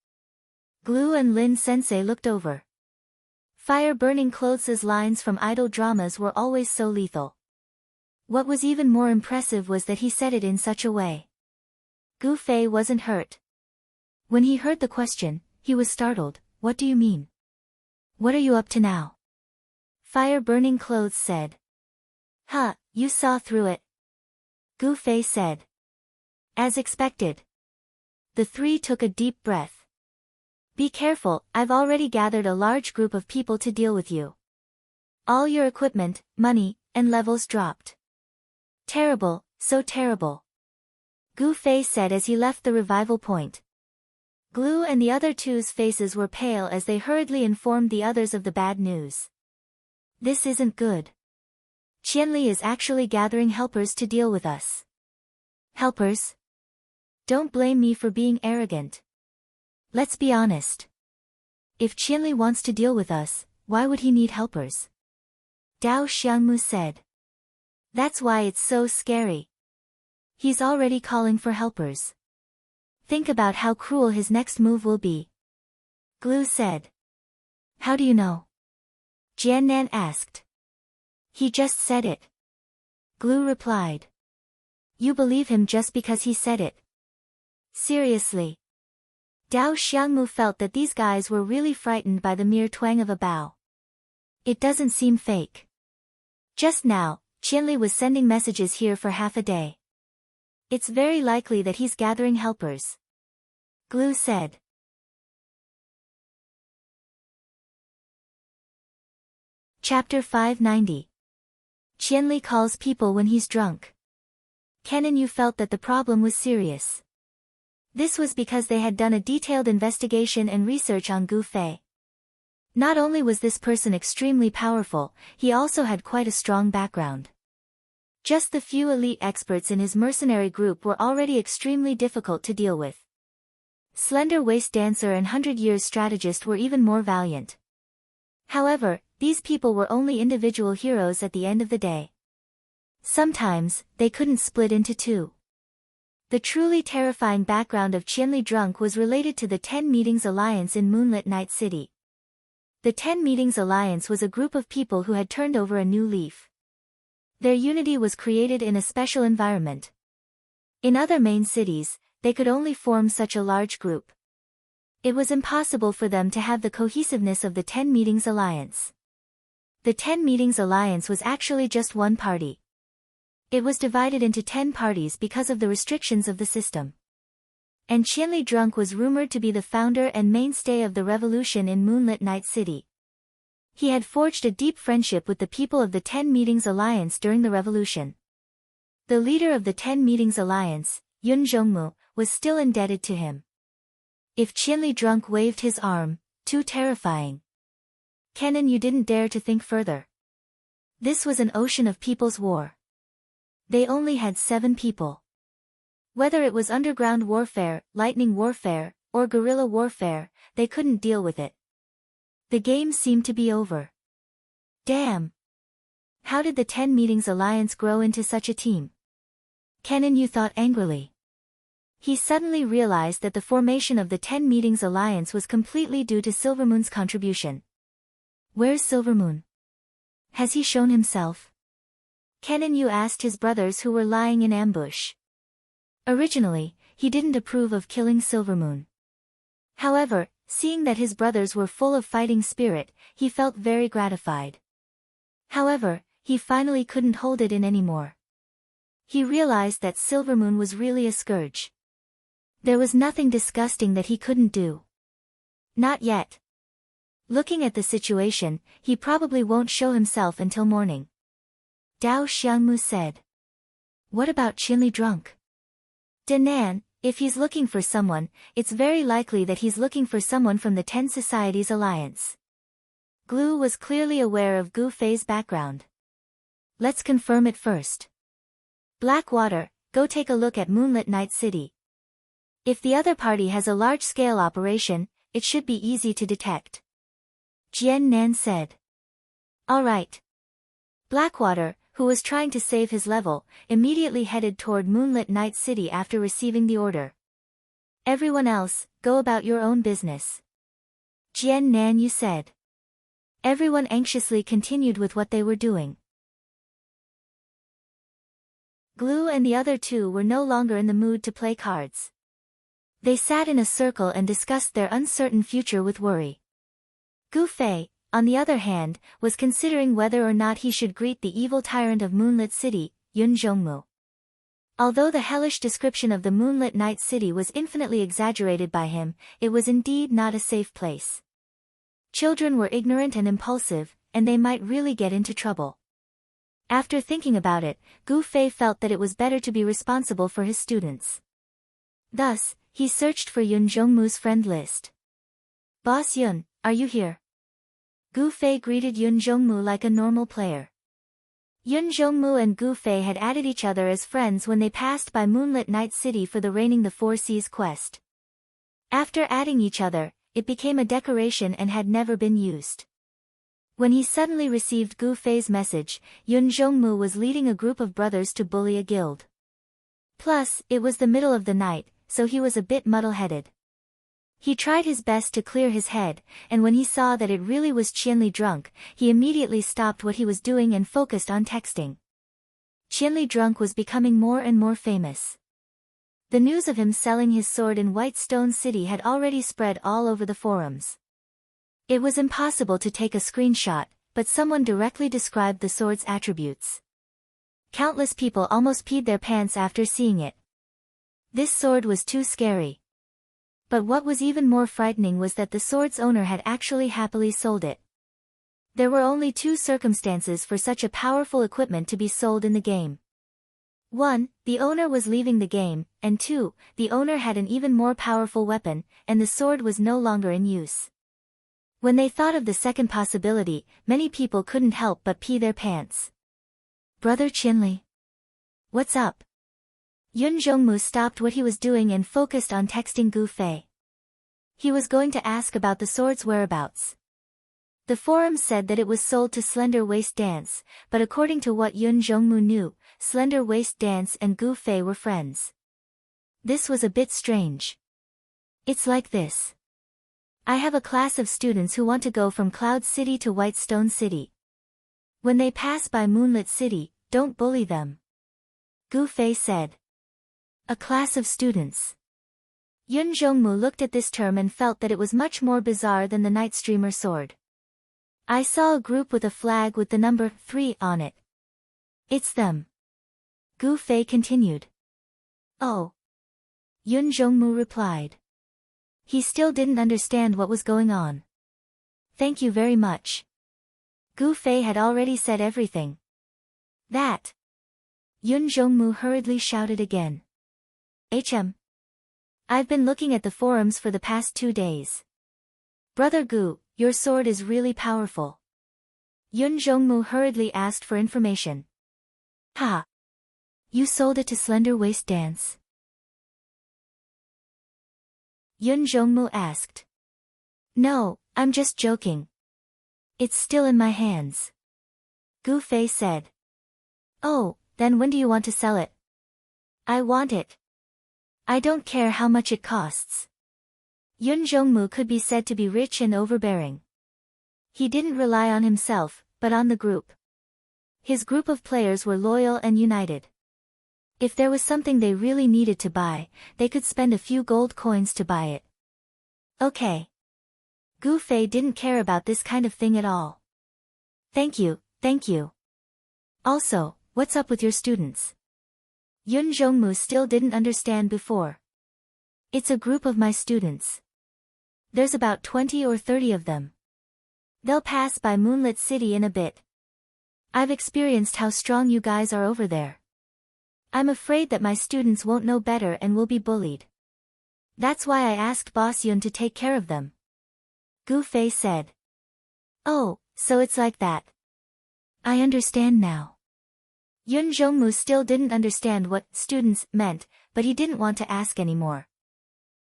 A: Glue and Lin Sensei looked over. Fire Burning Clothes' lines from idol dramas were always so lethal. What was even more impressive was that he said it in such a way. Gu Fei wasn't hurt. When he heard the question, he was startled. What do you mean? What are you up to now? Fire Burning Clothes said. You saw through it. Gu Fei said. As expected. The three took a deep breath. Be careful, I've already gathered a large group of people to deal with you. All your equipment, money, and levels dropped. Terrible, so terrible. Gu Fei said as he left the revival point. Glue and the other two's faces were pale as they hurriedly informed the others of the bad news. This isn't good. Qianli is actually gathering helpers to deal with us. Helpers? Don't blame me for being arrogant. Let's be honest. If Qianli wants to deal with us, why would he need helpers? Dao Xiangmu said. That's why it's so scary. He's already calling for helpers. Think about how cruel his next move will be. Glue said. How do you know? Jiannan asked. He just said it. Glue replied. You believe him just because he said it. Seriously. Dao Xiangmu felt that these guys were really frightened by the mere twang of a bow. It doesn't seem fake. Just now, Qianli was sending messages here for half a day. It's very likely that he's gathering helpers. Glue said. Chapter 590. Qianli calls people when he's drunk. Ken and Yu felt that the problem was serious. This was because they had done a detailed investigation and research on Gu Fei. Not only was this person extremely powerful, he also had quite a strong background. Just the few elite experts in his mercenary group were already extremely difficult to deal with. Slender Waist Dancer and 100 Years Strategist were even more valiant. However, these people were only individual heroes at the end of the day. Sometimes, they couldn't split into two. The truly terrifying background of Qianli Drunk was related to the 10 Meetings Alliance in Moonlit Night City. The 10 Meetings Alliance was a group of people who had turned over a new leaf. Their unity was created in a special environment. In other main cities, they could only form such a large group. It was impossible for them to have the cohesiveness of the 10 Meetings Alliance. The 10 Meetings Alliance was actually just one party. It was divided into 10 parties because of the restrictions of the system. And Qianli Drunk was rumored to be the founder and mainstay of the revolution in Moonlit Night City. He had forged a deep friendship with the people of the 10 Meetings Alliance during the revolution. The leader of the 10 Meetings Alliance, Yun Zhongmu, was still indebted to him. If Qianli Drunk waved his arm, too terrifying. Kenan, you didn't dare to think further. This was an ocean of people's war. They only had 7 people. Whether it was underground warfare, lightning warfare, or guerrilla warfare, they couldn't deal with it. The game seemed to be over. Damn! How did the 10 Meetings Alliance grow into such a team? Kenan Yu thought angrily. He suddenly realized that the formation of the 10 Meetings Alliance was completely due to Silvermoon's contribution. Where's Silvermoon? Has he shown himself? Kenan Yu asked his brothers who were lying in ambush. Originally, he didn't approve of killing Silvermoon. However, seeing that his brothers were full of fighting spirit, he felt very gratified. However, he finally couldn't hold it in anymore. He realized that Silvermoon was really a scourge. There was nothing disgusting that he couldn't do. Not yet. Looking at the situation, he probably won't show himself until morning. Dao Xiangmu said. What about Qianli Drunk? Danan, if he's looking for someone, it's very likely that he's looking for someone from the 10 Societies Alliance. Glue was clearly aware of Gu Fei's background. Let's confirm it first. Blackwater, go take a look at Moonlit Night City. If the other party has a large-scale operation, it should be easy to detect. Jian Nan said. All right. Blackwater, who was trying to save his level, immediately headed toward Moonlit Night City after receiving the order. Everyone else, go about your own business. Jian Nan Yu said. Everyone anxiously continued with what they were doing. Glue and the other two were no longer in the mood to play cards. They sat in a circle and discussed their uncertain future with worry. Gu Fei, on the other hand, was considering whether or not he should greet the evil tyrant of Moonlit City, Yun Zhongmu. Although the hellish description of the Moonlit Night City was infinitely exaggerated by him, it was indeed not a safe place. Children were ignorant and impulsive, and they might really get into trouble. After thinking about it, Gu Fei felt that it was better to be responsible for his students. Thus, he searched for Yun Zhongmu's friend list. Boss Yun, are you here? Gu Fei greeted Yun Zhongmu like a normal player. Yun Zhongmu and Gu Fei had added each other as friends when they passed by Moonlit Night City for the Reigning the Four Seas quest. After adding each other, it became a decoration and had never been used. When he suddenly received Gu Fei's message, Yun Zhongmu was leading a group of brothers to bully a guild. Plus, it was the middle of the night, so he was a bit muddle-headed. He tried his best to clear his head, and when he saw that it really was Qianli Drunk, he immediately stopped what he was doing and focused on texting. Qianli Drunk was becoming more and more famous. The news of him selling his sword in White Stone City had already spread all over the forums. It was impossible to take a screenshot, but someone directly described the sword's attributes. Countless people almost peed their pants after seeing it. This sword was too scary. But what was even more frightening was that the sword's owner had actually happily sold it. There were only 2 circumstances for such a powerful equipment to be sold in the game. 1, the owner was leaving the game, and 2, the owner had an even more powerful weapon, and the sword was no longer in use. When they thought of the second possibility, many people couldn't help but pee their pants. Brother Qianli. What's up? Yun Zhongmu stopped what he was doing and focused on texting Gu Fei. He was going to ask about the sword's whereabouts. The forums said that it was sold to Slender Waist Dance, but according to what Yun Jongmu knew, Slender Waist Dance and Gu Fei were friends. This was a bit strange. It's like this. I have a class of students who want to go from Cloud City to Whitestone City. When they pass by Moonlit City, don't bully them. Gu Fei said. A class of students. Yun Jongmu looked at this term and felt that it was much more bizarre than the Night Streamer sword. I saw a group with a flag with the number 3 on it. It's them. Gu Fei continued. Oh. Yun Jongmu replied. He still didn't understand what was going on. Thank you very much. Gu Fei had already said everything. That. Yun Jongmu hurriedly shouted again. I've been looking at the forums for the past 2 days. Brother Gu, your sword is really powerful. Yun Jongmu hurriedly asked for information. Ha! You sold it to Slender Waist Dance? Yun Jongmu asked. No, I'm just joking. It's still in my hands. Gu Fei said. Oh, then when do you want to sell it? I want it. I don't care how much it costs. Yun Jongmu could be said to be rich and overbearing. He didn't rely on himself, but on the group. His group of players were loyal and united. If there was something they really needed to buy, they could spend a few gold coins to buy it. Okay. Gu Fei didn't care about this kind of thing at all. Thank you, thank you. Also, what's up with your students? Yun Jongmu still didn't understand before. It's a group of my students. There's about 20 or 30 of them. They'll pass by Moonlit City in a bit. I've experienced how strong you guys are over there. I'm afraid that my students won't know better and will be bullied. That's why I asked Boss Yun to take care of them. Gu Fei said. Oh, so it's like that. I understand now. Yun Jongmu still didn't understand what students meant, but he didn't want to ask anymore.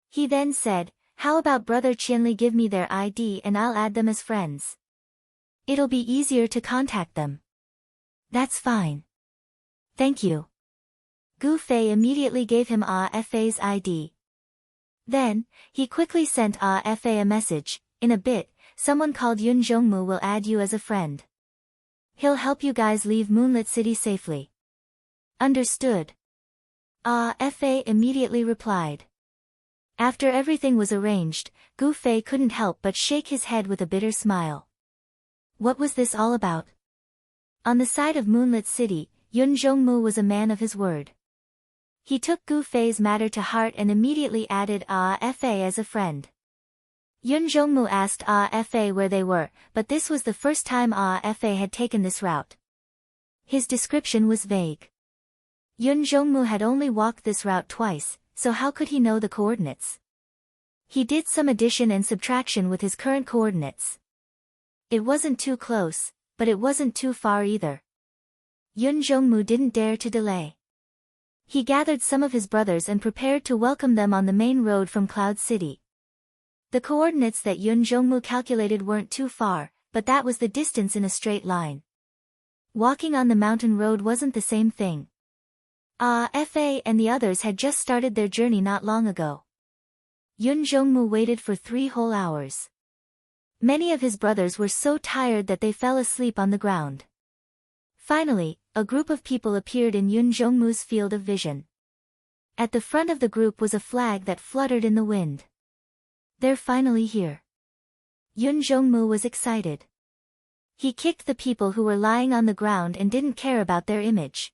A: He then said, how about Brother Qianli give me their ID and I'll add them as friends. It'll be easier to contact them. That's fine. Thank you. Gu Fei immediately gave him Fei's ID. Then, he quickly sent Fei a message. In a bit, someone called Yun Jongmu will add you as a friend. He'll help you guys leave Moonlit City safely. Understood. Fei immediately replied. After everything was arranged, Gu Fei couldn't help but shake his head with a bitter smile. What was this all about? On the side of Moonlit City, Yun Jongmu was a man of his word. He took Gu Fei's matter to heart and immediately added Fei as a friend. Yun Jongmu asked Fei where they were, but this was the first time Fei had taken this route. His description was vague. Yun Jongmu had only walked this route twice, so how could he know the coordinates? He did some addition and subtraction with his current coordinates. It wasn't too close, but it wasn't too far either. Yun Jongmu didn't dare to delay. He gathered some of his brothers and prepared to welcome them on the main road from Cloud City. The coordinates that Yun Jongmu calculated weren't too far, but that was the distance in a straight line. Walking on the mountain road wasn't the same thing. Fei and the others had just started their journey not long ago. Yun Jongmu waited for 3 whole hours. Many of his brothers were so tired that they fell asleep on the ground. Finally, a group of people appeared in Yun Jongmu's field of vision. At the front of the group was a flag that fluttered in the wind. They're finally here. Yun Jongmu was excited. He kicked the people who were lying on the ground and didn't care about their image.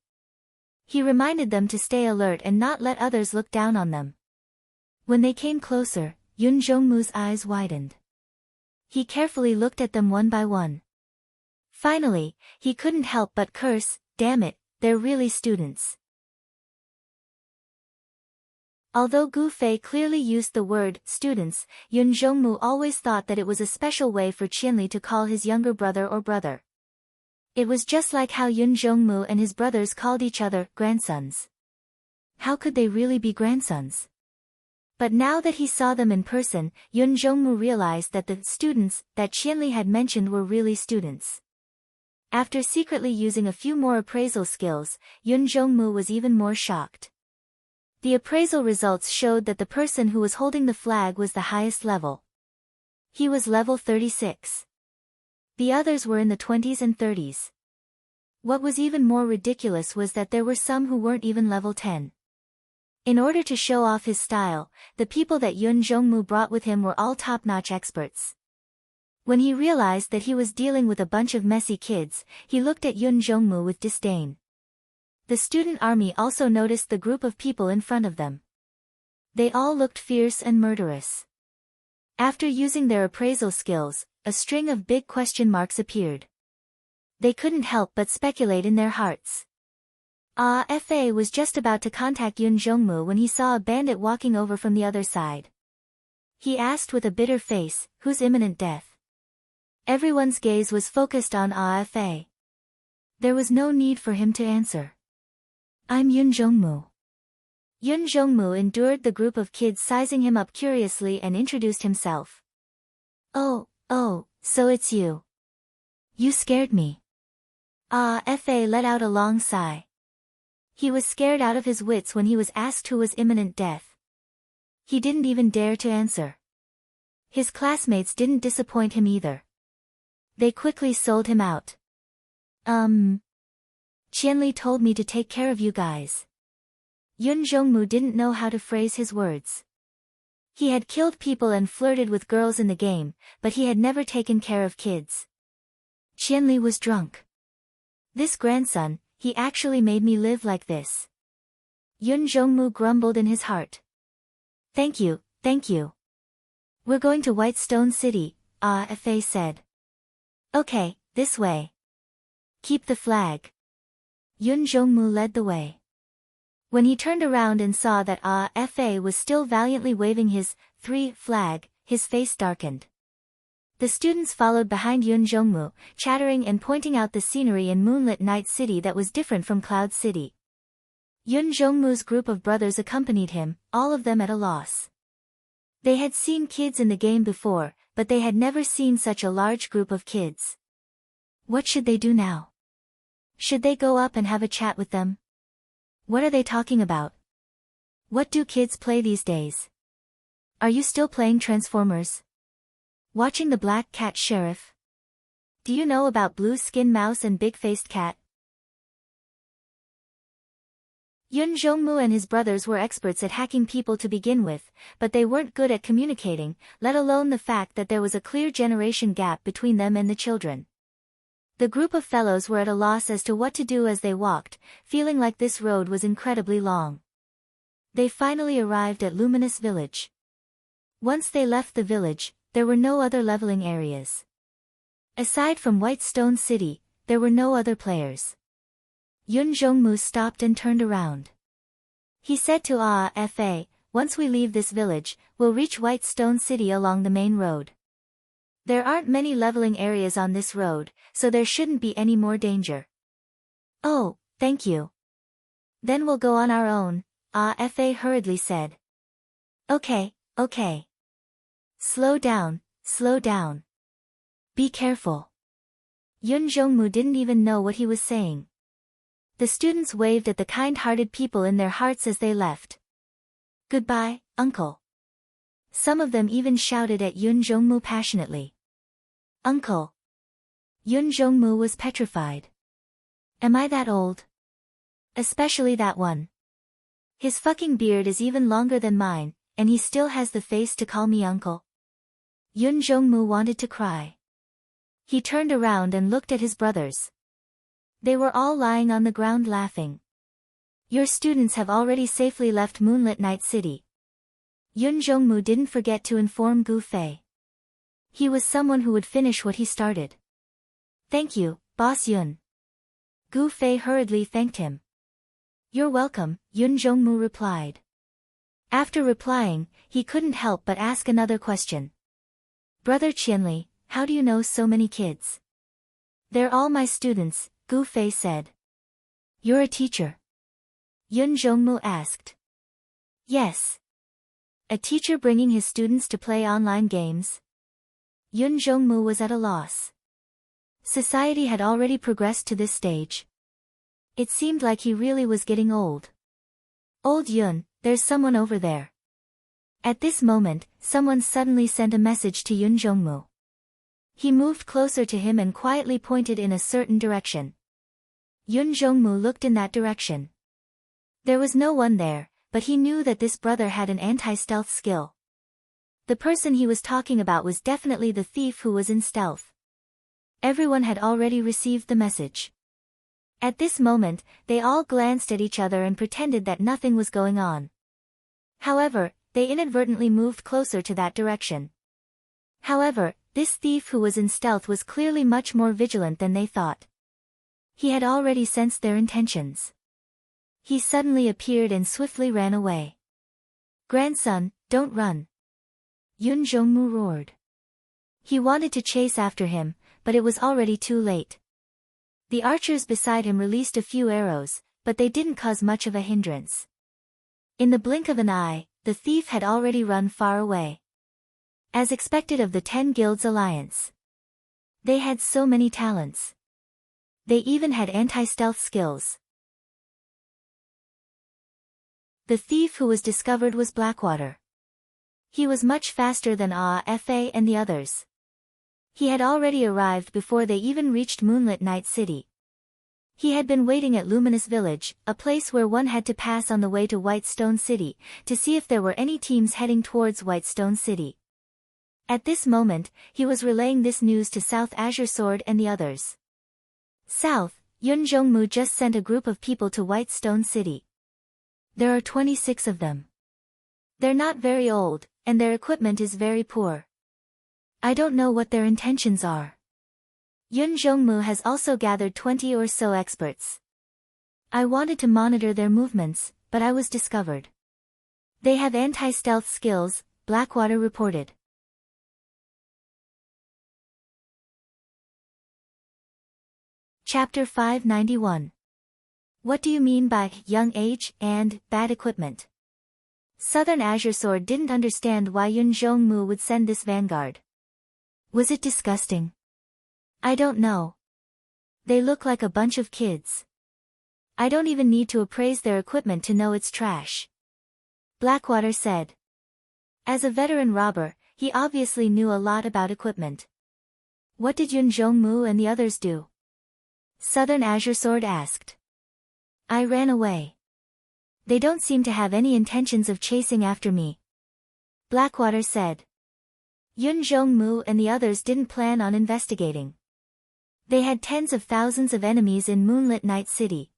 A: He reminded them to stay alert and not let others look down on them. When they came closer, Yun Jongmu's eyes widened. He carefully looked at them one by one. Finally, he couldn't help but curse, damn it, they're really students. Although Gu Fei clearly used the word students, Yun Jongmu always thought that it was a special way for Qianli to call his younger brother or brother. It was just like how Yun Jongmu and his brothers called each other grandsons. How could they really be grandsons? But now that he saw them in person, Yun Jongmu realized that the students that Qianli had mentioned were really students. After secretly using a few more appraisal skills, Yun Jongmu was even more shocked. The appraisal results showed that the person who was holding the flag was the highest level. He was level 36. The others were in the 20s and 30s. What was even more ridiculous was that there were some who weren't even level 10. In order to show off his style, the people that Yun Jongmu brought with him were all top-notch experts. When he realized that he was dealing with a bunch of messy kids, he looked at Yun Jongmu with disdain. The student army also noticed the group of people in front of them. They all looked fierce and murderous. After using their appraisal skills, a string of big question marks appeared. They couldn't help but speculate in their hearts. Fa was just about to contact Yun Jongmu when he saw a bandit walking over from the other side. He asked with a bitter face, "Whose imminent death?" Everyone's gaze was focused on Fa. There was no need for him to answer. "I'm Yun Jongmu." Yun Jongmu endured the group of kids sizing him up curiously and introduced himself. Oh, so it's you. You scared me." Fa let out a long sigh. He was scared out of his wits when he was asked who was imminent death. He didn't even dare to answer. His classmates didn't disappoint him either. They quickly sold him out. Qianli told me to take care of you guys." Yun Jongmu didn't know how to phrase his words. He had killed people and flirted with girls in the game, but he had never taken care of kids. Qianli was drunk. "This grandson, he actually made me live like this." Yun Jongmu grumbled in his heart. Thank you. We're going to Whitestone City," Fa said. "Okay, this way. Keep the flag." Yun Jongmu led the way. When he turned around and saw that Fa was still valiantly waving his 3 flag, his face darkened. The students followed behind Yun Jongmu, chattering and pointing out the scenery in Moonlit Night City that was different from Cloud City. Yun Jongmu's group of brothers accompanied him, all of them at a loss. They had seen kids in the game before, but they had never seen such a large group of kids. What should they do now? Should they go up and have a chat with them? What are they talking about? What do kids play these days? Are you still playing Transformers? Watching the Black Cat Sheriff? Do you know about Blue Skin Mouse and Big Faced Cat? Yun Jongmu and his brothers were experts at hacking people to begin with, but they weren't good at communicating, let alone the fact that there was a clear generation gap between them and the children. The group of fellows were at a loss as to what to do as they walked, feeling like this road was incredibly long. They finally arrived at Luminous Village. Once they left the village, there were no other leveling areas. Aside from Whitestone City, there were no other players. Yun Jongmu stopped and turned around. He said to Fa, "Once we leave this village, we'll reach Whitestone City along the main road. There aren't many leveling areas on this road, so there shouldn't be any more danger." "Oh, thank you. Then we'll go on our own," Fa hurriedly said. Okay. Slow down. Be careful." Yun Jongmu didn't even know what he was saying. The students waved at the kind-hearted people in their hearts as they left. "Goodbye, uncle." Some of them even shouted at Yun Jongmu passionately. "Uncle." Yun Jongmu was petrified. "Am I that old?" "Especially that one. His fucking beard is even longer than mine, and he still has the face to call me uncle." Yun Jongmu wanted to cry. He turned around and looked at his brothers. They were all lying on the ground laughing. "Your students have already safely left Moonlit Night City." Yun Jongmu didn't forget to inform Gu Fei. He was someone who would finish what he started. "Thank you, Boss Yun." Gu Fei hurriedly thanked him. "You're welcome," Yun Jongmu replied. After replying, he couldn't help but ask another question. "Brother Qianli, how do you know so many kids?" "They're all my students," Gu Fei said. "You're a teacher?" Yun Jongmu asked. "Yes. A teacher bringing his students to play online games? Yun Jongmu was at a loss. Society had already progressed to this stage. It seemed like he really was getting old. Old Yun, there's someone over there. At this moment, someone suddenly sent a message to Yun Jongmu. He moved closer to him and quietly pointed in a certain direction. Yun Jongmu looked in that direction. There was no one there, but he knew that this brother had an anti-stealth skill. The person he was talking about was definitely the thief who was in stealth. Everyone had already received the message. At this moment, they all glanced at each other and pretended that nothing was going on. However, they inadvertently moved closer to that direction. However, this thief who was in stealth was clearly much more vigilant than they thought. He had already sensed their intentions. He suddenly appeared and swiftly ran away. "Grandson, don't run!" Yun Jongmu roared. He wanted to chase after him, but it was already too late. The archers beside him released a few arrows, but they didn't cause much of a hindrance. In the blink of an eye, the thief had already run far away. As expected of the 10 Guilds Alliance. They had so many talents. They even had anti-stealth skills. The thief who was discovered was Blackwater. He was much faster than Fa and the others. He had already arrived before they even reached Moonlit Night City. He had been waiting at Luminous Village, a place where one had to pass on the way to Whitestone City, to see if there were any teams heading towards Whitestone City. At this moment, he was relaying this news to South Azure Sword and the others. South, Yun Jongmu just sent a group of people to Whitestone City. There are 26 of them. They're not very old, and their equipment is very poor. I don't know what their intentions are. Yun Jongmu has also gathered 20 or so experts. I wanted to monitor their movements, but I was discovered. They have anti-stealth skills, Blackwater reported. Chapter 591. What do you mean by young age and bad equipment? Southern Azure Sword didn't understand why Yun Jongmu would send this vanguard. Was it disgusting? I don't know. They look like a bunch of kids. I don't even need to appraise their equipment to know it's trash. Blackwater said. As a veteran robber, he obviously knew a lot about equipment. What did Yun Jongmu and the others do? Southern Azure Sword asked. I ran away. They don't seem to have any intentions of chasing after me. Blackwater said. Yun Jongmu and the others didn't plan on investigating. They had tens of thousands of enemies in Moonlit Night City.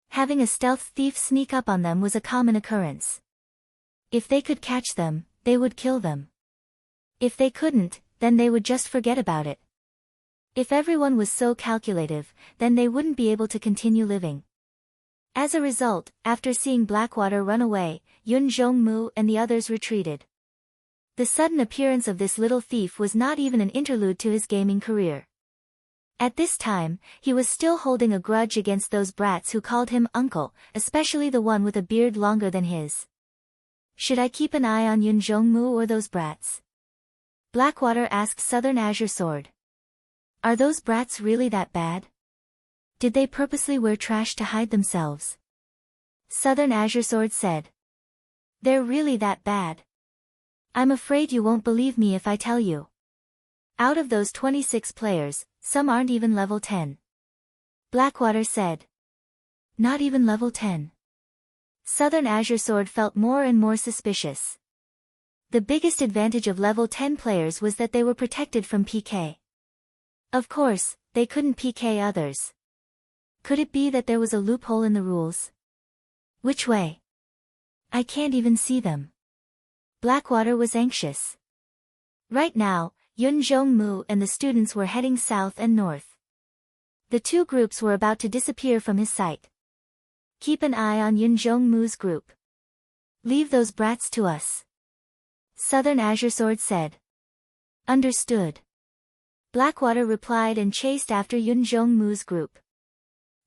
A: Having a stealth thief sneak up on them was a common occurrence. If they could catch them, they would kill them. If they couldn't, then they would just forget about it. If everyone was so calculative, then they wouldn't be able to continue living. As a result, after seeing Blackwater run away, Yun Jongmu and the others retreated. The sudden appearance of this little thief was not even an interlude to his gaming career. At this time, he was still holding a grudge against those brats who called him uncle, especially the one with a beard longer than his. Should I keep an eye on Yun Jongmu or those brats? Blackwater asked Southern Azure Sword. Are those brats really that bad? Did they purposely wear trash to hide themselves? Southern Azure Sword said. They're really that bad. I'm afraid you won't believe me if I tell you. Out of those 26 players, some aren't even level 10. Blackwater said. Not even level 10. Southern Azure Sword felt more and more suspicious. The biggest advantage of level 10 players was that they were protected from PK. Of course, they couldn't PK others. Could it be that there was a loophole in the rules? Which way? I can't even see them. Blackwater was anxious. Right now, Yun Jongmu and the students were heading south and north. The two groups were about to disappear from his sight. Keep an eye on Yun Jongmu's group. Leave those brats to us. Southern Azure Sword said. Understood. Blackwater replied and chased after Yun Jongmu's group.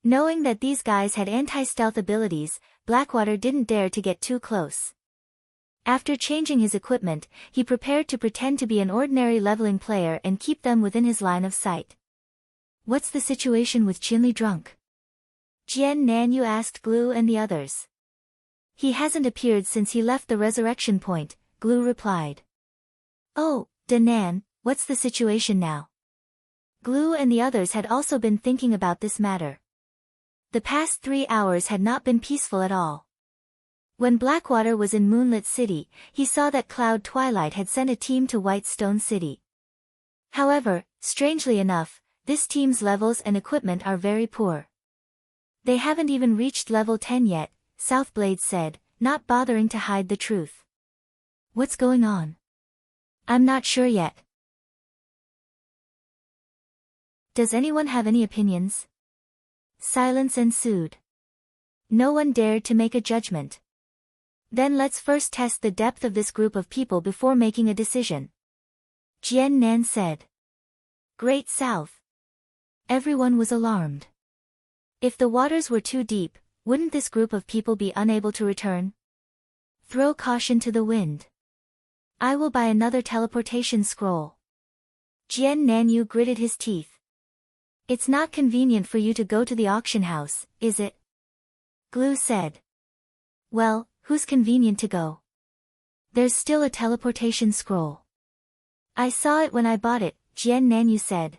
A: Knowing that these guys had anti-stealth abilities, Blackwater didn't dare to get too close. After changing his equipment, he prepared to pretend to be an ordinary leveling player and keep them within his line of sight. What's the situation with Qinli drunk? Jian Nanyu asked Glue and the others. He hasn't appeared since he left the resurrection point, Glue replied. Oh, Danan, what's the situation now? Glue and the others had also been thinking about this matter. The past 3 hours had not been peaceful at all. When Blackwater was in Moonlit City, he saw that Cloud Twilight had sent a team to White Stone City. However, strangely enough, this team's levels and equipment are very poor. They haven't even reached level 10 yet, Southblade said, not bothering to hide the truth. What's going on? I'm not sure yet. Does anyone have any opinions? Silence ensued. No one dared to make a judgment. Then let's first test the depth of this group of people before making a decision. Jian Nan said. Great South. Everyone was alarmed. If the waters were too deep, wouldn't this group of people be unable to return? Throw caution to the wind. I will buy another teleportation scroll. Jian Nanyu gritted his teeth. It's not convenient for you to go to the auction house, is it? Glue said. Well, who's convenient to go? There's still a teleportation scroll. I saw it when I bought it, Jian Nanyu said.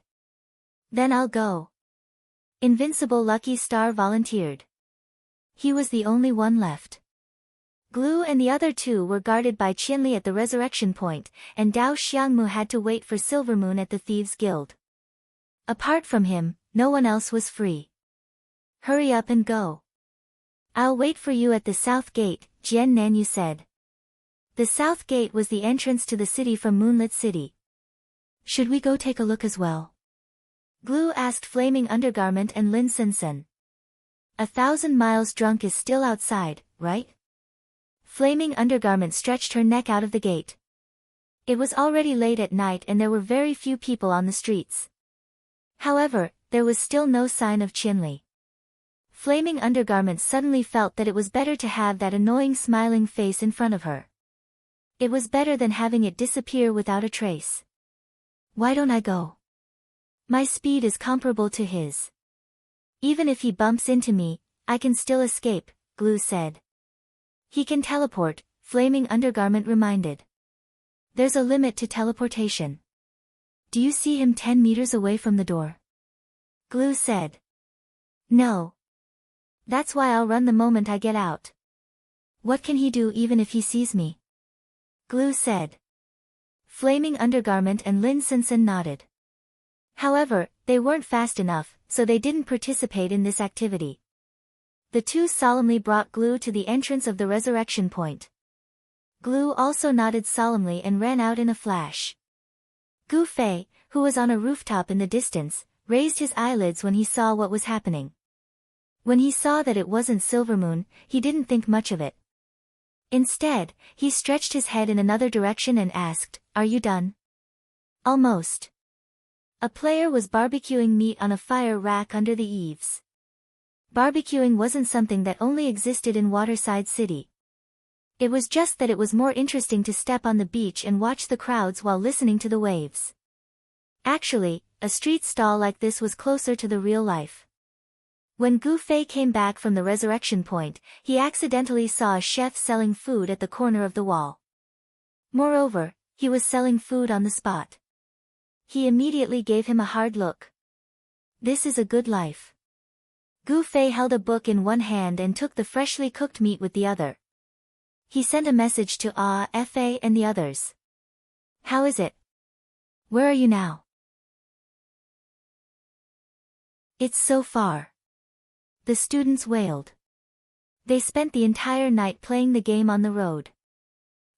A: Then I'll go. Invincible Lucky Star volunteered. He was the only one left. Glue and the other two were guarded by Qinli at the resurrection point, and Dao Xiangmu had to wait for Silvermoon at the Thieves' Guild. Apart from him, no one else was free. Hurry up and go. I'll wait for you at the South Gate, Jian Nanyu said. The South Gate was the entrance to the city from Moonlit City. Should we go take a look as well? Glue asked Flaming Undergarment and Lin Sensen. 1,000 miles drunk is still outside, right? Flaming Undergarment stretched her neck out of the gate. It was already late at night and there were very few people on the streets. However, there was still no sign of Qinli. Flaming Undergarment suddenly felt that it was better to have that annoying smiling face in front of her. It was better than having it disappear without a trace. Why don't I go? My speed is comparable to his. Even if he bumps into me, I can still escape, Glue said. He can teleport, Flaming Undergarment reminded. There's a limit to teleportation. Do you see him 10 meters away from the door? Glue said. No. That's why I'll run the moment I get out. What can he do even if he sees me? Glue said. Flaming Undergarment and Lin Sensen nodded. However, they weren't fast enough, so they didn't participate in this activity. The two solemnly brought Glue to the entrance of the resurrection point. Glue also nodded solemnly and ran out in a flash. Gu Fei, who was on a rooftop in the distance, raised his eyelids when he saw what was happening. When he saw that it wasn't Silvermoon, he didn't think much of it. Instead, he stretched his head in another direction and asked, Are you done? Almost. A player was barbecuing meat on a fire rack under the eaves. Barbecuing wasn't something that only existed in Waterside City. It was just that it was more interesting to step on the beach and watch the crowds while listening to the waves. Actually, a street stall like this was closer to the real life. When Gu Fei came back from the resurrection point, he accidentally saw a chef selling food at the corner of the wall. Moreover, he was selling food on the spot. He immediately gave him a hard look. This is a good life. Gu Fei held a book in one hand and took the freshly cooked meat with the other. He sent a message to Fa and the others. How is it? Where are you now? It's so far. The students wailed. They spent the entire night playing the game on the road.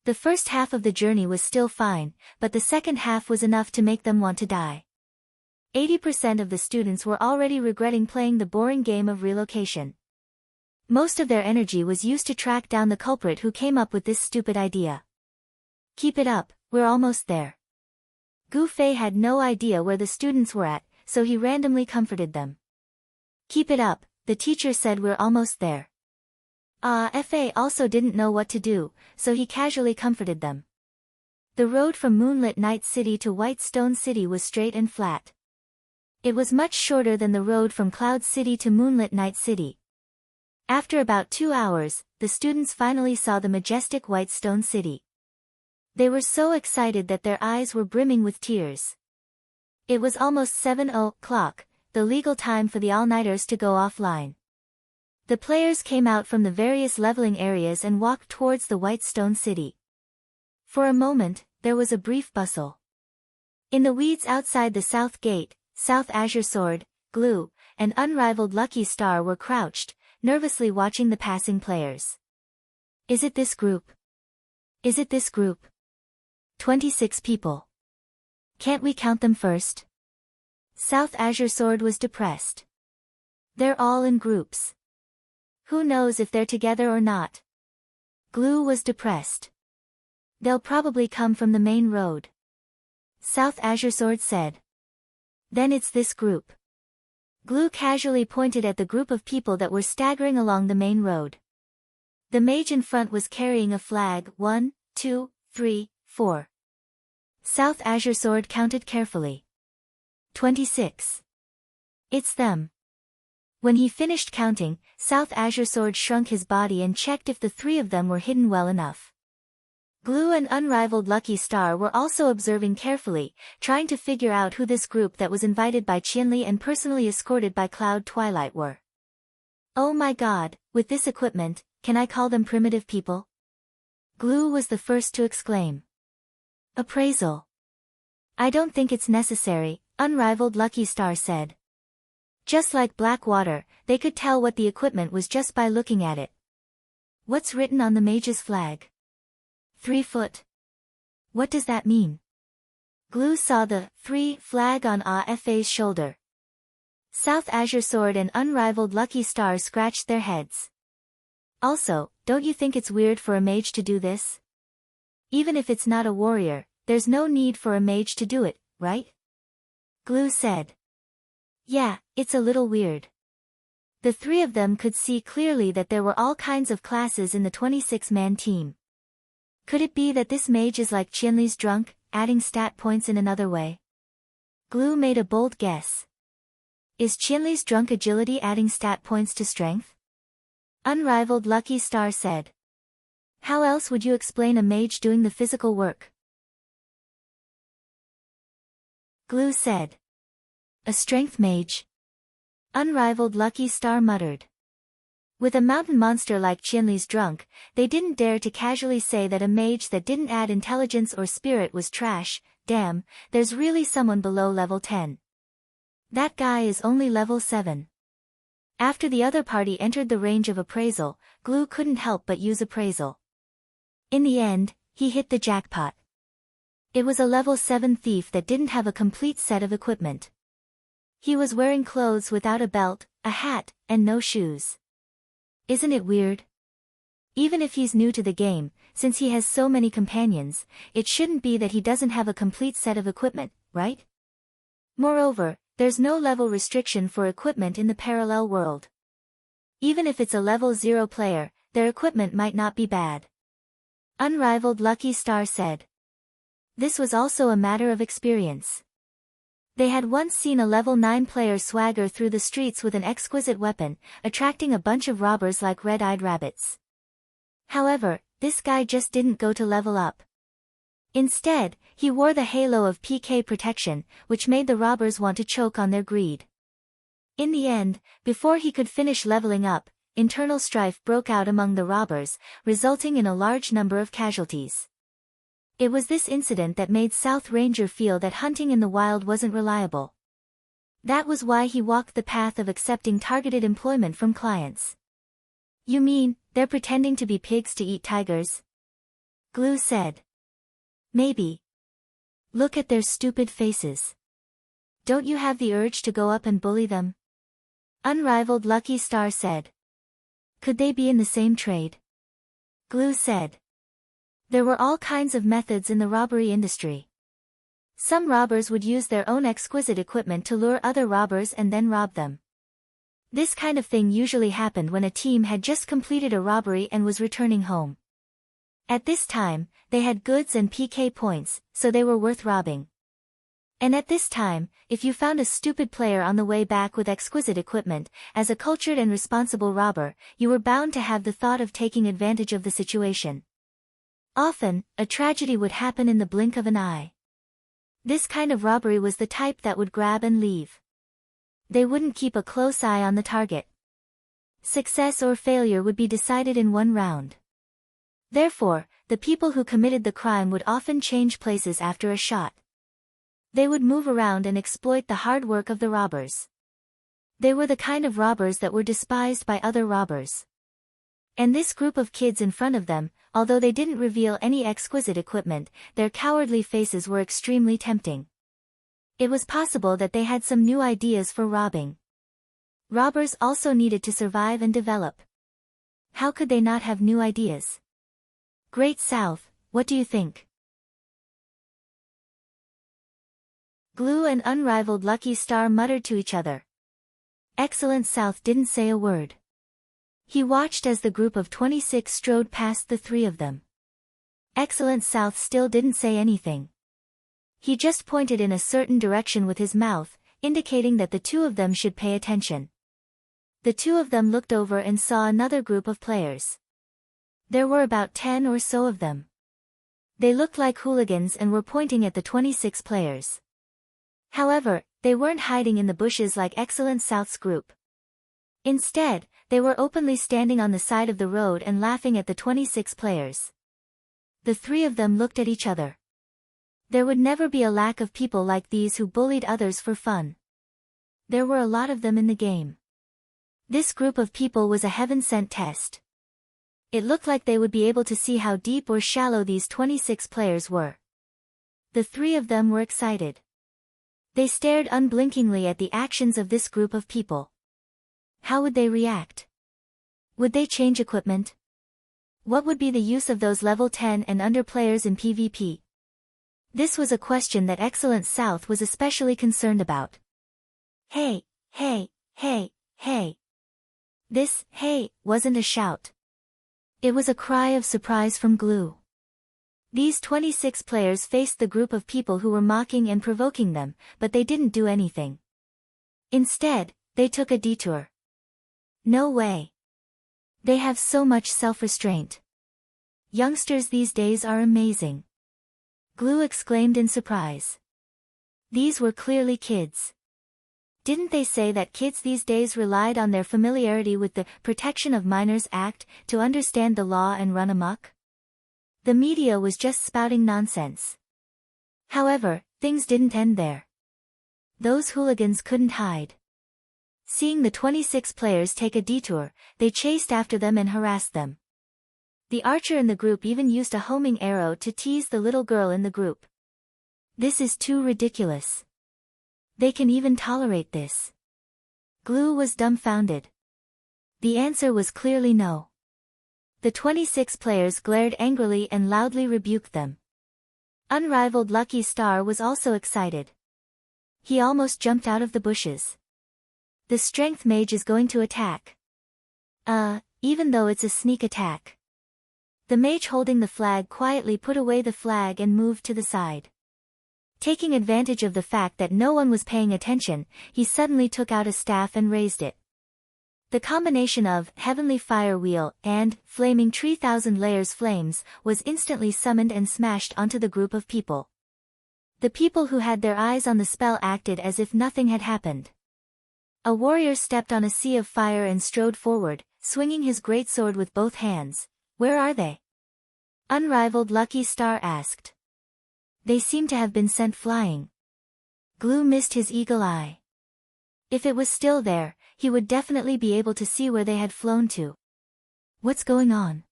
A: The first half of the journey was still fine, but the second half was enough to make them want to die. 80% of the students were already regretting playing the boring game of relocation. Most of their energy was used to track down the culprit who came up with this stupid idea. Keep it up, we're almost there. Gu Fei had no idea where the students were at, so he randomly comforted them. Keep it up, the teacher said we're almost there. Fa also didn't know what to do, so he casually comforted them. The road from Moonlit Night City to White Stone City was straight and flat. It was much shorter than the road from Cloud City to Moonlit Night City. After about 2 hours, the students finally saw the majestic White Stone City. They were so excited that their eyes were brimming with tears. It was almost 7:00, the legal time for the all-nighters to go offline. The players came out from the various leveling areas and walked towards the White Stone City. For a moment, there was a brief bustle. In the weeds outside the South Gate, South Azure Sword, Glue, and unrivaled Lucky Star were crouched, nervously watching the passing players. Is it this group? Is it this group? 26 people. Can't we count them first? South Azure Sword was depressed. They're all in groups. Who knows if they're together or not? Glue was depressed. They'll probably come from the main road. South Azure Sword said. Then it's this group. Glue casually pointed at the group of people that were staggering along the main road. The mage in front was carrying a flag. 1, 2, 3, 4. South Azure Sword counted carefully. 26. It's them. When he finished counting, South Azure Sword shrunk his body and checked if the 3 of them were hidden well enough. Glue and unrivaled Lucky Star were also observing carefully, trying to figure out who this group that was invited by Qianli and personally escorted by Cloud Twilight were. Oh my god, with this equipment, can I call them primitive people? Glue was the first to exclaim. Appraisal. I don't think it's necessary, unrivaled Lucky Star said. Just like black water, they could tell what the equipment was just by looking at it. What's written on the mage's flag? 3 foot. What does that mean? Glue saw the 3 flag on Fa's shoulder. South Azure Sword and unrivaled Lucky Star scratched their heads. Also, don't you think it's weird for a mage to do this? Even if it's not a warrior, there's no need for a mage to do it, right? Glue said. Yeah, it's a little weird. The 3 of them could see clearly that there were all kinds of classes in the 26-man team. Could it be that this mage is like Qianli's drunk, adding stat points in another way? Glue made a bold guess. Is Qianli's drunk agility adding stat points to strength? Unrivaled Lucky Star said. How else would you explain a mage doing the physical work? Glue said. A strength mage. Unrivaled Lucky Star muttered. With a mountain monster like Qianli's drunk, they didn't dare to casually say that a mage that didn't add intelligence or spirit was trash. Damn, there's really someone below level 10. That guy is only level 7. After the other party entered the range of appraisal, Glue couldn't help but use appraisal. In the end, he hit the jackpot. It was a level 7 thief that didn't have a complete set of equipment. He was wearing clothes without a belt, a hat, and no shoes. Isn't it weird? Even if he's new to the game, since he has so many companions, it shouldn't be that he doesn't have a complete set of equipment, right? Moreover, there's no level restriction for equipment in the parallel world. Even if it's a level 0 player, their equipment might not be bad. Unrivaled Lucky Star said. This was also a matter of experience. They had once seen a level 9 player swagger through the streets with an exquisite weapon, attracting a bunch of robbers like red-eyed rabbits. However, this guy just didn't go to level up. Instead, he wore the halo of PK protection, which made the robbers want to choke on their greed. In the end, before he could finish leveling up, internal strife broke out among the robbers, resulting in a large number of casualties. It was this incident that made South Ranger feel that hunting in the wild wasn't reliable. That was why he walked the path of accepting targeted employment from clients. You mean, they're pretending to be pigs to eat tigers? Glue said. Maybe. Look at their stupid faces. Don't you have the urge to go up and bully them? Unrivaled Lucky Star said. Could they be in the same trade? Glue said. There were all kinds of methods in the robbery industry. Some robbers would use their own exquisite equipment to lure other robbers and then rob them. This kind of thing usually happened when a team had just completed a robbery and was returning home. At this time, they had goods and PK points, so they were worth robbing. And at this time, if you found a stupid player on the way back with exquisite equipment, as a cultured and responsible robber, you were bound to have the thought of taking advantage of the situation. Often, a tragedy would happen in the blink of an eye. This kind of robbery was the type that would grab and leave. They wouldn't keep a close eye on the target. Success or failure would be decided in one round. Therefore, the people who committed the crime would often change places after a shot. They would move around and exploit the hard work of the robbers. They were the kind of robbers that were despised by other robbers. And this group of kids in front of them, although they didn't reveal any exquisite equipment, their cowardly faces were extremely tempting. It was possible that they had some new ideas for robbing. Robbers also needed to survive and develop. How could they not have new ideas? Great South, what do you think? Glue and unrivaled Lucky Star muttered to each other. Excellent South didn't say a word. He watched as the group of 26 strode past the three of them. Excellent South still didn't say anything. He just pointed in a certain direction with his mouth, indicating that the two of them should pay attention. The two of them looked over and saw another group of players. There were about 10 or so of them. They looked like hooligans and were pointing at the 26 players. However, they weren't hiding in the bushes like Excellent South's group. Instead, they were openly standing on the side of the road and laughing at the 26 players. The three of them looked at each other. There would never be a lack of people like these who bullied others for fun. There were a lot of them in the game. This group of people was a heaven-sent test. It looked like they would be able to see how deep or shallow these 26 players were. The three of them were excited. They stared unblinkingly at the actions of this group of people. How would they react? Would they change equipment? What would be the use of those level 10 and under players in PvP? This was a question that Excellent South was especially concerned about. Hey, hey, hey, hey. This, hey, wasn't a shout. It was a cry of surprise from Glue. These 26 players faced the group of people who were mocking and provoking them, but they didn't do anything. Instead, they took a detour. No way. They have so much self-restraint. Youngsters these days are amazing. Glue exclaimed in surprise. These were clearly kids. Didn't they say that kids these days relied on their familiarity with the Protection of Minors Act to understand the law and run amok? The media was just spouting nonsense. However, things didn't end there. Those hooligans couldn't hide. Seeing the 26 players take a detour, they chased after them and harassed them. The archer in the group even used a homing arrow to tease the little girl in the group. This is too ridiculous. They can even tolerate this. Glue was dumbfounded. The answer was clearly no. The 26 players glared angrily and loudly rebuked them. Unrivaled Lucky Star was also excited. He almost jumped out of the bushes. The strength mage is going to attack. Even though it's a sneak attack. The mage holding the flag quietly put away the flag and moved to the side. Taking advantage of the fact that no one was paying attention, he suddenly took out a staff and raised it. The combination of Heavenly Fire Wheel and Flaming Tree Thousand Layers Flames was instantly summoned and smashed onto the group of people. The people who had their eyes on the spell acted as if nothing had happened. A warrior stepped on a sea of fire and strode forward, swinging his greatsword with both hands. Where are they? Unrivaled Lucky Star asked. They seem to have been sent flying. Glue missed his eagle eye. If it was still there, he would definitely be able to see where they had flown to. What's going on?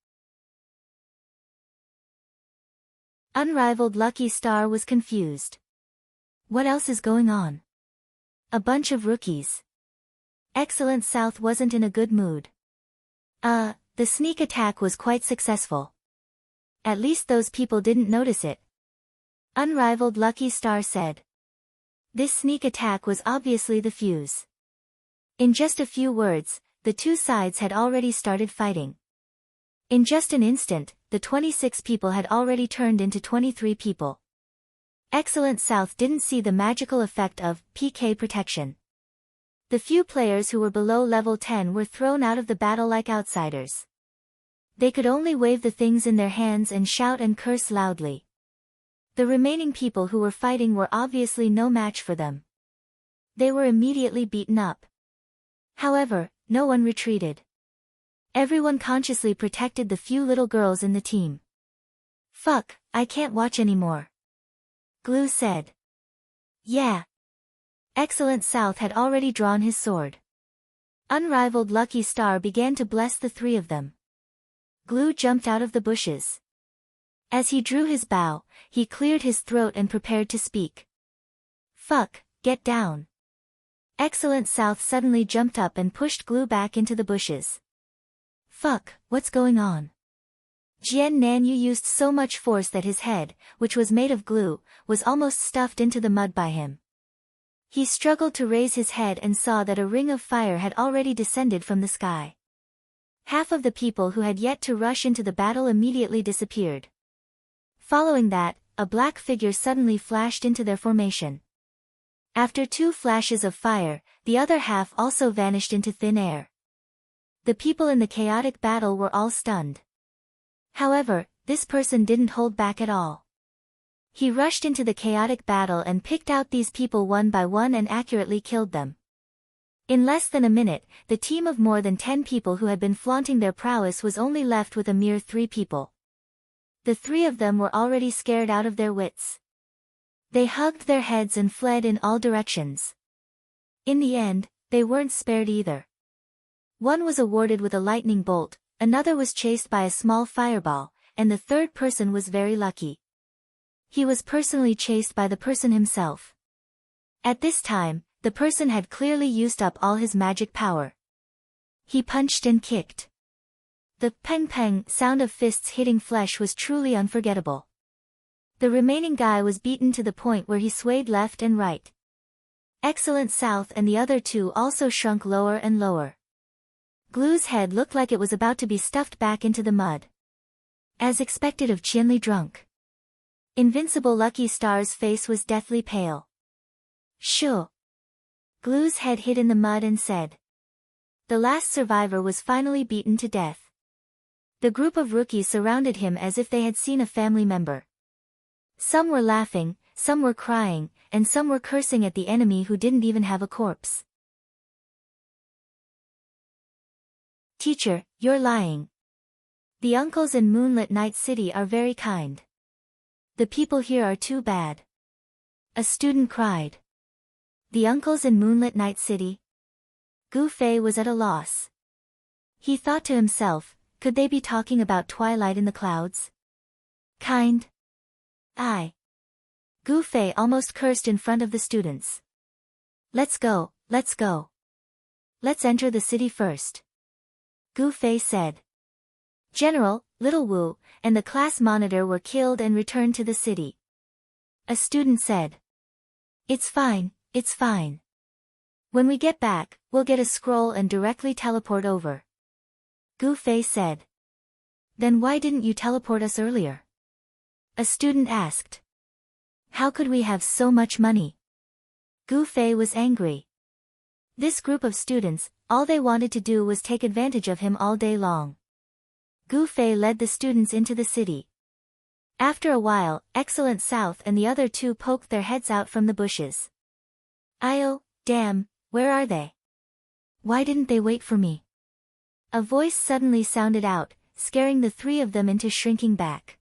A: Unrivaled Lucky Star was confused. What else is going on? A bunch of rookies. Excellent South wasn't in a good mood. The sneak attack was quite successful. At least those people didn't notice it. Unrivaled Lucky Star said. This sneak attack was obviously the fuse. In just a few words, the two sides had already started fighting. In just an instant, the 26 people had already turned into 23 people. Excellent South didn't see the magical effect of PK protection. The few players who were below level 10 were thrown out of the battle like outsiders. They could only wave the things in their hands and shout and curse loudly. The remaining people who were fighting were obviously no match for them. They were immediately beaten up. However, no one retreated. Everyone consciously protected the few little girls in the team. "Fuck, I can't watch anymore," Glue said. "Yeah." Excellent South had already drawn his sword. Unrivaled Lucky Star began to bless the three of them. Glue jumped out of the bushes. As he drew his bow, he cleared his throat and prepared to speak. "Fuck, get down." Excellent South suddenly jumped up and pushed Glue back into the bushes. "Fuck, what's going on?" Jian Nanyu used so much force that his head, which was made of glue, was almost stuffed into the mud by him. He struggled to raise his head and saw that a ring of fire had already descended from the sky. Half of the people who had yet to rush into the battle immediately disappeared. Following that, a black figure suddenly flashed into their formation. After 2 flashes of fire, the other half also vanished into thin air. The people in the chaotic battle were all stunned. However, this person didn't hold back at all. He rushed into the chaotic battle and picked out these people one by one and accurately killed them. In less than a minute, the team of more than 10 people who had been flaunting their prowess was only left with a mere 3 people. The 3 of them were already scared out of their wits. They hugged their heads and fled in all directions. In the end, they weren't spared either. One was awarded with a lightning bolt, another was chased by a small fireball, and the third person was very lucky. He was personally chased by the person himself. At this time, the person had clearly used up all his magic power. He punched and kicked. The peng-peng sound of fists hitting flesh was truly unforgettable. The remaining guy was beaten to the point where he swayed left and right. Excellent South and the other 2 also shrunk lower and lower. Glue's head looked like it was about to be stuffed back into the mud. As expected of Qianli drunk. Invincible Lucky Star's face was deathly pale. "Shoo." Glue's head hid in the mud and said. The last survivor was finally beaten to death. The group of rookies surrounded him as if they had seen a family member. Some were laughing, some were crying, and some were cursing at the enemy who didn't even have a corpse. "Teacher, you're lying. The uncles in Moonlit Night City are very kind. The people here are too bad." A student cried. The uncles in Moonlit Night City? Gu Fei was at a loss. He thought to himself, could they be talking about Twilight in the Clouds? Kind? Gu Fei almost cursed in front of the students. Let's go, let's go. Let's enter the city first. Gu Fei said. General, Little Wu, and the class monitor were killed and returned to the city. A student said. It's fine, it's fine. When we get back, we'll get a scroll and directly teleport over. Gu Fei said. Then why didn't you teleport us earlier? A student asked. How could we have so much money? Gu Fei was angry. This group of students, all they wanted to do was take advantage of him all day long. Gu Fei led the students into the city. After a while, Excellent South and the other 2 poked their heads out from the bushes. Io, damn, where are they? Why didn't they wait for me? A voice suddenly sounded out, scaring the 3 of them into shrinking back.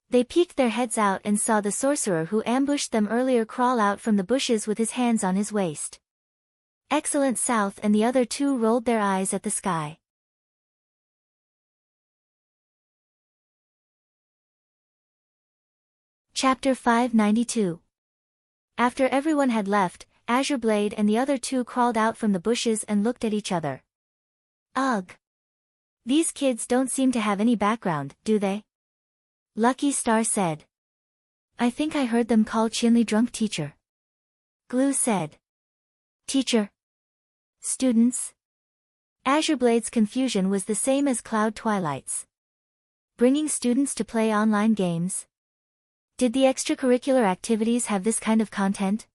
A: They peeked their heads out and saw the sorcerer who ambushed them earlier crawl out from the bushes with his hands on his waist. Excellent South and the other 2 rolled their eyes at the sky. Chapter 592. After everyone had left, Azure Blade and the other 2 crawled out from the bushes and looked at each other. Ugh. These kids don't seem to have any background, do they? Lucky Star said. I think I heard them call Chinli drunk teacher. Glue said. Teacher. Students? Azure Blade's confusion was the same as Cloud Twilight's. Bringing students to play online games? Did the extracurricular activities have this kind of content?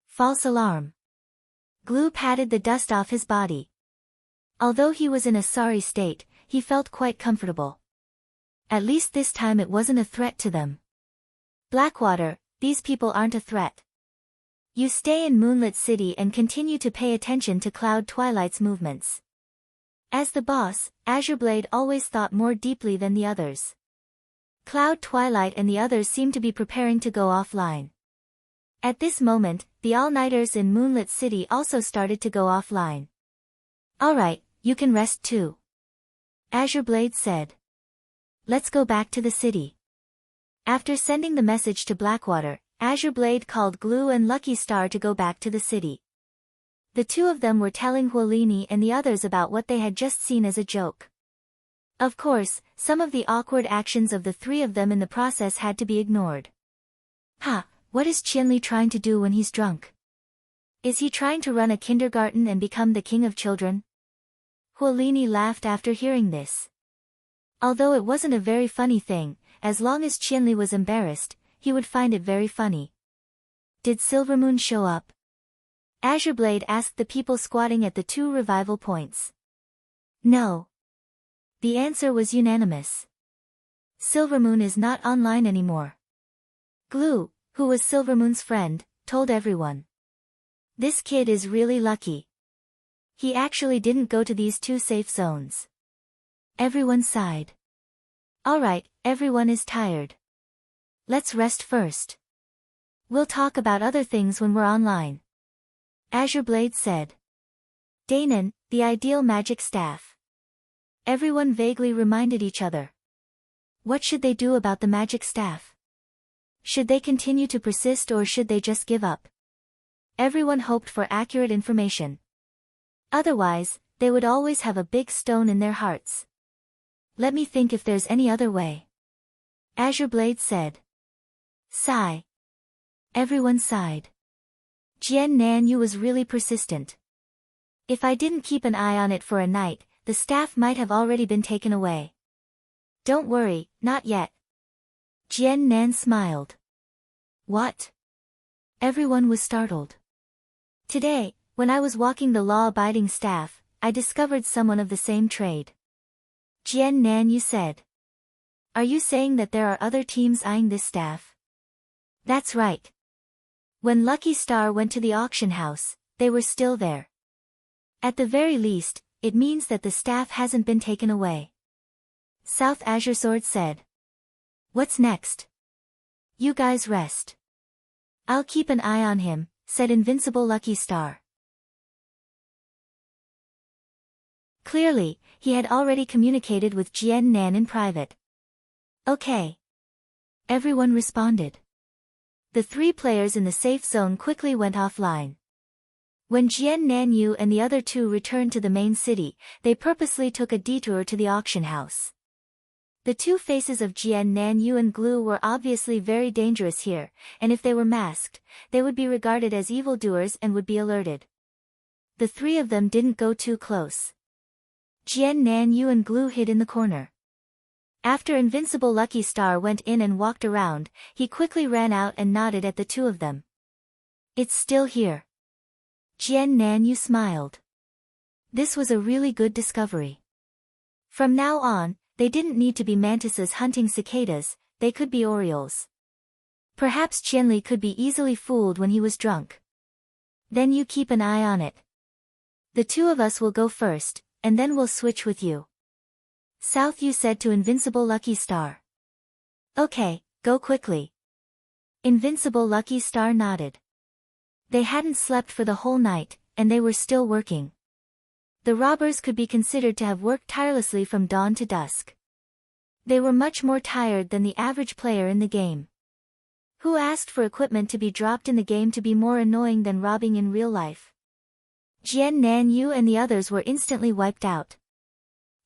A: False alarm. Glue patted the dust off his body. Although he was in a sorry state, he felt quite comfortable. At least this time it wasn't a threat to them. Blackwater, these people aren't a threat. You stay in Moonlit City and continue to pay attention to Cloud Twilight's movements. As the boss, Azure Blade always thought more deeply than the others. Cloud Twilight and the others seemed to be preparing to go offline. At this moment, the all-nighters in Moonlit City also started to go offline. Alright, you can rest too. Azure Blade said. Let's go back to the city. After sending the message to Blackwater, Azure Blade called Glue and Lucky Star to go back to the city. The two of them were telling Huolini and the others about what they had just seen as a joke. Of course, some of the awkward actions of the three of them in the process had to be ignored. What is Qianli trying to do when he's drunk? Is he trying to run a kindergarten and become the king of children? Huolini laughed after hearing this. Although it wasn't a very funny thing, as long as Qianli was embarrassed, he would find it very funny. Did Silvermoon show up? Azure Blade asked the people squatting at the two revival points. No. The answer was unanimous. Silvermoon is not online anymore. Glue, who was Silvermoon's friend, told everyone. This kid is really lucky. He actually didn't go to these two safe zones. Everyone sighed. Alright, everyone is tired. Let's rest first. We'll talk about other things when we're online. Azure Blade said. Danon, the ideal magic staff. Everyone vaguely reminded each other. What should they do about the magic staff? Should they continue to persist or should they just give up? Everyone hoped for accurate information. Otherwise, they would always have a big stone in their hearts. Let me think if there's any other way. Azure Blade said. Sigh. Everyone sighed. Jian Nanyu was really persistent. If I didn't keep an eye on it for a night, the staff might have already been taken away. Don't worry, not yet. Jian Nan smiled. What? Everyone was startled. Today, when I was walking the law-abiding staff, I discovered someone of the same trade. Jian Nanyu said. Are you saying that there are other teams eyeing this staff? That's right. When Lucky Star went to the auction house, they were still there. At the very least, it means that the staff hasn't been taken away. South Azure Sword said. What's next? You guys rest. I'll keep an eye on him, said Invincible Lucky Star. Clearly, he had already communicated with Jian Nan in private. Okay. Everyone responded. The three players in the safe zone quickly went offline. When Jian Nanyu and the other two returned to the main city, they purposely took a detour to the auction house. The two faces of Jian Nanyu and Glue were obviously very dangerous here, and if they were masked, they would be regarded as evildoers and would be alerted. The three of them didn't go too close. Jian Nanyu and Glue hid in the corner. After Invincible Lucky Star went in and walked around, he quickly ran out and nodded at the two of them. It's still here. Jian Nanyu smiled. This was a really good discovery. From now on, they didn't need to be mantises hunting cicadas, they could be orioles. Perhaps Qianli could be easily fooled when he was drunk. Then you keep an eye on it. The two of us will go first, and then we'll switch with you. South Yu said to Invincible Lucky Star. Okay, go quickly. Invincible Lucky Star nodded. They hadn't slept for the whole night, and they were still working. The robbers could be considered to have worked tirelessly from dawn to dusk. They were much more tired than the average player in the game. Who asked for equipment to be dropped in the game to be more annoying than robbing in real life? Jian Nanyu and the others were instantly wiped out.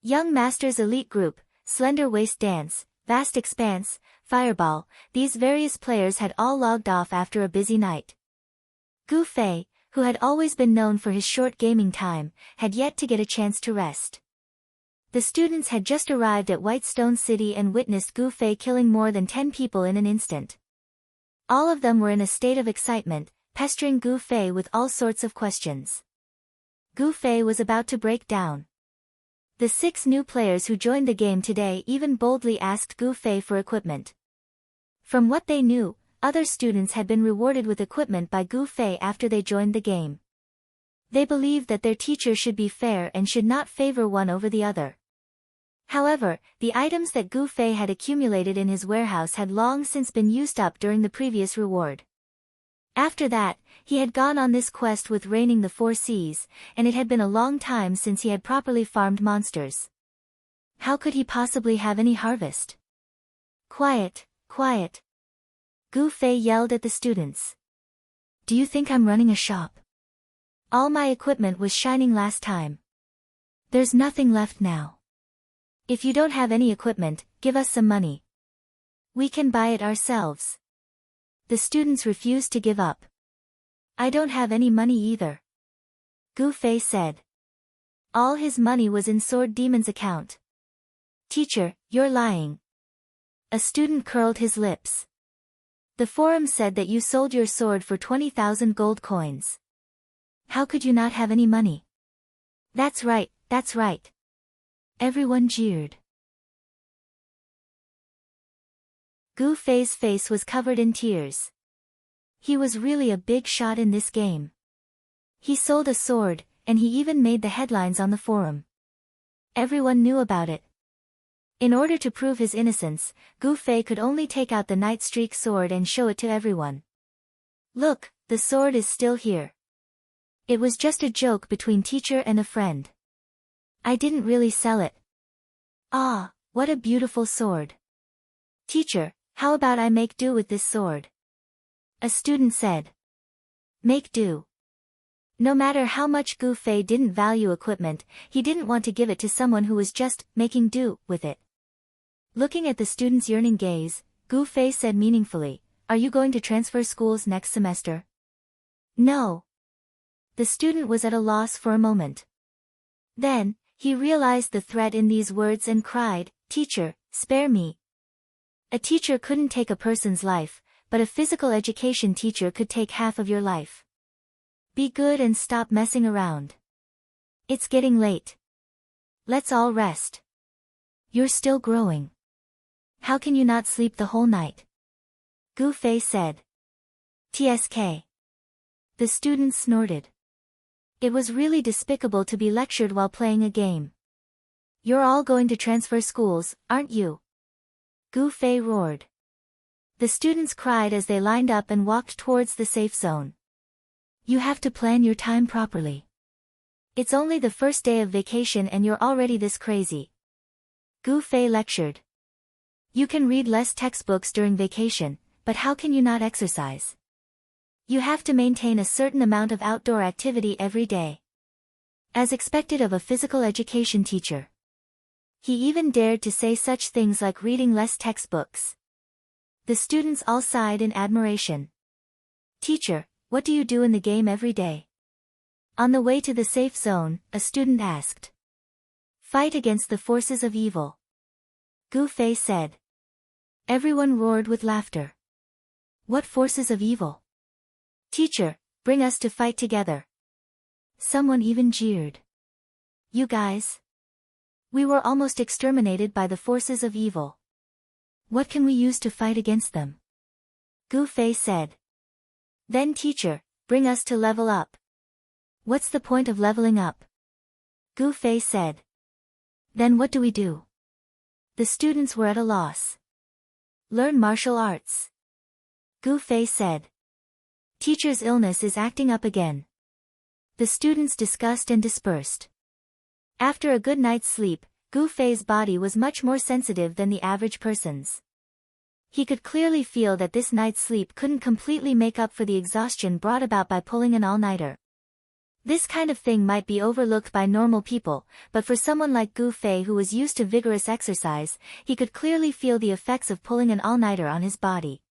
A: Young Masters Elite Group, Slender Waist Dance, Vast Expanse, Fireball, these various players had all logged off after a busy night. Gu Fei, who had always been known for his short gaming time, had yet to get a chance to rest. The students had just arrived at Whitestone City and witnessed Gu Fei killing more than 10 people in an instant. All of them were in a state of excitement, pestering Gu Fei with all sorts of questions. Gu Fei was about to break down. The 6 new players who joined the game today even boldly asked Gu Fei for equipment. From what they knew, other students had been rewarded with equipment by Gu Fei after they joined the game. They believed that their teacher should be fair and should not favor one over the other. However, the items that Gu Fei had accumulated in his warehouse had long since been used up during the previous reward. After that, he had gone on this quest with Reigning the Four Seas, and it had been a long time since he had properly farmed monsters. How could he possibly have any harvest? Quiet, quiet. Gu Fei yelled at the students. Do you think I'm running a shop? All my equipment was shining last time. There's nothing left now. If you don't have any equipment, give us some money. We can buy it ourselves. The students refused to give up. I don't have any money either. Gu Fei said. All his money was in Sword Demon's account. Teacher, you're lying. A student curled his lips. The forum said that you sold your sword for 20,000 gold coins. How could you not have any money? That's right, that's right. Everyone jeered. Gu Fei's face was covered in tears. He was really a big shot in this game. He sold a sword, and he even made the headlines on the forum. Everyone knew about it. In order to prove his innocence, Gu Fei could only take out the Night Streak sword and show it to everyone. Look, the sword is still here. It was just a joke between teacher and a friend. I didn't really sell it. Ah, what a beautiful sword. Teacher, how about I make do with this sword? A student said. Make do. No matter how much Gu Fei didn't value equipment, he didn't want to give it to someone who was just making do with it. Looking at the student's yearning gaze, Gu Fei said meaningfully, Are you going to transfer schools next semester? No. The student was at a loss for a moment. Then, he realized the threat in these words and cried, Teacher, spare me. A teacher couldn't take a person's life, but a physical education teacher could take half of your life. Be good and stop messing around. It's getting late. Let's all rest. You're still growing. How can you not sleep the whole night? Gu Fei said. TSK. The students snorted. It was really despicable to be lectured while playing a game. You're all going to transfer schools, aren't you? Gu Fei roared. The students cried as they lined up and walked towards the safe zone. You have to plan your time properly. It's only the first day of vacation and you're already this crazy. Gu Fei lectured. You can read less textbooks during vacation, but how can you not exercise? You have to maintain a certain amount of outdoor activity every day. As expected of a physical education teacher. He even dared to say such things like reading less textbooks. The students all sighed in admiration. Teacher, what do you do in the game every day? On the way to the safe zone, a student asked. Fight against the forces of evil. Gu Fei said. Everyone roared with laughter. What forces of evil? Teacher, bring us to fight together. Someone even jeered. You guys? We were almost exterminated by the forces of evil. What can we use to fight against them? Gu Fei said. Then teacher, bring us to level up. What's the point of leveling up? Gu Fei said. Then what do we do? The students were at a loss. Learn martial arts. Gu Fei said. Teacher's illness is acting up again. The students discussed and dispersed. After a good night's sleep, Gu Fei's body was much more sensitive than the average person's. He could clearly feel that this night's sleep couldn't completely make up for the exhaustion brought about by pulling an all-nighter. This kind of thing might be overlooked by normal people, but for someone like Gu Fei who was used to vigorous exercise, he could clearly feel the effects of pulling an all-nighter on his body.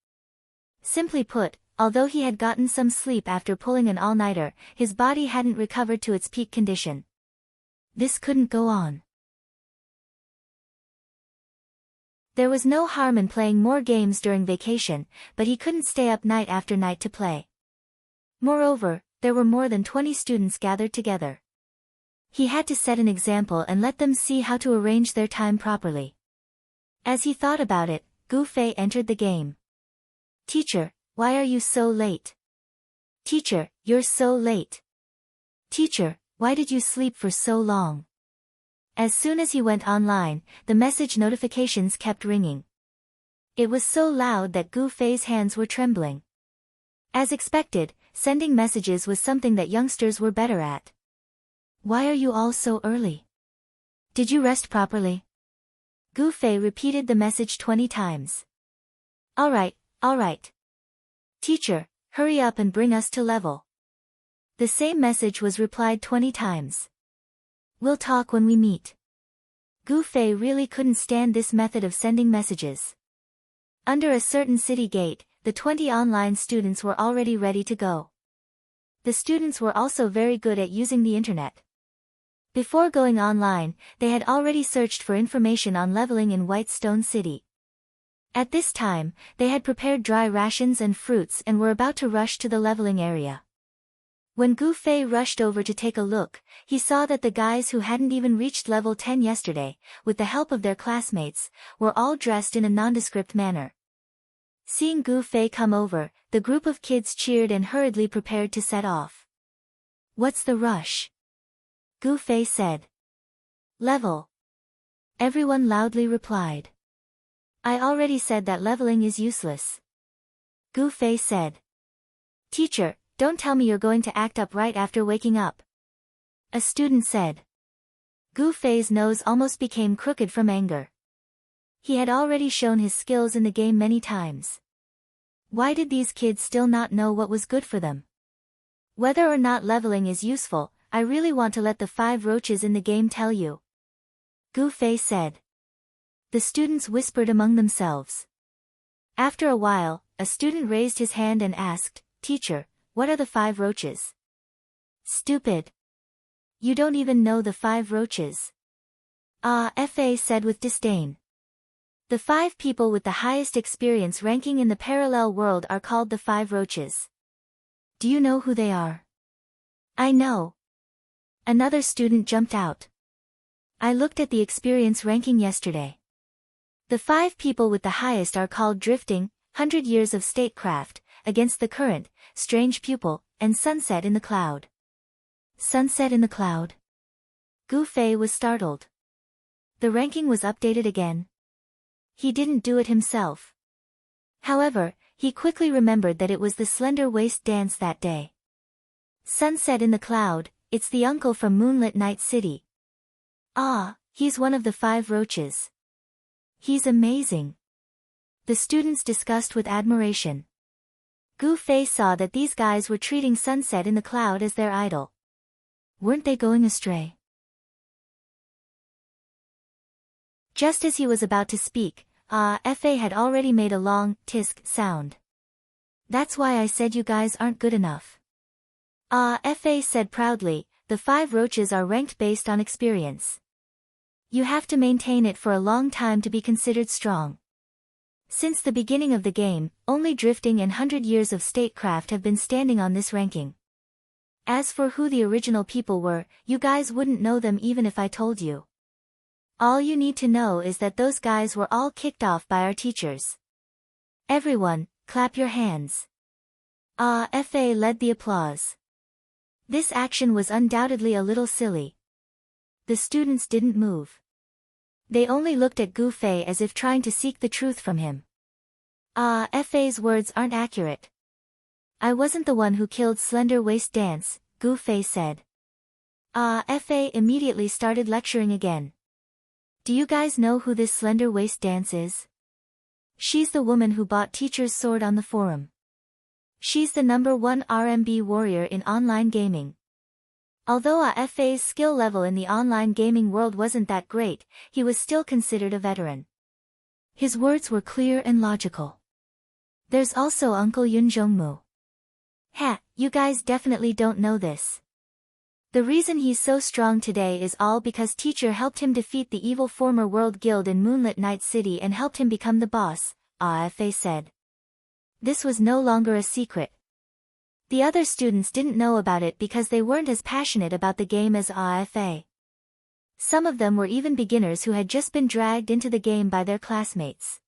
A: Simply put, although he had gotten some sleep after pulling an all-nighter, his body hadn't recovered to its peak condition. This couldn't go on. There was no harm in playing more games during vacation, but he couldn't stay up night after night to play. Moreover, there were more than 20 students gathered together. He had to set an example and let them see how to arrange their time properly. As he thought about it, Gu Fei entered the game. "Teacher, why are you so late? Teacher, you're so late. Teacher, why did you sleep for so long?" As soon as he went online, the message notifications kept ringing. It was so loud that Gu Fei's hands were trembling. As expected, sending messages was something that youngsters were better at. "Why are you all so early? Did you rest properly?" Gu Fei repeated the message 20 times. All right. Teacher, hurry up and bring us to level." The same message was replied 20 times. "We'll talk when we meet." Gu Fei really couldn't stand this method of sending messages. Under a certain city gate, the 20 online students were already ready to go. The students were also very good at using the internet. Before going online, they had already searched for information on leveling in Whitestone City. At this time, they had prepared dry rations and fruits and were about to rush to the leveling area. When Gu Fei rushed over to take a look, he saw that the guys who hadn't even reached level 10 yesterday, with the help of their classmates, were all dressed in a nondescript manner. Seeing Gu Fei come over, the group of kids cheered and hurriedly prepared to set off. "What's the rush?" Gu Fei said. "Level." Everyone loudly replied. "I already said that leveling is useless." Gu Fei said. "Teacher, don't tell me you're going to act up right after waking up," a student said. Gu Fei's nose almost became crooked from anger. He had already shown his skills in the game many times. Why did these kids still not know what was good for them? "Whether or not leveling is useful, I really want to let the 5 roaches in the game tell you," Gu Fei said. The students whispered among themselves. After a while, a student raised his hand and asked, "Teacher, what are the 5 roaches?" "Stupid. You don't even know the 5 roaches." Fa said with disdain. "The 5 people with the highest experience ranking in the parallel world are called the 5 roaches. Do you know who they are?" "I know." Another student jumped out. "I looked at the experience ranking yesterday. The 5 people with the highest are called Drifting, 100 Years of Statecraft, Against the Current, Strange Pupil, and Sunset in the Cloud." Sunset in the Cloud? Gu Fei was startled. The ranking was updated again. He didn't do it himself. However, he quickly remembered that it was the slender waist dance that day. Sunset in the Cloud, it's the uncle from Moonlit Night City. He's one of the 5 roaches. He's amazing. The students discussed with admiration. Gu Fei saw that these guys were treating Sunset in the Cloud as their idol. Weren't they going astray? Just as he was about to speak, Fa had already made a long, tisk sound. "That's why I said you guys aren't good enough." Fa said proudly, "The 5 roaches are ranked based on experience. You have to maintain it for a long time to be considered strong. Since the beginning of the game, only Drifting and 100 Years of Statecraft have been standing on this ranking. As for who the original people were, you guys wouldn't know them even if I told you. All you need to know is that those guys were all kicked off by our teachers. Everyone, clap your hands." Fa led the applause. This action was undoubtedly a little silly. The students didn't move. They only looked at Gu Fei as if trying to seek the truth from him. Fa's words aren't accurate. "I wasn't the one who killed Slender Waist Dance," Gu Fei said. Fa immediately started lecturing again. "Do you guys know who this Slender Waist Dance is? She's the woman who bought Teacher's sword on the forum. She's the #1 RMB warrior in online gaming. Although Fa's skill level in the online gaming world wasn't that great, he was still considered a veteran." His words were clear and logical. "There's also Uncle Yun Zhongmu. Ha, you guys definitely don't know this. The reason he's so strong today is all because teacher helped him defeat the evil former world guild in Moonlit Night City and helped him become the boss, AFA said. This was no longer a secret. The other students didn't know about it because they weren't as passionate about the game as AFA. Some of them were even beginners who had just been dragged into the game by their classmates.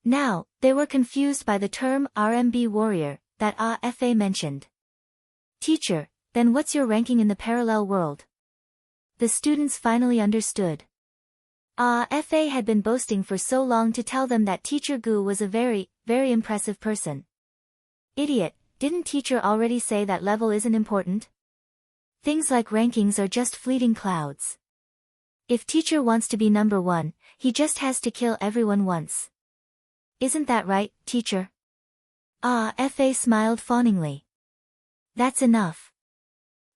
A: Now, they were confused by the term RMB warrior that AFA mentioned. Teacher, then what's your ranking in the parallel world? The students finally understood. AFA had been boasting for so long to tell them that Teacher Gu was a very, very impressive person. Idiot, didn't teacher already say that level isn't important? Things like rankings are just fleeting clouds. If teacher wants to be number one, he just has to kill everyone once. Isn't that right, teacher? AFA smiled fawningly. That's enough.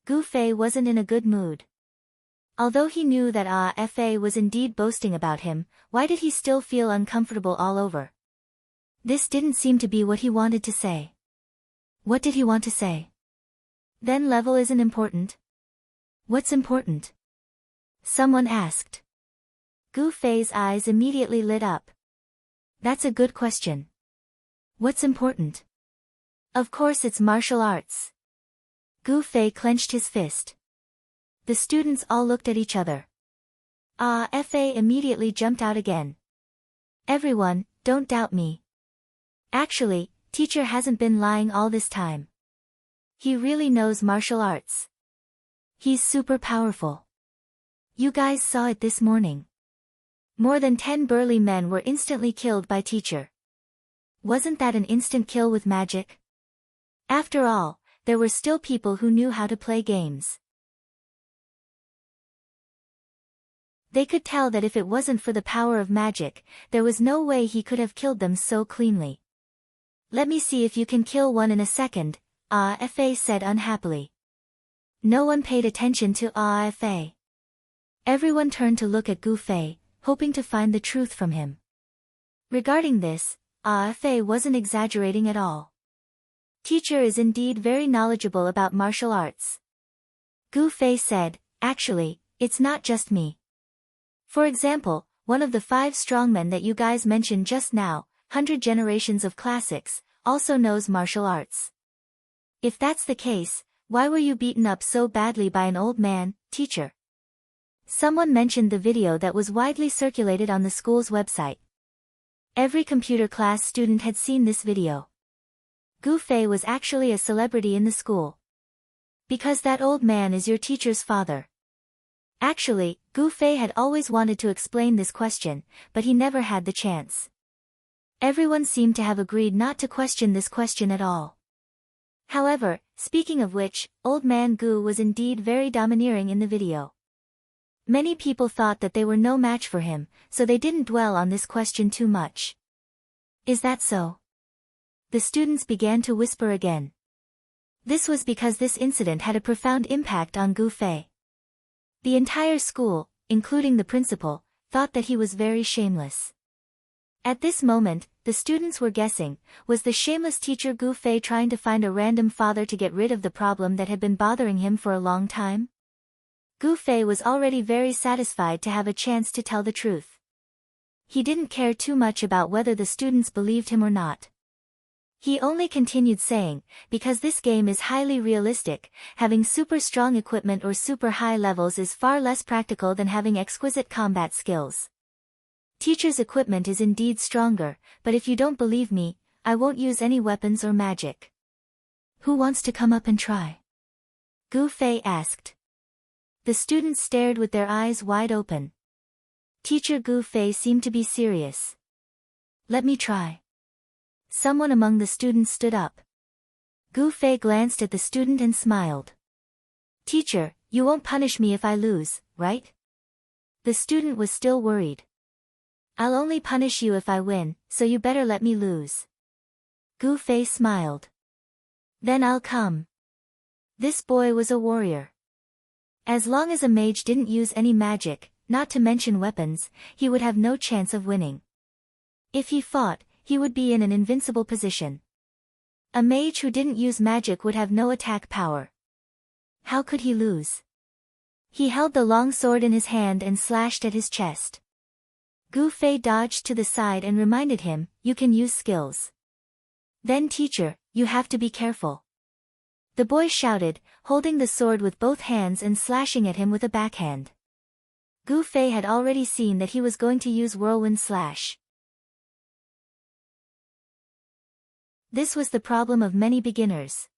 A: Gu Fei wasn't in a good mood. Although he knew that AFA was indeed boasting about him, why did he still feel uncomfortable all over? This didn't seem to be what he wanted to say. What did he want to say? Then level isn't important. What's important? Someone asked. Gu Fei's eyes immediately lit up. That's a good question. What's important? Of course it's martial arts. Gu Fei clenched his fist. The students all looked at each other. AFA immediately jumped out again. Everyone, don't doubt me. Actually, teacher hasn't been lying all this time. He really knows martial arts. He's super powerful. You guys saw it this morning. More than 10 burly men were instantly killed by teacher. Wasn't that an instant kill with magic? After all, there were still people who knew how to play games. They could tell that if it wasn't for the power of magic, there was no way he could have killed them so cleanly. Let me see if you can kill one in a second, AFA said unhappily. No one paid attention to AFA. Everyone turned to look at Gu Fei, hoping to find the truth from him. Regarding this, AFA wasn't exaggerating at all. Teacher is indeed very knowledgeable about martial arts. Gu Fei said, actually, it's not just me. For example, one of the 5 strongmen that you guys mentioned just now, 100 generations of classics, also knows martial arts. If that's the case, why were you beaten up so badly by an old man, teacher? Someone mentioned the video that was widely circulated on the school's website. Every computer class student had seen this video. Gu Fei was actually a celebrity in the school. Because that old man is your teacher's father. Actually, Gu Fei had always wanted to explain this question, but he never had the chance. Everyone seemed to have agreed not to question this question at all. However, speaking of which, old man Gu was indeed very domineering in the video. Many people thought that they were no match for him, so they didn't dwell on this question too much. Is that so? The students began to whisper again. This was because this incident had a profound impact on Gu Fei. The entire school, including the principal, thought that he was very shameless. At this moment, the students were guessing, was the shameless teacher Gu Fei trying to find a random father to get rid of the problem that had been bothering him for a long time? Gu Fei was already very satisfied to have a chance to tell the truth. He didn't care too much about whether the students believed him or not. He only continued saying, because this game is highly realistic, having super strong equipment or super high levels is far less practical than having exquisite combat skills. Teacher's equipment is indeed stronger, but if you don't believe me, I won't use any weapons or magic. Who wants to come up and try? Gu Fei asked. The students stared with their eyes wide open. Teacher Gu Fei seemed to be serious. Let me try. Someone among the students stood up. Gu Fei glanced at the student and smiled. Teacher, you won't punish me if I lose, right? The student was still worried. I'll only punish you if I win, so you better let me lose. Gu Fei smiled. Then I'll come. This boy was a warrior. As long as a mage didn't use any magic, not to mention weapons, he would have no chance of winning. If he fought, he would be in an invincible position. A mage who didn't use magic would have no attack power. How could he lose? He held the long sword in his hand and slashed at his chest. Gu Fei dodged to the side and reminded him, "You can use skills." "Then teacher, you have to be careful." The boy shouted, holding the sword with both hands and slashing at him with a backhand. Gu Fei had already seen that he was going to use whirlwind slash. This was the problem of many beginners.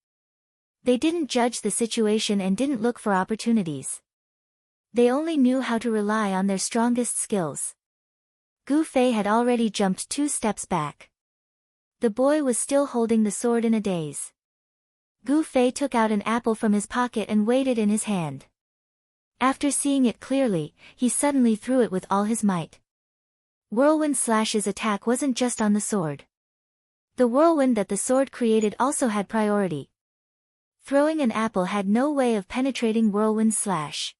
A: They didn't judge the situation and didn't look for opportunities. They only knew how to rely on their strongest skills. Gu Fei had already jumped 2 steps back. The boy was still holding the sword in a daze. Gu Fei took out an apple from his pocket and weighed it in his hand. After seeing it clearly, he suddenly threw it with all his might. Whirlwind Slash's attack wasn't just on the sword. The whirlwind that the sword created also had priority. Throwing an apple had no way of penetrating Whirlwind Slash.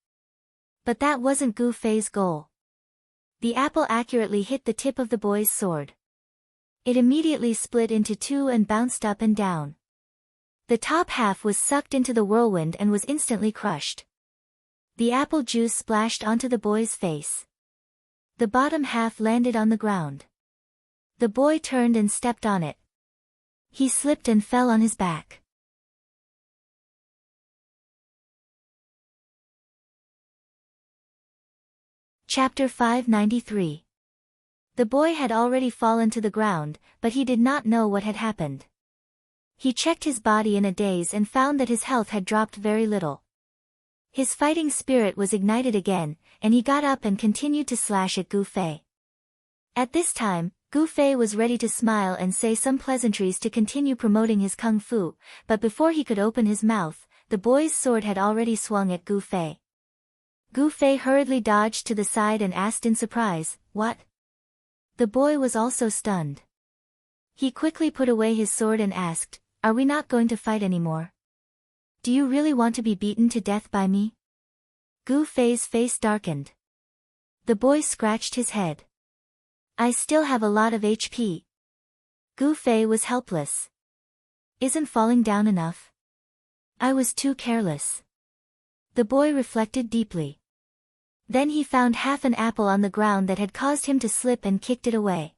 A: But that wasn't Gu Fei's goal. The apple accurately hit the tip of the boy's sword. It immediately split into 2 and bounced up and down. The top half was sucked into the whirlwind and was instantly crushed. The apple juice splashed onto the boy's face. The bottom half landed on the ground. The boy turned and stepped on it. He slipped and fell on his back. Chapter 593. The boy had already fallen to the ground, but he did not know what had happened. He checked his body in a daze and found that his health had dropped very little. His fighting spirit was ignited again, and he got up and continued to slash at Gu Fei. At this time, Gu Fei was ready to smile and say some pleasantries to continue promoting his kung fu, but before he could open his mouth, the boy's sword had already swung at Gu Fei. Gu Fei hurriedly dodged to the side and asked in surprise, "What?" The boy was also stunned. He quickly put away his sword and asked, "Are we not going to fight anymore? Do you really want to be beaten to death by me?" Gu Fei's face darkened. The boy scratched his head. "I still have a lot of HP. Gu Fei was helpless. "Isn't falling down enough? I was too careless." The boy reflected deeply. Then he found half an apple on the ground that had caused him to slip and kicked it away.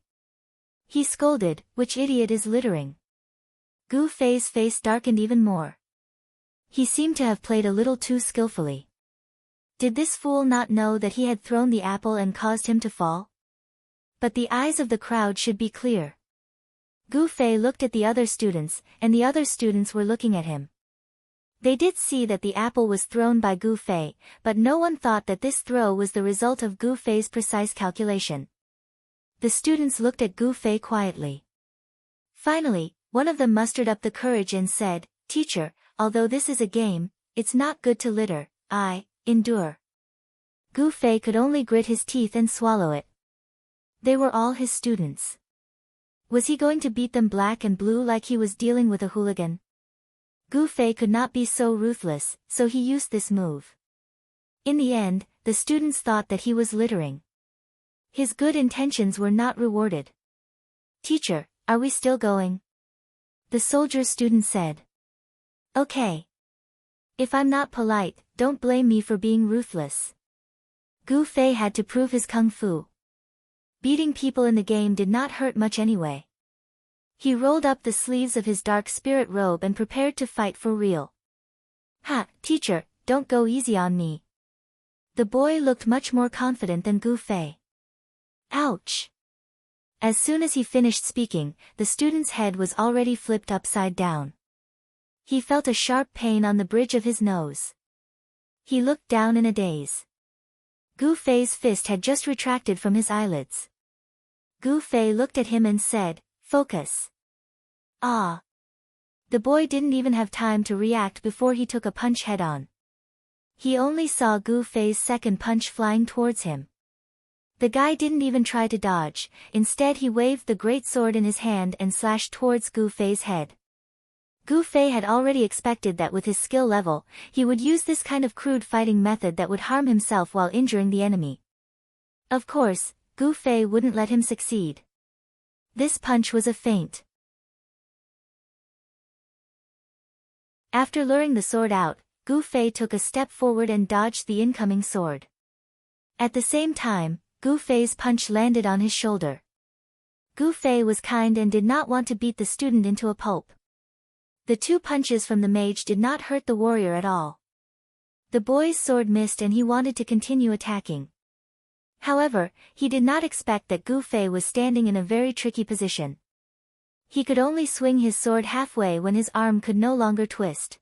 A: He scolded, "Which idiot is littering?" Gu Fei's face darkened even more. He seemed to have played a little too skillfully. Did this fool not know that he had thrown the apple and caused him to fall? But the eyes of the crowd should be clear. Gu Fei looked at the other students, and the other students were looking at him. They did see that the apple was thrown by Gu Fei, but no one thought that this throw was the result of Gu Fei's precise calculation. The students looked at Gu Fei quietly. Finally, one of them mustered up the courage and said, "Teacher, although this is a game, it's not good to litter. I endure." Gu Fei could only grit his teeth and swallow it. They were all his students. Was he going to beat them black and blue like he was dealing with a hooligan? Gu Fei could not be so ruthless, so he used this move. In the end, the students thought that he was littering. His good intentions were not rewarded. "Teacher, are we still going?" The soldier student said. "Okay. If I'm not polite, don't blame me for being ruthless." Gu Fei had to prove his kung fu. Beating people in the game did not hurt much anyway. He rolled up the sleeves of his dark spirit robe and prepared to fight for real. "Ha, teacher, don't go easy on me." The boy looked much more confident than Gu Fei. Ouch! As soon as he finished speaking, the student's head was already flipped upside down. He felt a sharp pain on the bridge of his nose. He looked down in a daze. Gu Fei's fist had just retracted from his eyelids. Gu Fei looked at him and said, "Focus." Ah! The boy didn't even have time to react before he took a punch head-on. He only saw Gu Fei's second punch flying towards him. The guy didn't even try to dodge, instead he waved the great sword in his hand and slashed towards Gu Fei's head. Gu Fei had already expected that with his skill level, he would use this kind of crude fighting method that would harm himself while injuring the enemy. Of course, Gu Fei wouldn't let him succeed. This punch was a feint. After luring the sword out, Gu Fei took a step forward and dodged the incoming sword. At the same time, Gu Fei's punch landed on his shoulder. Gu Fei was kind and did not want to beat the student into a pulp. The 2 punches from the mage did not hurt the warrior at all. The boy's sword missed and he wanted to continue attacking. However, he did not expect that Gu Fei was standing in a very tricky position. He could only swing his sword halfway when his arm could no longer twist.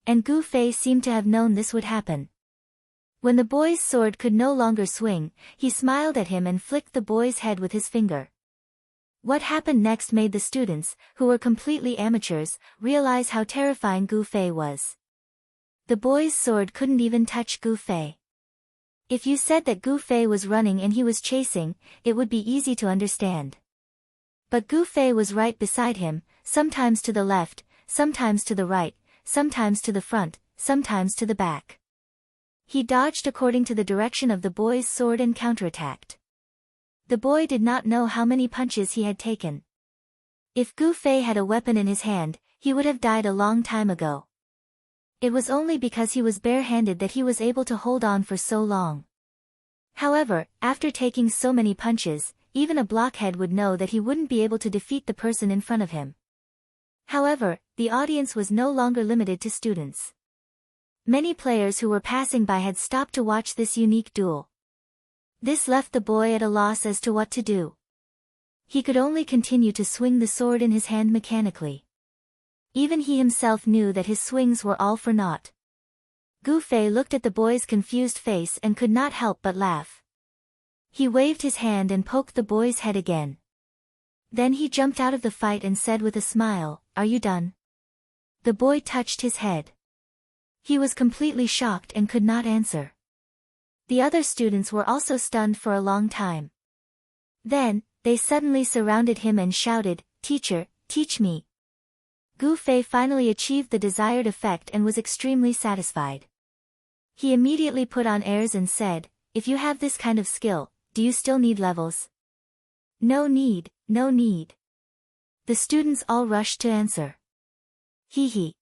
A: And Gu Fei seemed to have known this would happen. When the boy's sword could no longer swing, he smiled at him and flicked the boy's head with his finger. What happened next made the students, who were completely amateurs, realize how terrifying Gu Fei was. The boy's sword couldn't even touch Gu Fei. If you said that Gu Fei was running and he was chasing, it would be easy to understand. But Gu Fei was right beside him, sometimes to the left, sometimes to the right, sometimes to the front, sometimes to the back. He dodged according to the direction of the boy's sword and counterattacked. The boy did not know how many punches he had taken. If Gu Fei had a weapon in his hand, he would have died a long time ago. It was only because he was barehanded that he was able to hold on for so long. However, after taking so many punches, even a blockhead would know that he wouldn't be able to defeat the person in front of him. However, the audience was no longer limited to students. Many players who were passing by had stopped to watch this unique duel. This left the boy at a loss as to what to do. He could only continue to swing the sword in his hand mechanically. Even he himself knew that his swings were all for naught. Gu Fei looked at the boy's confused face and could not help but laugh. He waved his hand and poked the boy's head again. Then he jumped out of the fight and said with a smile, "Are you done?" The boy touched his head. He was completely shocked and could not answer. The other students were also stunned for a long time. Then, they suddenly surrounded him and shouted, "Teacher, teach me." Gu Fei finally achieved the desired effect and was extremely satisfied. He immediately put on airs and said, "If you have this kind of skill, do you still need levels?" "No need, no need." The students all rushed to answer. Hee hee.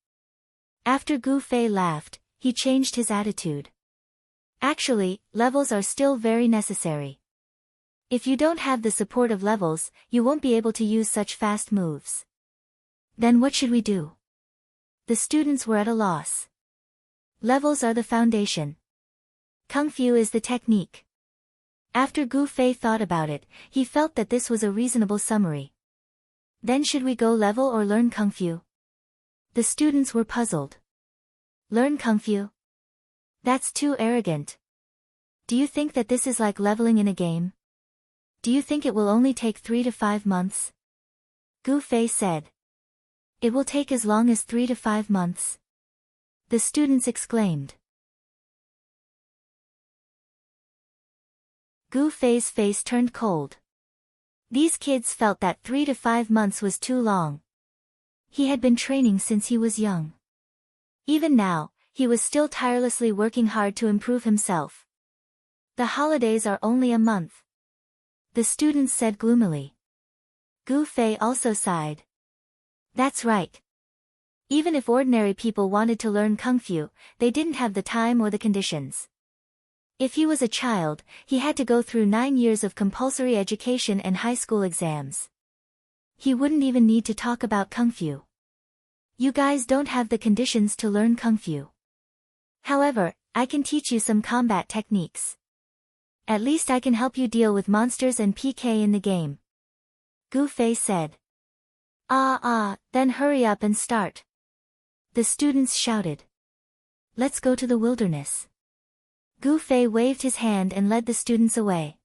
A: After Gu Fei laughed, he changed his attitude. Actually, levels are still very necessary. If you don't have the support of levels, you won't be able to use such fast moves. Then what should we do? The students were at a loss. Levels are the foundation. Kung Fu is the technique. After Gu Fei thought about it, he felt that this was a reasonable summary. Then should we go level or learn Kung Fu? The students were puzzled. Learn Kung Fu? That's too arrogant. Do you think that this is like leveling in a game? Do you think it will only take 3 to 5 months? Gu Fei said. It will take as long as 3 to 5 months. The students exclaimed. Gu Fei's face turned cold. These kids felt that 3 to 5 months was too long. He had been training since he was young. Even now, he was still tirelessly working hard to improve himself. The holidays are only a month. The students said gloomily. Gu Fei also sighed. That's right. Even if ordinary people wanted to learn Kung Fu, they didn't have the time or the conditions. If he was a child, he had to go through 9 years of compulsory education and high school exams. He wouldn't even need to talk about Kung Fu. You guys don't have the conditions to learn Kung Fu. However, I can teach you some combat techniques. At least I can help you deal with monsters and PK in the game. Gu Fei said. Then hurry up and start. The students shouted. Let's go to the wilderness. Gu Fei waved his hand and led the students away.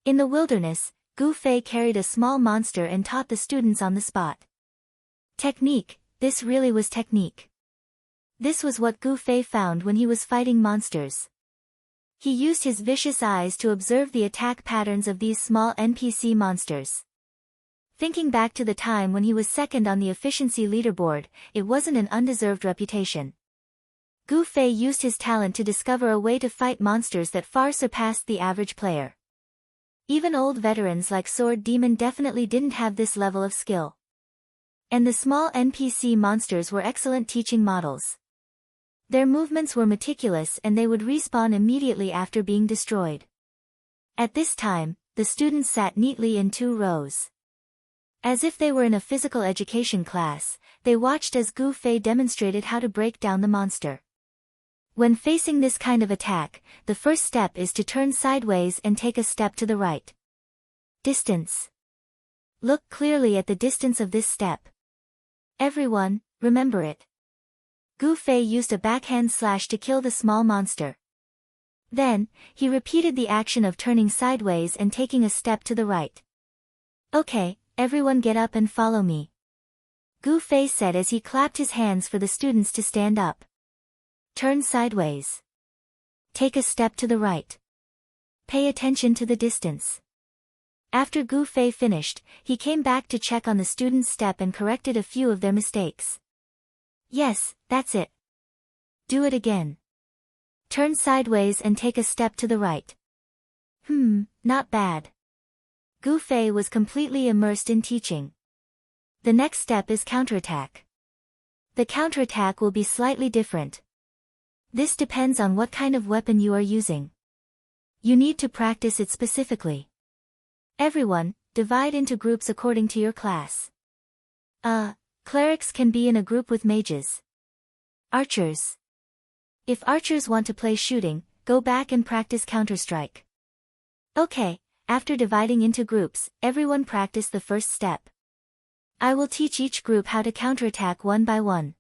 A: In the wilderness, Gu Fei carried a small monster and taught the students on the spot. Technique, this really was technique. This was what Gu Fei found when he was fighting monsters. He used his vicious eyes to observe the attack patterns of these small NPC monsters. Thinking back to the time when he was second on the efficiency leaderboard, it wasn't an undeserved reputation. Gu Fei used his talent to discover a way to fight monsters that far surpassed the average player. Even old veterans like Sword Demon definitely didn't have this level of skill. And the small NPC monsters were excellent teaching models. Their movements were meticulous and they would respawn immediately after being destroyed. At this time, the students sat neatly in 2 rows. As if they were in a physical education class, they watched as Gu Fei demonstrated how to break down the monster. When facing this kind of attack, the first step is to turn sideways and take a step to the right. Distance. Look clearly at the distance of this step. Everyone, remember it. Gu Fei used a backhand slash to kill the small monster. Then, he repeated the action of turning sideways and taking a step to the right. Okay, everyone get up and follow me. Gu Fei said as he clapped his hands for the students to stand up. Turn sideways. Take a step to the right. Pay attention to the distance. After Gu Fei finished, he came back to check on the students' step and corrected a few of their mistakes. Yes, that's it. Do it again. Turn sideways and take a step to the right. Not bad. Gu Fei was completely immersed in teaching. The next step is counterattack. The counterattack will be slightly different. This depends on what kind of weapon you are using. You need to practice it specifically. Everyone, divide into groups according to your class. Clerics can be in a group with mages. Archers. If archers want to play shooting, go back and practice Counter-Strike. Okay, after dividing into groups, everyone practice the first step. I will teach each group how to counterattack one by one.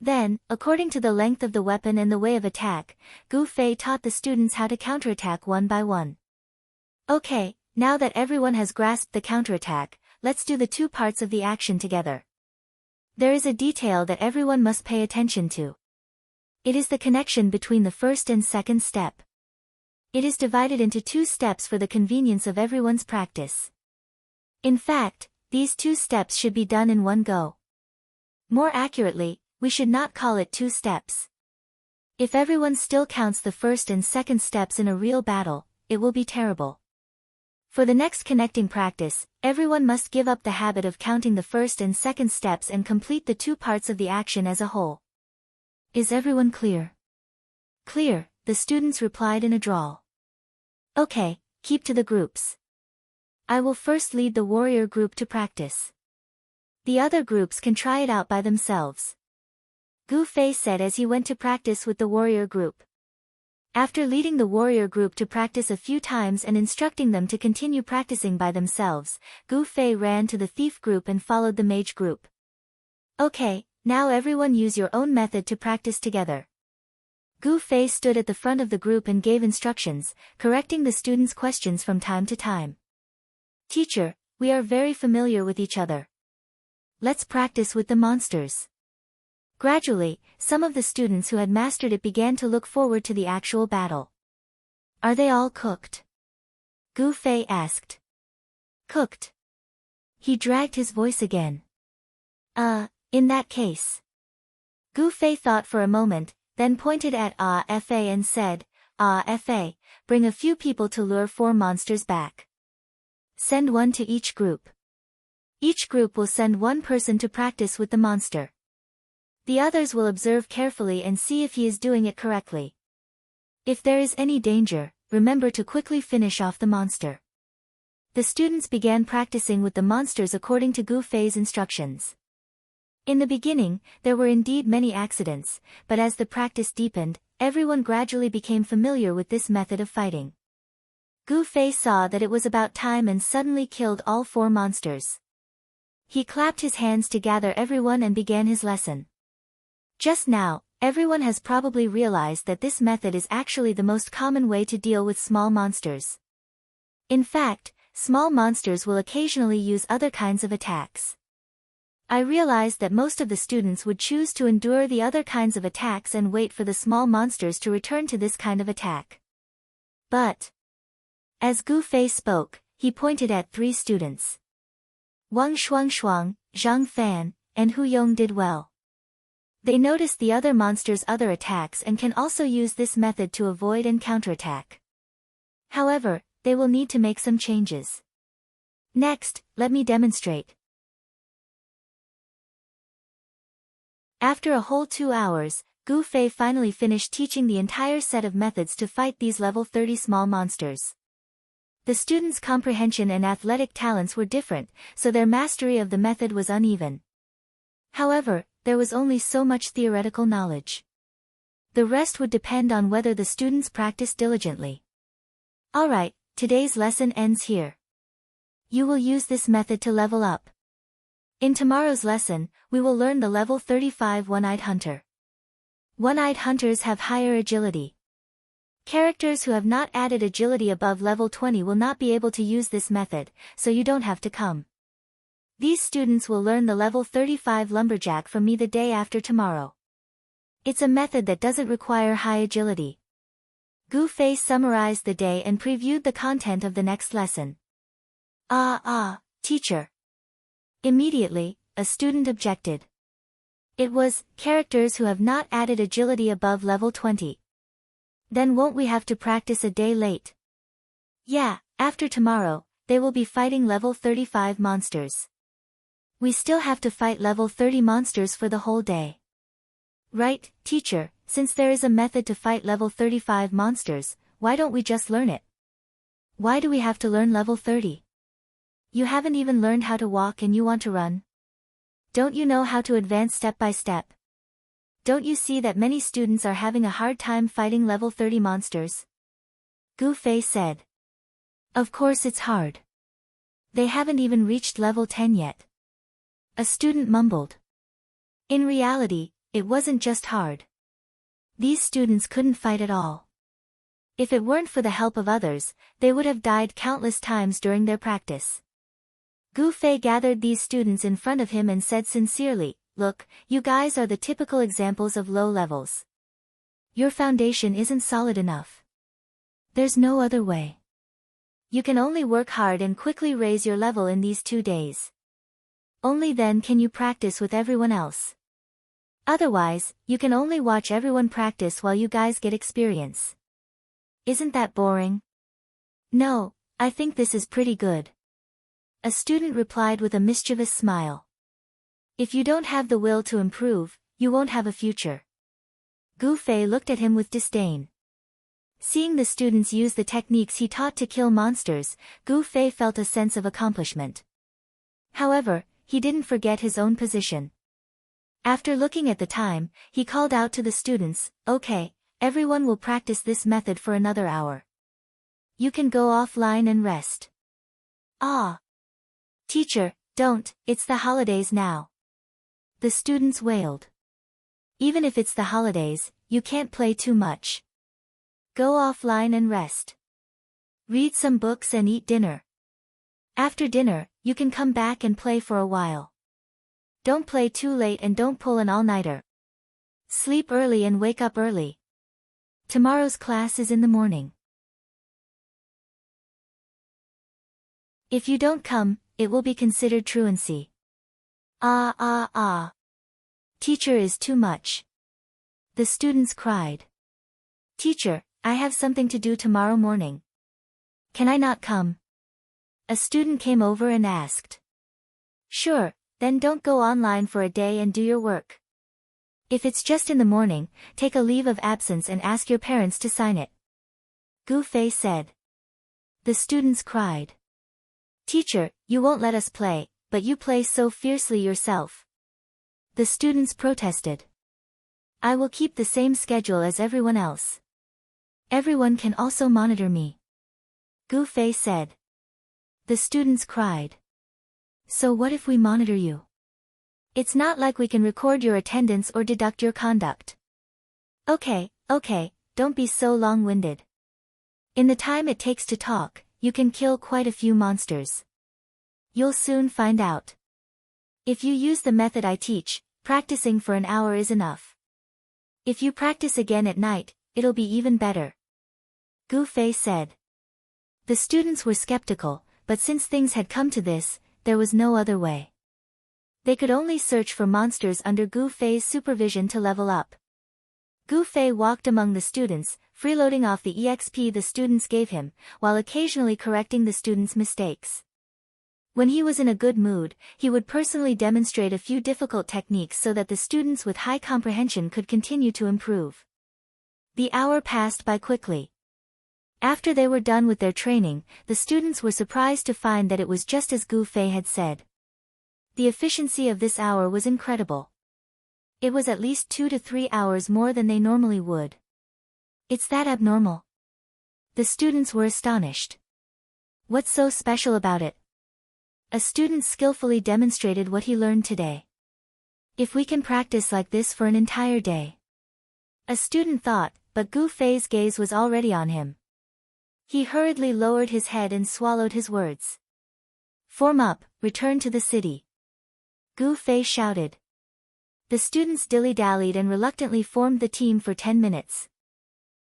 A: Then, according to the length of the weapon and the way of attack, Gu Fei taught the students how to counterattack one by one. Okay, now that everyone has grasped the counterattack, let's do the 2 parts of the action together. There is a detail that everyone must pay attention to. It is the connection between the first and second step. It is divided into 2 steps for the convenience of everyone's practice. In fact, these 2 steps should be done in one go. More accurately, we should not call it 2 steps. If everyone still counts the first and second steps in a real battle, it will be terrible. For the next connecting practice, everyone must give up the habit of counting the first and second steps and complete the 2 parts of the action as a whole. Is everyone clear? Clear, the students replied in a drawl. Okay, keep to the groups. I will first lead the warrior group to practice. The other groups can try it out by themselves. Gu Fei said as he went to practice with the warrior group. After leading the warrior group to practice a few times and instructing them to continue practicing by themselves, Gu Fei ran to the thief group and followed the mage group. Okay, now everyone use your own method to practice together. Gu Fei stood at the front of the group and gave instructions, correcting the students' questions from time to time. Teacher, we are very familiar with each other. Let's practice with the monsters. Gradually, some of the students who had mastered it began to look forward to the actual battle. Are they all cooked? Gu Fei asked. Cooked. He dragged his voice again. In that case. Gu Fei thought for a moment, then pointed at Fa and said, Fa, bring a few people to lure 4 monsters back. Send 1 to each group. Each group will send 1 person to practice with the monster. The others will observe carefully and see if he is doing it correctly. If there is any danger, remember to quickly finish off the monster. The students began practicing with the monsters according to Gu Fei's instructions. In the beginning, there were indeed many accidents, but as the practice deepened, everyone gradually became familiar with this method of fighting. Gu Fei saw that it was about time and suddenly killed all 4 monsters. He clapped his hands to gather everyone and began his lesson. Just now, everyone has probably realized that this method is actually the most common way to deal with small monsters. In fact, small monsters will occasionally use other kinds of attacks. I realized that most of the students would choose to endure the other kinds of attacks and wait for the small monsters to return to this kind of attack. But, as Gu Fei spoke, he pointed at 3 students. Wang Shuangshuang, Zhang Fan, and Hu Yong did well. They noticed the other monsters' other attacks and can also use this method to avoid and counterattack. However, they will need to make some changes. Next, let me demonstrate. After a whole 2 hours, Gu Fei finally finished teaching the entire set of methods to fight these level 30 small monsters. The students' comprehension and athletic talents were different, so their mastery of the method was uneven. However, there was only so much theoretical knowledge. The rest would depend on whether the students practiced diligently. Alright, today's lesson ends here. You will use this method to level up. In tomorrow's lesson, we will learn the level 35 One-Eyed Hunter. One-Eyed Hunters have higher agility. Characters who have not added agility above level 20 will not be able to use this method, so you don't have to come. These students will learn the level 35 Lumberjack from me the day after tomorrow. It's a method that doesn't require high agility. Gu Fei summarized the day and previewed the content of the next lesson. Teacher. Immediately, a student objected. It was, characters who have not added agility above level 20. Then won't we have to practice a day late? Yeah, after tomorrow, they will be fighting level 35 monsters. We still have to fight level 30 monsters for the whole day. Right, teacher, since there is a method to fight level 35 monsters, why don't we just learn it? Why do we have to learn level 30? You haven't even learned how to walk and you want to run? Don't you know how to advance step by step? Don't you see that many students are having a hard time fighting level 30 monsters? Gu Fei said. Of course it's hard. They haven't even reached level 10 yet. A student mumbled. In reality, it wasn't just hard. These students couldn't fight at all. If it weren't for the help of others, they would have died countless times during their practice. Gu Fei gathered these students in front of him and said sincerely, Look, you guys are the typical examples of low levels. Your foundation isn't solid enough. There's no other way. You can only work hard and quickly raise your level in these 2 days. Only then can you practice with everyone else. Otherwise, you can only watch everyone practice while you guys get experience. Isn't that boring? No, I think this is pretty good. A student replied with a mischievous smile. If you don't have the will to improve, you won't have a future. Gu Fei looked at him with disdain. Seeing the students use the techniques he taught to kill monsters, Gu Fei felt a sense of accomplishment. However, he didn't forget his own position. After looking at the time, he called out to the students, Okay, everyone will practice this method for another hour. You can go offline and rest. Teacher, don't, it's the holidays now. The students wailed. Even if it's the holidays, you can't play too much. Go offline and rest. Read some books and eat dinner. After dinner, you can come back and play for a while. Don't play too late and don't pull an all-nighter. Sleep early and wake up early. Tomorrow's class is in the morning. If you don't come, it will be considered truancy. Teacher is too much. The students cried. Teacher, I have something to do tomorrow morning. Can I not come? A student came over and asked. Sure, then don't go online for a day and do your work. If it's just in the morning, take a leave of absence and ask your parents to sign it. Gu Fei said. The students cried. Teacher, you won't let us play, but you play so fiercely yourself. The students protested. I will keep the same schedule as everyone else. Everyone can also monitor me. Gu Fei said. The students cried. So what if we monitor you? It's not like we can record your attendance or deduct your conduct. Okay, don't be so long-winded. In the time it takes to talk, you can kill quite a few monsters. You'll soon find out. If you use the method I teach, practicing for an hour is enough. If you practice again at night, it'll be even better. Gu Fei said. The students were skeptical, but since things had come to this, there was no other way. They could only search for monsters under Gu Fei's supervision to level up. Gu Fei walked among the students, freeloading off the EXP the students gave him, while occasionally correcting the students' mistakes. When he was in a good mood, he would personally demonstrate a few difficult techniques so that the students with high comprehension could continue to improve. The hour passed by quickly. After they were done with their training, the students were surprised to find that it was just as Gu Fei had said. The efficiency of this hour was incredible. It was at least 2 to 3 hours more than they normally would. It's that abnormal. The students were astonished. What's so special about it? A student skillfully demonstrated what he learned today. If we can practice like this for an entire day. A student thought, but Gu Fei's gaze was already on him. He hurriedly lowered his head and swallowed his words. Form up, return to the city. Gu Fei shouted. The students dilly-dallied and reluctantly formed the team for 10 minutes.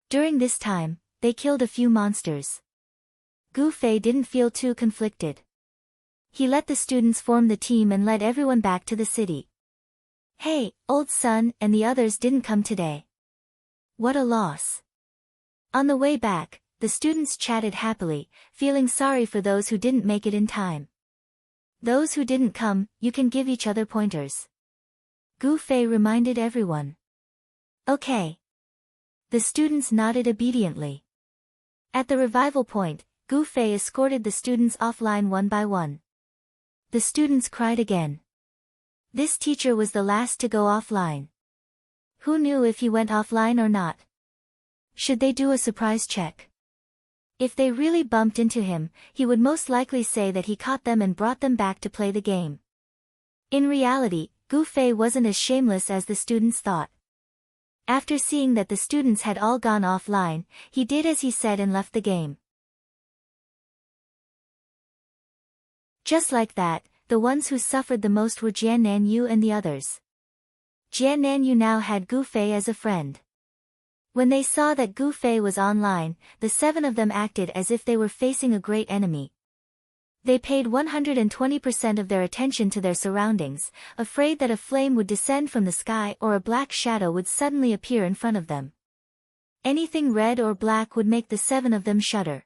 A: During this time, they killed a few monsters. Gu Fei didn't feel too conflicted. He let the students form the team and led everyone back to the city. Hey, old son and the others didn't come today. What a loss. On the way back, the students chatted happily, feeling sorry for those who didn't make it in time. Those who didn't come, you can give each other pointers. Gu Fei reminded everyone. Okay. The students nodded obediently. At the revival point, Gu Fei escorted the students offline one by one. The students cried again. This teacher was the last to go offline. Who knew if he went offline or not? Should they do a surprise check? If they really bumped into him, he would most likely say that he caught them and brought them back to play the game. In reality, Gu Fei wasn't as shameless as the students thought. After seeing that the students had all gone offline, he did as he said and left the game. Just like that, the ones who suffered the most were Jian Nanyu and the others. Jian Nanyu now had Gu Fei as a friend. When they saw that Gu Fei was online, the 7 of them acted as if they were facing a great enemy. They paid 120% of their attention to their surroundings, afraid that a flame would descend from the sky or a black shadow would suddenly appear in front of them. Anything red or black would make the 7 of them shudder.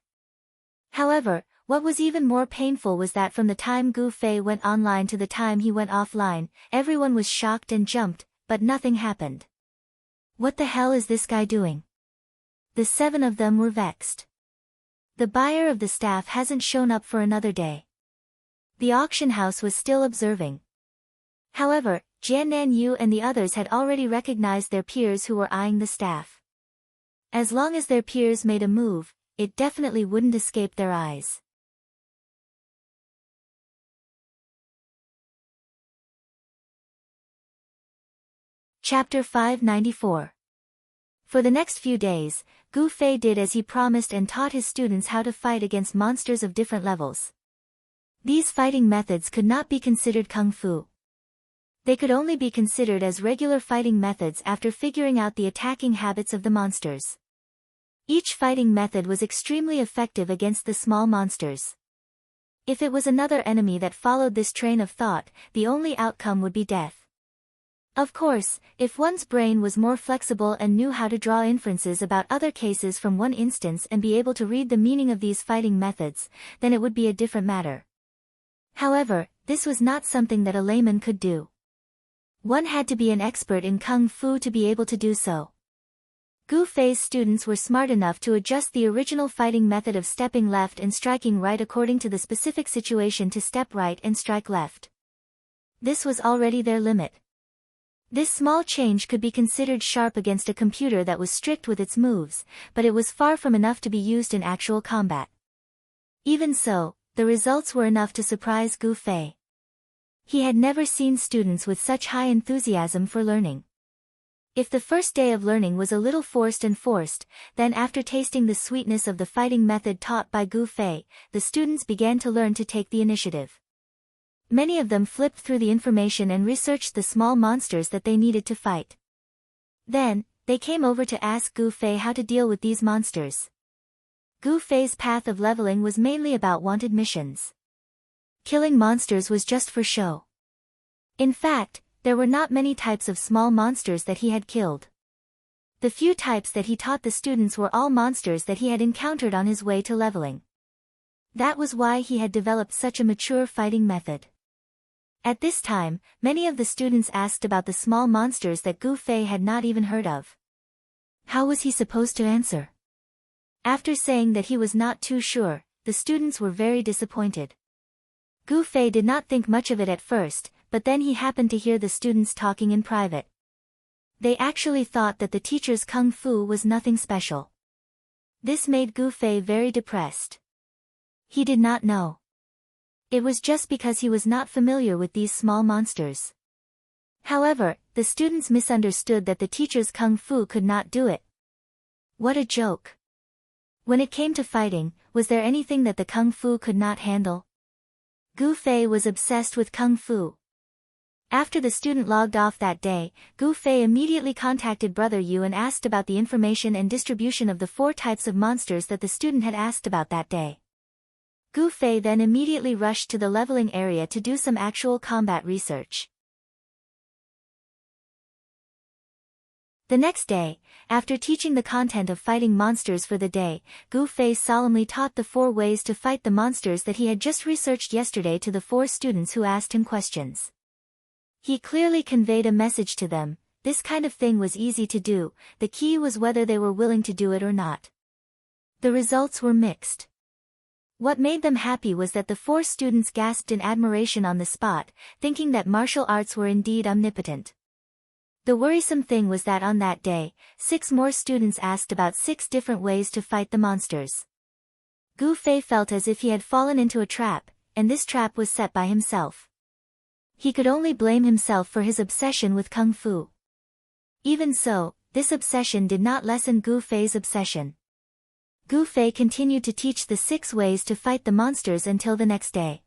A: However, what was even more painful was that from the time Gu Fei went online to the time he went offline, everyone was shocked and jumped, but nothing happened. What the hell is this guy doing? The 7 of them were vexed. The buyer of the staff hasn't shown up for another day. The auction house was still observing. However, Jian Nanyu and the others had already recognized their peers who were eyeing the staff. As long as their peers made a move, it definitely wouldn't escape their eyes. Chapter 594. For the next few days, Gu Fei did as he promised and taught his students how to fight against monsters of different levels. These fighting methods could not be considered kung fu. They could only be considered as regular fighting methods after figuring out the attacking habits of the monsters. Each fighting method was extremely effective against the small monsters. If it was another enemy that followed this train of thought, the only outcome would be death. Of course, if one's brain was more flexible and knew how to draw inferences about other cases from one instance and be able to read the meaning of these fighting methods, then it would be a different matter. However, this was not something that a layman could do. One had to be an expert in kung fu to be able to do so. Gu Fei's students were smart enough to adjust the original fighting method of stepping left and striking right according to the specific situation to step right and strike left. This was already their limit. This small change could be considered sharp against a computer that was strict with its moves, but it was far from enough to be used in actual combat. Even so, the results were enough to surprise Gu Fei. He had never seen students with such high enthusiasm for learning. If the first day of learning was a little forced, then after tasting the sweetness of the fighting method taught by Gu Fei, the students began to learn to take the initiative. Many of them flipped through the information and researched the small monsters that they needed to fight. Then, they came over to ask Gu Fei how to deal with these monsters. Gu Fei's path of leveling was mainly about wanted missions. Killing monsters was just for show. In fact, there were not many types of small monsters that he had killed. The few types that he taught the students were all monsters that he had encountered on his way to leveling. That was why he had developed such a mature fighting method. At this time, many of the students asked about the small monsters that Gu Fei had not even heard of. How was he supposed to answer? After saying that he was not too sure, the students were very disappointed. Gu Fei did not think much of it at first, but then he happened to hear the students talking in private. They actually thought that the teacher's kung fu was nothing special. This made Gu Fei very depressed. He did not know. It was just because he was not familiar with these small monsters. However, the students misunderstood that the teacher's kung fu could not do it. What a joke. When it came to fighting, was there anything that the kung fu could not handle? Gu Fei was obsessed with kung fu. After the student logged off that day, Gu Fei immediately contacted Brother Yu and asked about the information and distribution of the 4 types of monsters that the student had asked about that day. Gu Fei then immediately rushed to the leveling area to do some actual combat research. The next day, after teaching the content of fighting monsters for the day, Gu Fei solemnly taught the 4 ways to fight the monsters that he had just researched yesterday to the 4 students who asked him questions. He clearly conveyed a message to them. This kind of thing was easy to do, the key was whether they were willing to do it or not. The results were mixed. What made them happy was that the 4 students gasped in admiration on the spot, thinking that martial arts were indeed omnipotent. The worrisome thing was that on that day, 6 more students asked about 6 different ways to fight the monsters. Gu Fei felt as if he had fallen into a trap, and this trap was set by himself. He could only blame himself for his obsession with kung fu. Even so, this obsession did not lessen Gu Fei's obsession. Gu Fei continued to teach the 6 ways to fight the monsters until the next day.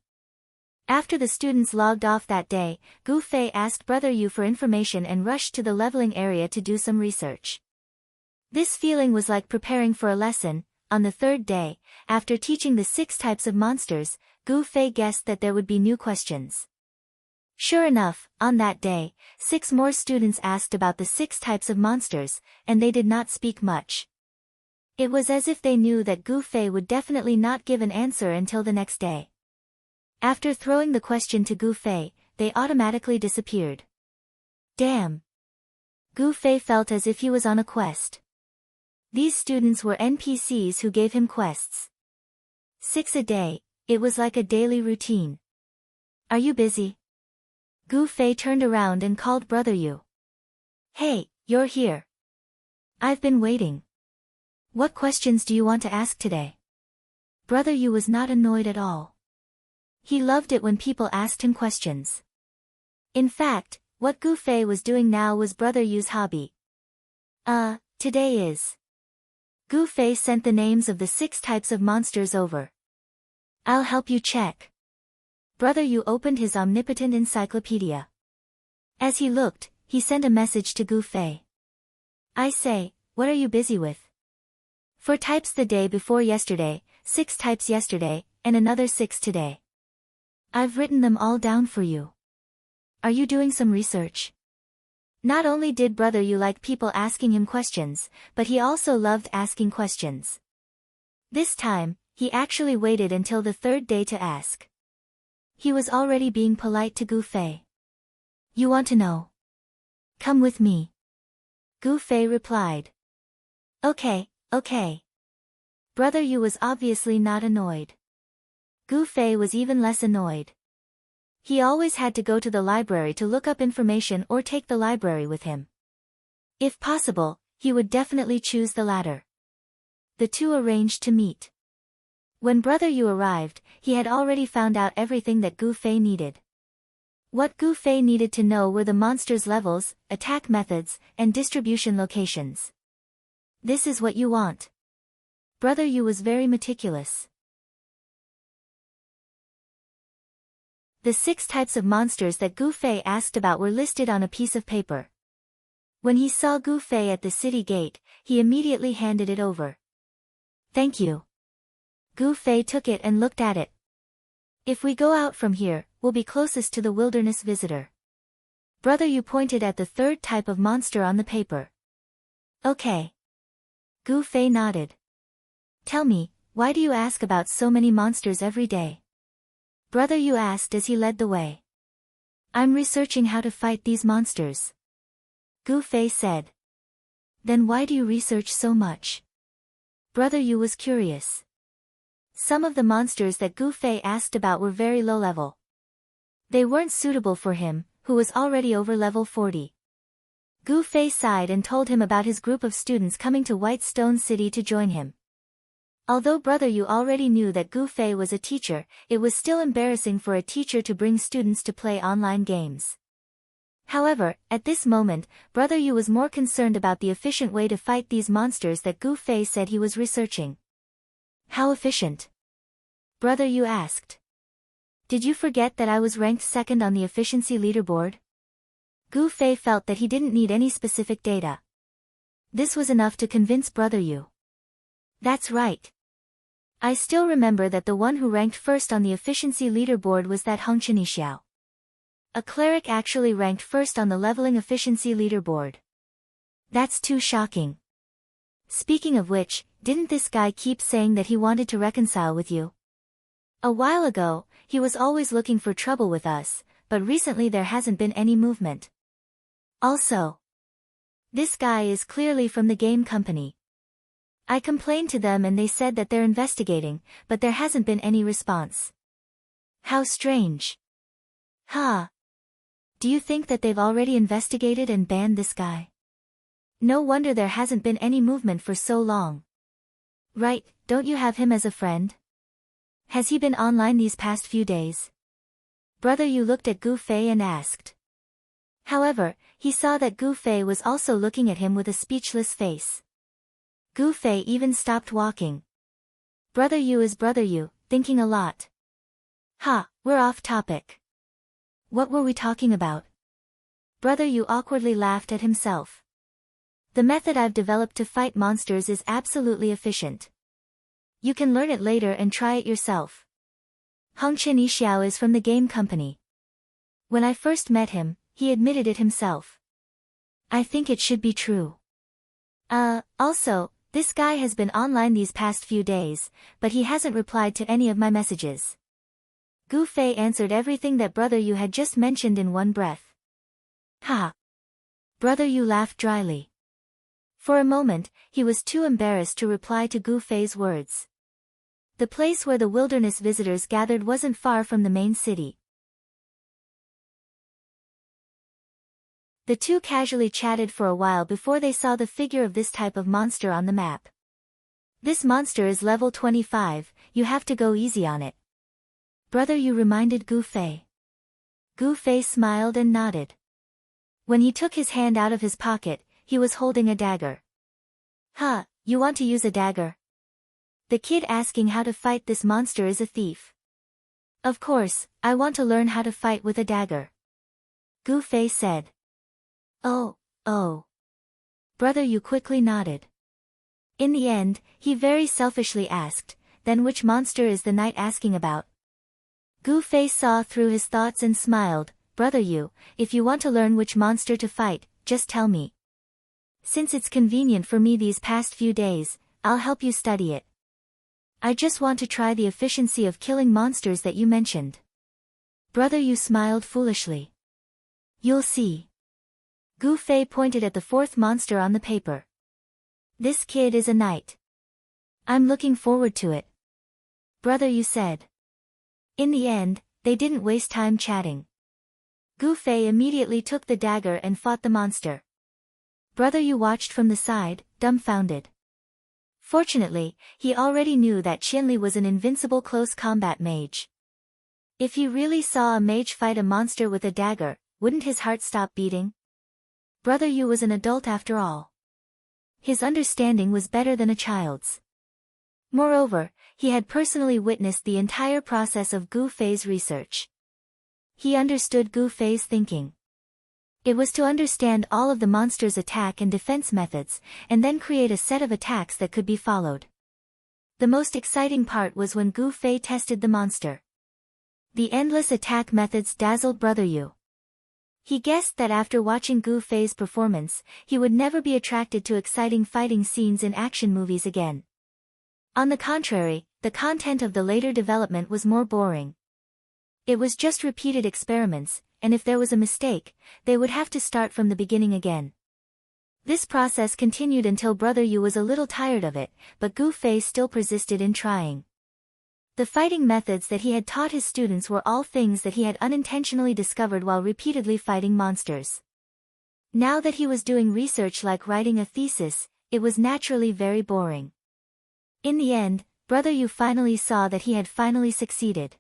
A: After the students logged off that day, Gu Fei asked Brother Yu for information and rushed to the leveling area to do some research. This feeling was like preparing for a lesson. On the 3rd day, after teaching the 6 types of monsters, Gu Fei guessed that there would be new questions. Sure enough, on that day, 6 more students asked about the 6 types of monsters, and they did not speak much. It was as if they knew that Gu Fei would definitely not give an answer until the next day. After throwing the question to Gu Fei, they automatically disappeared. Damn! Gu Fei felt as if he was on a quest. These students were NPCs who gave him quests. 6 a day, it was like a daily routine. Are you busy? Gu Fei turned around and called Brother Yu. Hey, you're here. I've been waiting. What questions do you want to ask today? Brother Yu was not annoyed at all. He loved it when people asked him questions. In fact, what Gu Fei was doing now was Brother Yu's hobby. Today is. Gu Fei sent the names of the 6 types of monsters over. I'll help you check. Brother Yu opened his omnipotent encyclopedia. As he looked, he sent a message to Gu Fei. I say, what are you busy with? 4 types the day before yesterday, 6 types yesterday, and another 6 today. I've written them all down for you. Are you doing some research? Not only did Brother Yu like people asking him questions, but he also loved asking questions. This time, he actually waited until the 3rd day to ask. He was already being polite to Gu Fei. You want to know? Come with me. Gu Fei replied. Okay. Brother Yu was obviously not annoyed. Gu Fei was even less annoyed. He always had to go to the library to look up information or take the library with him. If possible, he would definitely choose the latter. The 2 arranged to meet. When Brother Yu arrived, he had already found out everything that Gu Fei needed. What Gu Fei needed to know were the monsters' levels, attack methods, and distribution locations. This is what you want. Brother Yu was very meticulous. The 6 types of monsters that Gu Fei asked about were listed on a piece of paper. When he saw Gu Fei at the city gate, he immediately handed it over. Thank you. Gu Fei took it and looked at it. If we go out from here, we'll be closest to the wilderness visitor. Brother Yu pointed at the 3rd type of monster on the paper. Okay. Gu Fei nodded. Tell me, why do you ask about so many monsters every day? Brother Yu asked as he led the way. I'm researching how to fight these monsters. Gu Fei said. Then why do you research so much? Brother Yu was curious. Some of the monsters that Gu Fei asked about were very low level. They weren't suitable for him, who was already over level 40. Gu Fei sighed and told him about his group of students coming to White Stone City to join him. Although Brother Yu already knew that Gu Fei was a teacher, it was still embarrassing for a teacher to bring students to play online games. However, at this moment, Brother Yu was more concerned about the efficient way to fight these monsters that Gu Fei said he was researching. How efficient? Brother Yu asked. Did you forget that I was ranked second on the efficiency leaderboard? Gu Fei felt that he didn't need any specific data. This was enough to convince Brother Yu. That's right. I still remember that the one who ranked first on the efficiency leaderboard was that Heng Xiao. A cleric actually ranked first on the leveling efficiency leaderboard. That's too shocking. Speaking of which, didn't this guy keep saying that he wanted to reconcile with you? A while ago, he was always looking for trouble with us, but recently there hasn't been any movement. Also, this guy is clearly from the game company. I complained to them and they said that they're investigating, but there hasn't been any response. How strange. Huh. Do you think that they've already investigated and banned this guy? No wonder there hasn't been any movement for so long. Right, don't you have him as a friend? Has he been online these past few days? Brother Yu looked at Gu Fei and asked. However, he saw that Gu Fei was also looking at him with a speechless face. Gu Fei even stopped walking. Brother Yu is Brother Yu, thinking a lot. Ha, we're off topic. What were we talking about? Brother Yu awkwardly laughed at himself. The method I've developed to fight monsters is absolutely efficient. You can learn it later and try it yourself. Heng Xiao is from the game company. When I first met him, he admitted it himself. I think it should be true. Also, this guy has been online these past few days, but he hasn't replied to any of my messages. Gu Fei answered everything that Brother Yu had just mentioned in one breath. Ha! Brother Yu laughed dryly. For a moment, he was too embarrassed to reply to Gu Fei's words. The place where the wilderness visitors gathered wasn't far from the main city. The two casually chatted for a while before they saw the figure of this type of monster on the map. This monster is level 25, you have to go easy on it. Brother Yu reminded Gu Fei. Gu Fei smiled and nodded. When he took his hand out of his pocket, he was holding a dagger. Huh, you want to use a dagger? The kid asking how to fight this monster is a thief. Of course, I want to learn how to fight with a dagger. Gu Fei said. Oh. Brother Yu quickly nodded. In the end, he very selfishly asked, then which monster is the knight asking about? Gu Fei saw through his thoughts and smiled, Brother Yu, if you want to learn which monster to fight, just tell me. Since it's convenient for me these past few days, I'll help you study it. I just want to try the efficiency of killing monsters that you mentioned. Brother Yu smiled foolishly. You'll see. Gu Fei pointed at the fourth monster on the paper. This kid is a knight. I'm looking forward to it. Brother Yu said. In the end, they didn't waste time chatting. Gu Fei immediately took the dagger and fought the monster. Brother Yu watched from the side, dumbfounded. Fortunately, he already knew that Qianli was an invincible close combat mage. If he really saw a mage fight a monster with a dagger, wouldn't his heart stop beating? Brother Yu was an adult after all. His understanding was better than a child's. Moreover, he had personally witnessed the entire process of Gu Fei's research. He understood Gu Fei's thinking. It was to understand all of the monster's attack and defense methods, and then create a set of attacks that could be followed. The most exciting part was when Gu Fei tested the monster. The endless attack methods dazzled Brother Yu. He guessed that after watching Gu Fei's performance, he would never be attracted to exciting fighting scenes in action movies again. On the contrary, the content of the later development was more boring. It was just repeated experiments, and if there was a mistake, they would have to start from the beginning again. This process continued until Brother Yu was a little tired of it, but Gu Fei still persisted in trying. The fighting methods that he had taught his students were all things that he had unintentionally discovered while repeatedly fighting monsters. Now that he was doing research like writing a thesis, it was naturally very boring. In the end, Brother Yu finally saw that he had finally succeeded.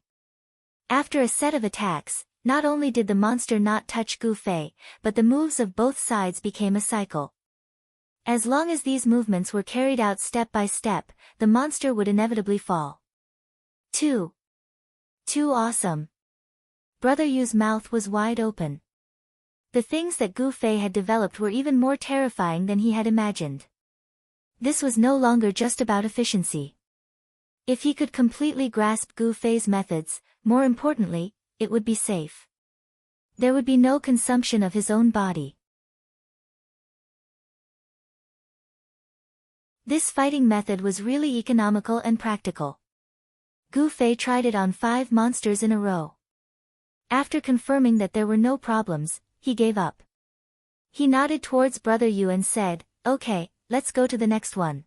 A: After a set of attacks, not only did the monster not touch Gu Fei, but the moves of both sides became a cycle. As long as these movements were carried out step by step, the monster would inevitably fall. Too awesome. Brother Yu's mouth was wide open. The things that Gu Fei had developed were even more terrifying than he had imagined. This was no longer just about efficiency. If he could completely grasp Gu Fei's methods, more importantly, it would be safe. There would be no consumption of his own body. This fighting method was really economical and practical. Gu Fei tried it on 5 monsters in a row. After confirming that there were no problems, he gave up. He nodded towards Brother Yu and said, "Okay, let's go to the next one."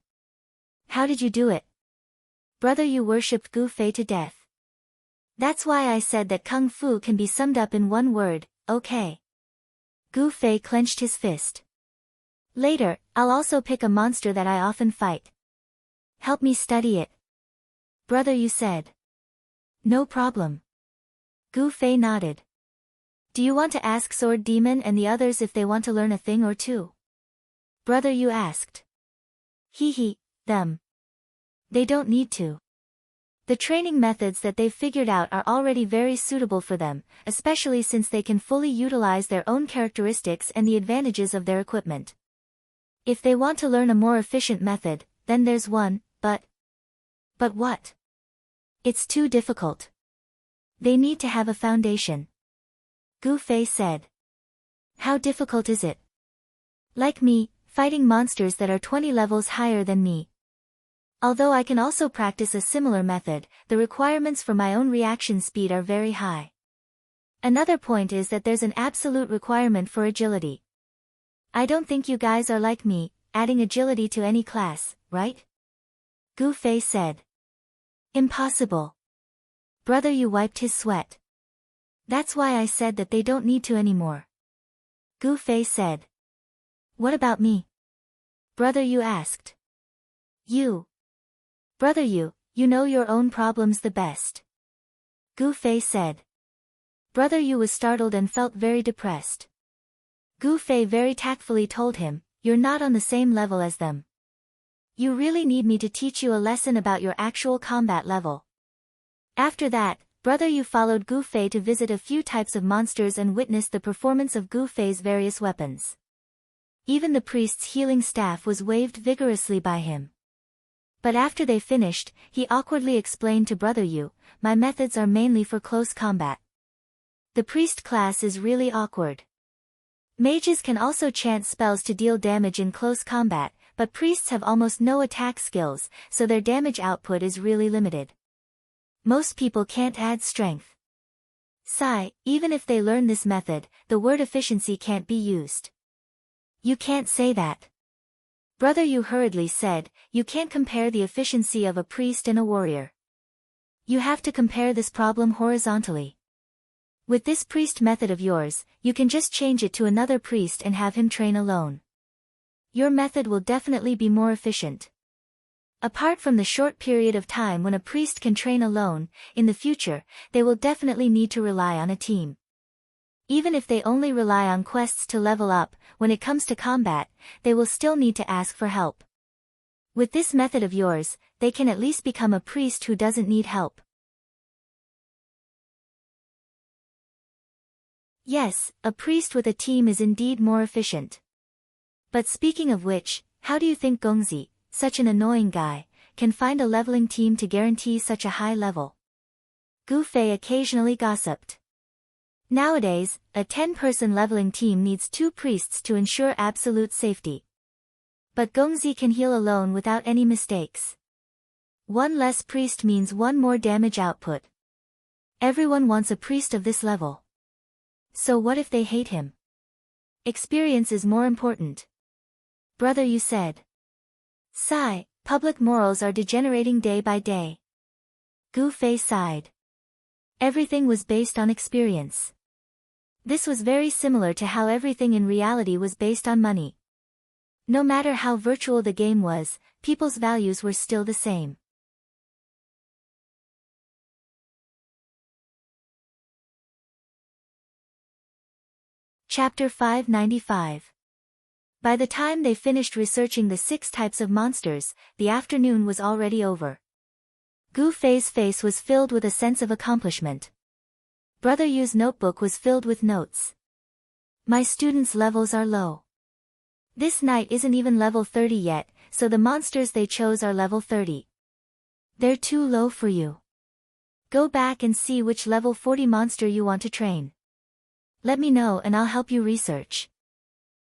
A: "How did you do it?" Brother Yu worshipped Gu Fei to death. "That's why I said that Kung Fu can be summed up in one word, okay." Gu Fei clenched his fist. "Later, I'll also pick a monster that I often fight. Help me study it." Brother Yu said. "No problem." Gu Fei nodded. "Do you want to ask Sword Demon and the others if they want to learn a thing or two?" Brother Yu asked. Them. They don't need to. The training methods that they've figured out are already very suitable for them, especially since they can fully utilize their own characteristics and the advantages of their equipment. If they want to learn a more efficient method, then there's one, but what? It's too difficult. They need to have a foundation. Gu Fei said. "How difficult is it?" "Like me, fighting monsters that are 20 levels higher than me. Although I can also practice a similar method, the requirements for my own reaction speed are very high. Another point is that there's an absolute requirement for agility. I don't think you guys are like me, adding agility to any class, right?" Gu Fei said. "Impossible." Brother Yu wiped his sweat. "That's why I said that they don't need to anymore." Gu Fei said. "What about me?" Brother Yu asked. "You. Brother Yu, you know your own problems the best." Gu Fei said. Brother Yu was startled and felt very depressed. Gu Fei very tactfully told him, "You're not on the same level as them. You really need me to teach you a lesson about your actual combat level." After that, Brother Yu followed Gu Fei to visit a few types of monsters and witnessed the performance of Gu Fei's various weapons. Even the priest's healing staff was waved vigorously by him. But after they finished, he awkwardly explained to Brother Yu, "My methods are mainly for close combat. The priest class is really awkward. Mages can also chant spells to deal damage in close combat, but priests have almost no attack skills, so their damage output is really limited. Most people can't add strength. Sigh, even if they learn this method, the word efficiency can't be used." "You can't say that." Brother Yu hurriedly said, "You can't compare the efficiency of a priest and a warrior. You have to compare this problem horizontally. With this priest method of yours, you can just change it to another priest and have him train alone. Your method will definitely be more efficient. Apart from the short period of time when a priest can train alone, in the future, they will definitely need to rely on a team. Even if they only rely on quests to level up, when it comes to combat, they will still need to ask for help. With this method of yours, they can at least become a priest who doesn't need help." Yes, a priest with a team is indeed more efficient. But speaking of which, how do you think Gongzi, such an annoying guy, can find a leveling team to guarantee such a high level? Gu Fei occasionally gossiped. Nowadays, a 10-person leveling team needs 2 priests to ensure absolute safety. But Gongzi can heal alone without any mistakes. One less priest means one more damage output. Everyone wants a priest of this level. So what if they hate him? Experience is more important. Brother, you said. Sigh, public morals are degenerating day by day. Gu Fei sighed. Everything was based on experience. This was very similar to how everything in reality was based on money. No matter how virtual the game was, people's values were still the same. Chapter 595. By the time they finished researching the 6 types of monsters, the afternoon was already over. Gu Fei's face was filled with a sense of accomplishment. Brother Yu's notebook was filled with notes. My students' levels are low. This knight isn't even level 30 yet, so the monsters they chose are level 30. They're too low for you. Go back and see which level 40 monster you want to train. Let me know and I'll help you research.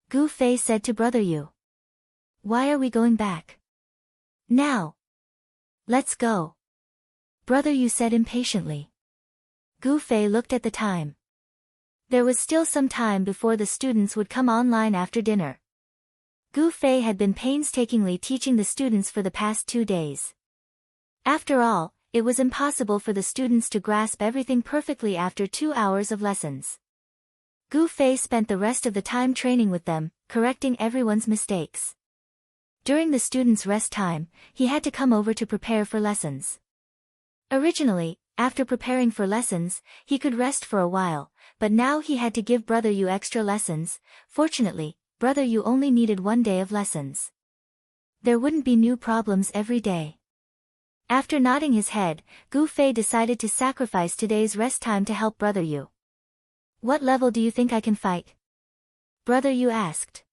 A: Gu Fei said to Brother Yu. Why are we going back? Now. Let's go. Brother Yu said impatiently. Gu Fei looked at the time. There was still some time before the students would come online after dinner. Gu Fei had been painstakingly teaching the students for the past 2 days. After all, it was impossible for the students to grasp everything perfectly after 2 hours of lessons. Gu Fei spent the rest of the time training with them, correcting everyone's mistakes. During the students' rest time, he had to come over to prepare for lessons. Originally, after preparing for lessons, he could rest for a while, but now he had to give Brother Yu extra lessons. Fortunately, Brother Yu only needed 1 day of lessons. There wouldn't be new problems every day. After nodding his head, Gu Fei decided to sacrifice today's rest time to help Brother Yu. What level do you think I can fight? Brother Yu asked.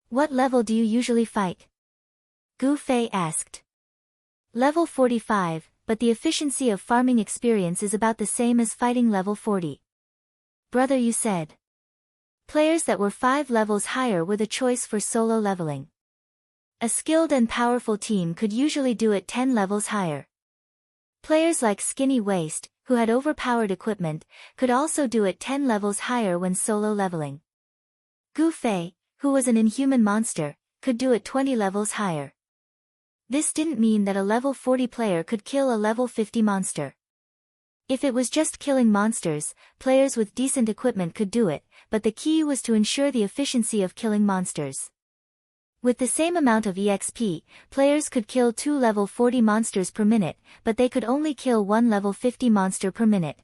A: What level do you usually fight? Gu Fei asked. Level 45, but the efficiency of farming experience is about the same as fighting level 40. Brother Yu said. Players that were 5 levels higher were the choice for solo leveling. A skilled and powerful team could usually do it 10 levels higher. Players like Skinny Waist, who had overpowered equipment, could also do it 10 levels higher when solo leveling. Gu Fei, who was an inhuman monster, could do it 20 levels higher. This didn't mean that a level 40 player could kill a level 50 monster. If it was just killing monsters, players with decent equipment could do it, but the key was to ensure the efficiency of killing monsters. With the same amount of EXP, players could kill 2 level 40 monsters per minute, but they could only kill 1 level 50 monster per minute.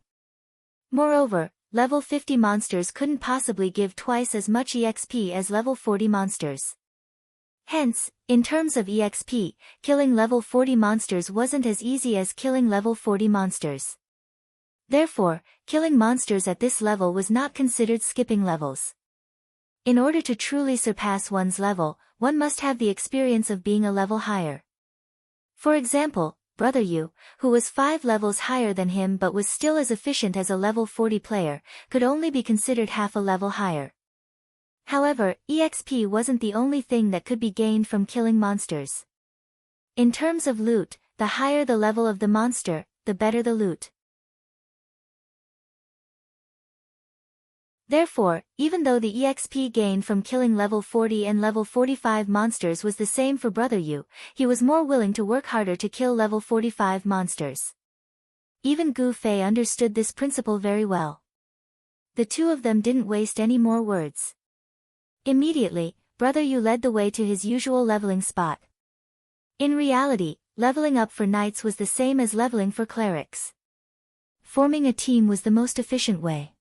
A: Moreover, level 50 monsters couldn't possibly give twice as much EXP as level 40 monsters. Hence, in terms of EXP, killing level 40 monsters wasn't as easy as killing level 40 monsters. Therefore, killing monsters at this level was not considered skipping levels. In order to truly surpass one's level, one must have the experience of being a level higher. For example, Brother Yu, who was 5 levels higher than him but was still as efficient as a level 40 player, could only be considered half a level higher. However, EXP wasn't the only thing that could be gained from killing monsters. In terms of loot, the higher the level of the monster, the better the loot. Therefore, even though the EXP gained from killing level 40 and level 45 monsters was the same for Brother Yu, he was more willing to work harder to kill level 45 monsters. Even Gu Fei understood this principle very well. The two of them didn't waste any more words. Immediately, Brother Yu led the way to his usual leveling spot. In reality, leveling up for knights was the same as leveling for clerics. Forming a team was the most efficient way.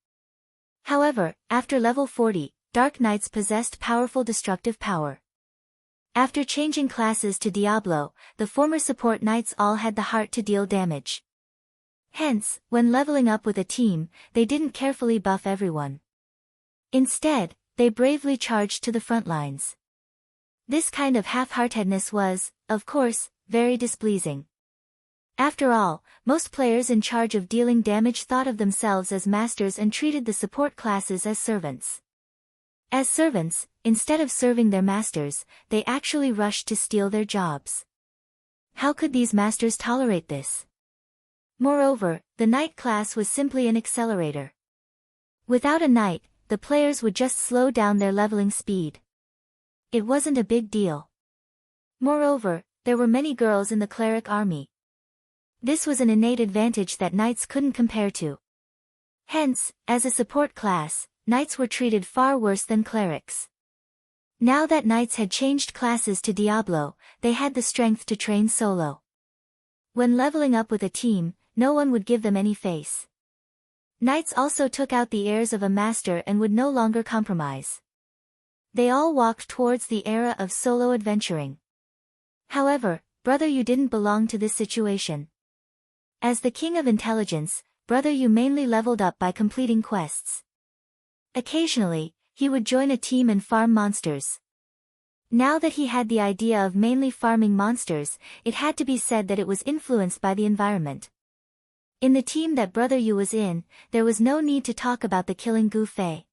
A: However, after level 40, Dark Knights possessed powerful destructive power. After changing classes to Diablo, the former support knights all had the heart to deal damage. Hence, when leveling up with a team, they didn't carefully buff everyone. Instead, they bravely charged to the front lines. This kind of half-heartedness was, of course, very displeasing. After all, most players in charge of dealing damage thought of themselves as masters and treated the support classes as servants. As servants, instead of serving their masters, they actually rushed to steal their jobs. How could these masters tolerate this? Moreover, the knight class was simply an accelerator. Without a knight, the players would just slow down their leveling speed. It wasn't a big deal. Moreover, there were many girls in the cleric army. This was an innate advantage that knights couldn't compare to. Hence, as a support class, knights were treated far worse than clerics. Now that knights had changed classes to Diablo, they had the strength to train solo. When leveling up with a team, no one would give them any face. Knights also took out the airs of a master and would no longer compromise. They all walked towards the era of solo adventuring. However, Brother Yu didn't belong to this situation. As the king of intelligence, Brother Yu mainly leveled up by completing quests. Occasionally, he would join a team and farm monsters. Now that he had the idea of mainly farming monsters, it had to be said that it was influenced by the environment. In the team that Brother Yu was in, there was no need to talk about the killing Gu Fei.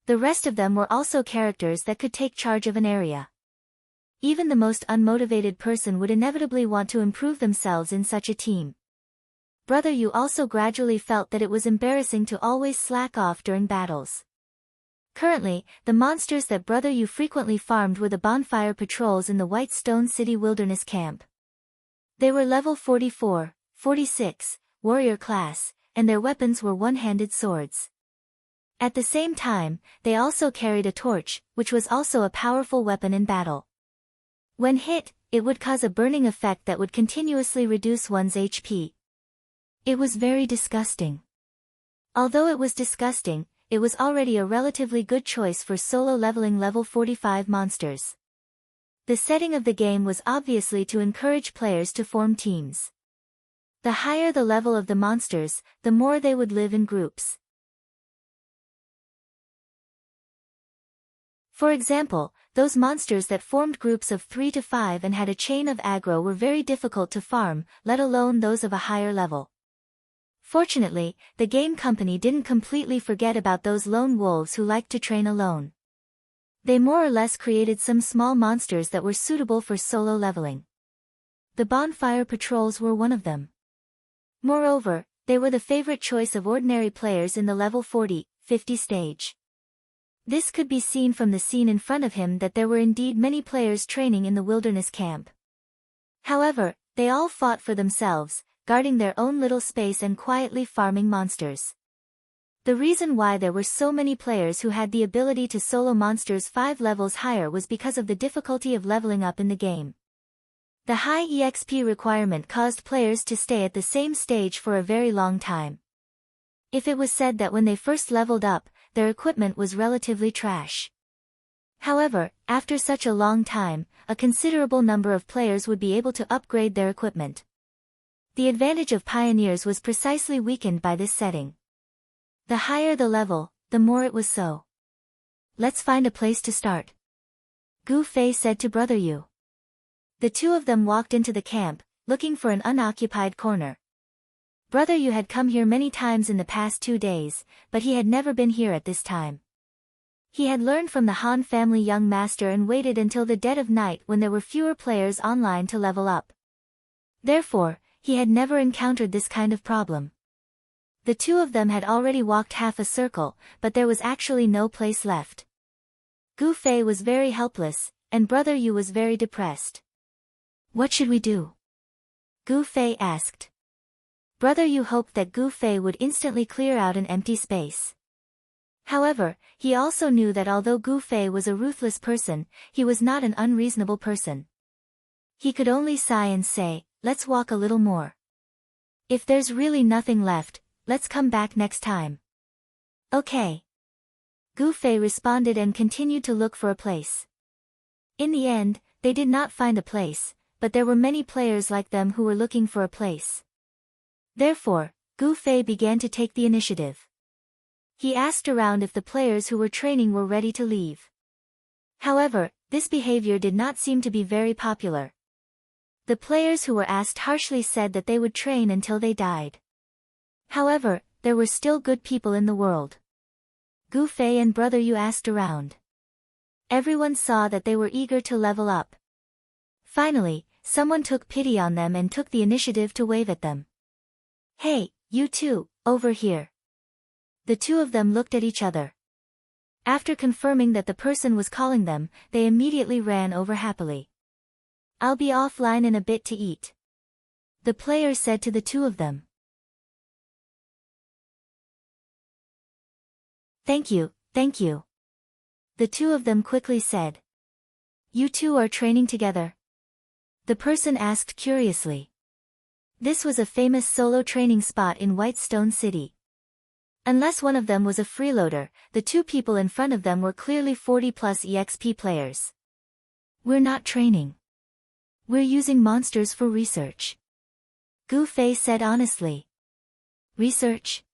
A: The rest of them were also characters that could take charge of an area. Even the most unmotivated person would inevitably want to improve themselves in such a team. Brother Yu also gradually felt that it was embarrassing to always slack off during battles. Currently, the monsters that Brother Yu frequently farmed were the bonfire patrols in the White Stone City Wilderness Camp. They were level 44, 46, warrior class, and their weapons were one-handed swords. At the same time, they also carried a torch, which was also a powerful weapon in battle. When hit, it would cause a burning effect that would continuously reduce one's HP. It was very disgusting. Although it was disgusting, it was already a relatively good choice for solo leveling level 45 monsters. The setting of the game was obviously to encourage players to form teams. The higher the level of the monsters, the more they would live in groups. For example, those monsters that formed groups of 3 to 5 and had a chain of aggro were very difficult to farm, let alone those of a higher level. Fortunately, the game company didn't completely forget about those lone wolves who liked to train alone. They more or less created some small monsters that were suitable for solo leveling. The bonfire patrols were one of them. Moreover, they were the favorite choice of ordinary players in the level 40, 50 stage. This could be seen from the scene in front of him that there were indeed many players training in the wilderness camp. However, they all fought for themselves, guarding their own little space and quietly farming monsters. The reason why there were so many players who had the ability to solo monsters 5 levels higher was because of the difficulty of leveling up in the game. The high EXP requirement caused players to stay at the same stage for a very long time. If it was said that when they first leveled up, their equipment was relatively trash. However, after such a long time, a considerable number of players would be able to upgrade their equipment. The advantage of pioneers was precisely weakened by this setting. The higher the level, the more it was so. Let's find a place to start, Gu Fei said to Brother Yu. The two of them walked into the camp, looking for an unoccupied corner. Brother Yu had come here many times in the past 2 days, but he had never been here at this time. He had learned from the Han family young master and waited until the dead of night when there were fewer players online to level up. Therefore, he had never encountered this kind of problem. The two of them had already walked half a circle, but there was actually no place left. Gu Fei was very helpless, and Brother Yu was very depressed. What should we do? Gu Fei asked. Brother Yu hoped that Gu Fei would instantly clear out an empty space. However, he also knew that although Gu Fei was a ruthless person, he was not an unreasonable person. He could only sigh and say, "Let's walk a little more. If there's really nothing left, let's come back next time." Okay. Gu Fei responded and continued to look for a place. In the end, they did not find a place, but there were many players like them who were looking for a place. Therefore, Gu Fei began to take the initiative. He asked around if the players who were training were ready to leave. However, this behavior did not seem to be very popular. The players who were asked harshly said that they would train until they died. However, there were still good people in the world. Gu Fei and Brother Yu asked around. Everyone saw that they were eager to level up. Finally, Someone took pity on them and took the initiative to wave at them. "Hey, you two, over here." The two of them looked at each other. After confirming that the person was calling them, they immediately ran over happily. "I'll be offline in a bit to eat," the player said to the two of them. Thank you, the two of them quickly said. "You two are training together?" the person asked curiously. This was a famous solo training spot in Whitestone City. Unless one of them was a freeloader, the two people in front of them were clearly 40+ EXP players. "We're not training. We're using monsters for research," Gu Fei said honestly. "Research?"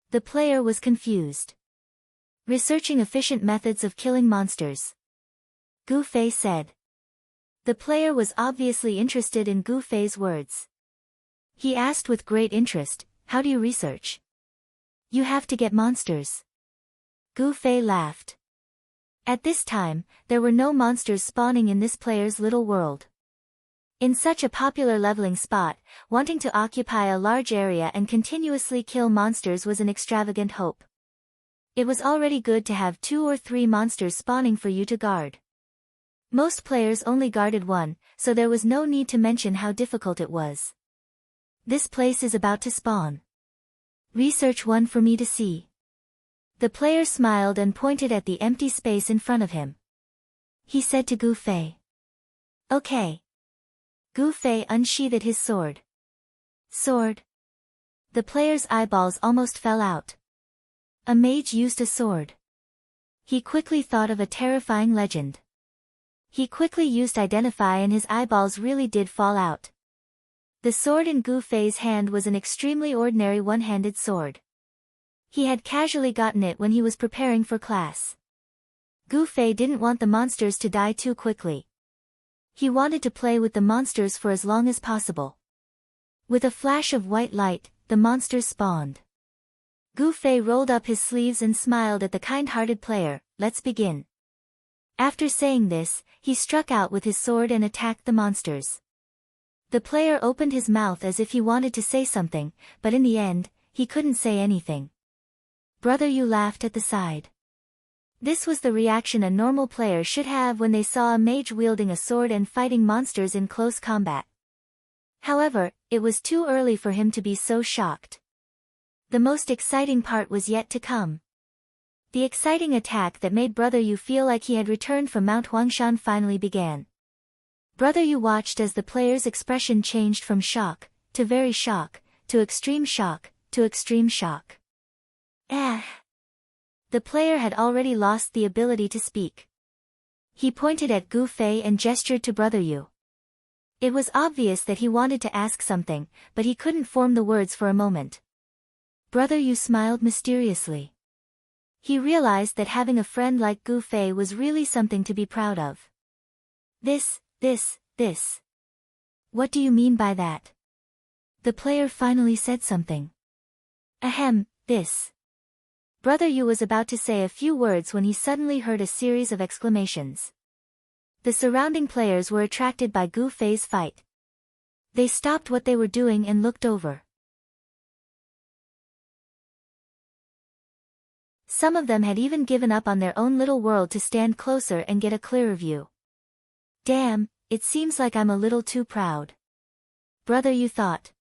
A: The player was confused. "Researching efficient methods of killing monsters," Gu Fei said. The player was obviously interested in Gu Fei's words. He asked with great interest, "How do you research?" "You have to get monsters." Gu Fei laughed. At this time, there were no monsters spawning in this player's little world. In such a popular leveling spot, wanting to occupy a large area and continuously kill monsters was an extravagant hope. It was already good to have 2 or 3 monsters spawning for you to guard. Most players only guarded one, so there was no need to mention how difficult it was. "This place is about to spawn. Research one for me to see." The player smiled and pointed at the empty space in front of him. He said to Gu Fei. "Okay." Gu Fei unsheathed his sword. "Sword?" The player's eyeballs almost fell out. A mage used a sword. He quickly thought of a terrifying legend. He quickly used Identify and his eyeballs really did fall out. The sword in Gu Fei's hand was an extremely ordinary one-handed sword. He had casually gotten it when he was preparing for class. Gu Fei didn't want the monsters to die too quickly. He wanted to play with the monsters for as long as possible. With a flash of white light, the monsters spawned. Gu Fei rolled up his sleeves and smiled at the kind-hearted player. "Let's begin." After saying this, he struck out with his sword and attacked the monsters. The player opened his mouth as if he wanted to say something, but in the end, he couldn't say anything. Brother Yu laughed at the side. This was the reaction a normal player should have when they saw a mage wielding a sword and fighting monsters in close combat. However, it was too early for him to be so shocked. The most exciting part was yet to come. The exciting attack that made Brother Yu feel like he had returned from Mount Huangshan finally began. Brother Yu watched as the player's expression changed from shock, to very shock, to extreme shock, to extreme shock. The player had already lost the ability to speak. He pointed at Gu Fei and gestured to Brother Yu. It was obvious that he wanted to ask something, but he couldn't form the words for a moment. Brother Yu smiled mysteriously. He realized that having a friend like Gu Fei was really something to be proud of. This. What do you mean by that?" The player finally said something. "Ahem, this." Brother Yu was about to say a few words when he suddenly heard a series of exclamations. The surrounding players were attracted by Gu Fei's fight. They stopped what they were doing and looked over. Some of them had even given up on their own little world to stand closer and get a clearer view. "Damn, it seems like I'm a little too proud," Brother Yu thought.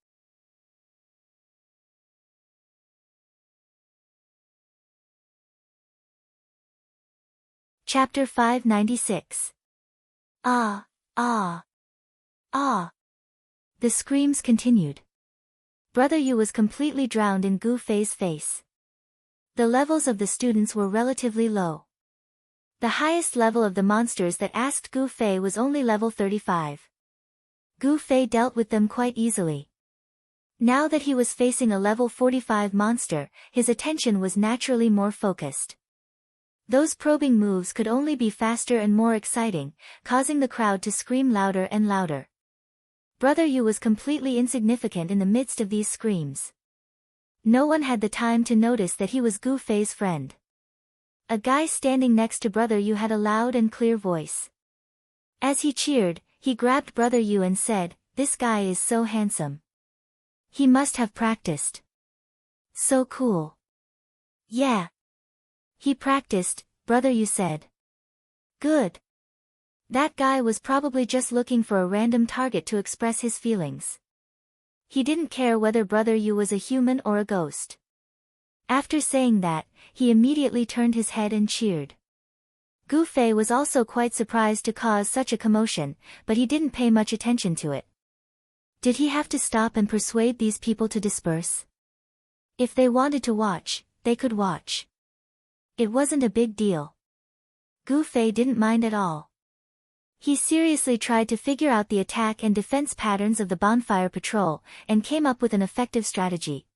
A: Chapter 596. Ah. The screams continued. Brother Yu was completely drowned in Gu Fei's face. The levels of the students were relatively low. The highest level of the monsters that asked Gu Fei was only level 35. Gu Fei dealt with them quite easily. Now that he was facing a level 45 monster, his attention was naturally more focused. Those probing moves could only be faster and more exciting, causing the crowd to scream louder and louder. Brother Yu was completely insignificant in the midst of these screams. No one had the time to notice that he was Gu Fei's friend. A guy standing next to Brother Yu had a loud and clear voice. As he cheered, He grabbed Brother Yu and said, "This guy is so handsome. He must have practiced. So cool." "Yeah. He practiced," Brother Yu said. "Good. That guy was probably just looking for a random target to express his feelings. He didn't care whether Brother Yu was a human or a ghost." After saying that, he immediately turned his head and cheered. Gu Fei was also quite surprised to cause such a commotion, but he didn't pay much attention to it. Did he have to stop and persuade these people to disperse? If they wanted to watch, they could watch. It wasn't a big deal. Gu Fei didn't mind at all. He seriously tried to figure out the attack and defense patterns of the bonfire patrol, and came up with an effective strategy.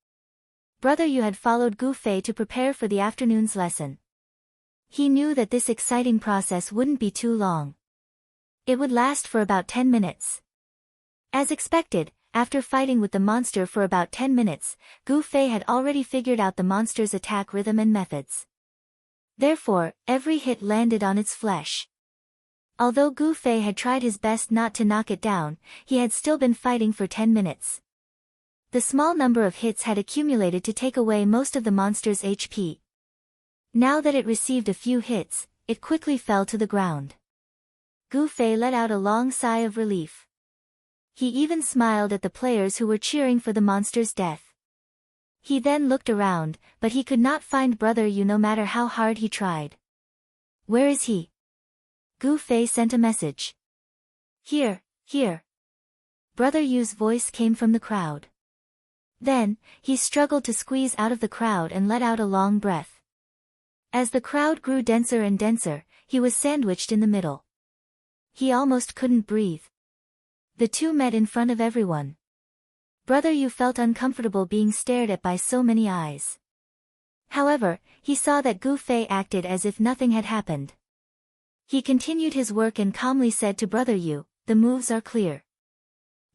A: Brother Yu had followed Gu Fei to prepare for the afternoon's lesson. He knew that this exciting process wouldn't be too long. It would last for about 10 minutes. As expected, after fighting with the monster for about 10 minutes, Gu Fei had already figured out the monster's attack rhythm and methods. Therefore, every hit landed on its flesh. Although Gu Fei had tried his best not to knock it down, he had still been fighting for 10 minutes. The small number of hits had accumulated to take away most of the monster's HP. Now that it received a few hits, it quickly fell to the ground. Gu Fei let out a long sigh of relief. He even smiled at the players who were cheering for the monster's death. He then looked around, but he could not find Brother Yu no matter how hard he tried. "Where is he?" Gu Fei sent a message. Here. Brother Yu's voice came from the crowd. Then, he struggled to squeeze out of the crowd and let out a long breath. As the crowd grew denser and denser, he was sandwiched in the middle. He almost couldn't breathe. The two met in front of everyone. Brother Yu felt uncomfortable being stared at by so many eyes. However, he saw that Gu Fei acted as if nothing had happened. He continued his work and calmly said to Brother Yu, "The moves are clear.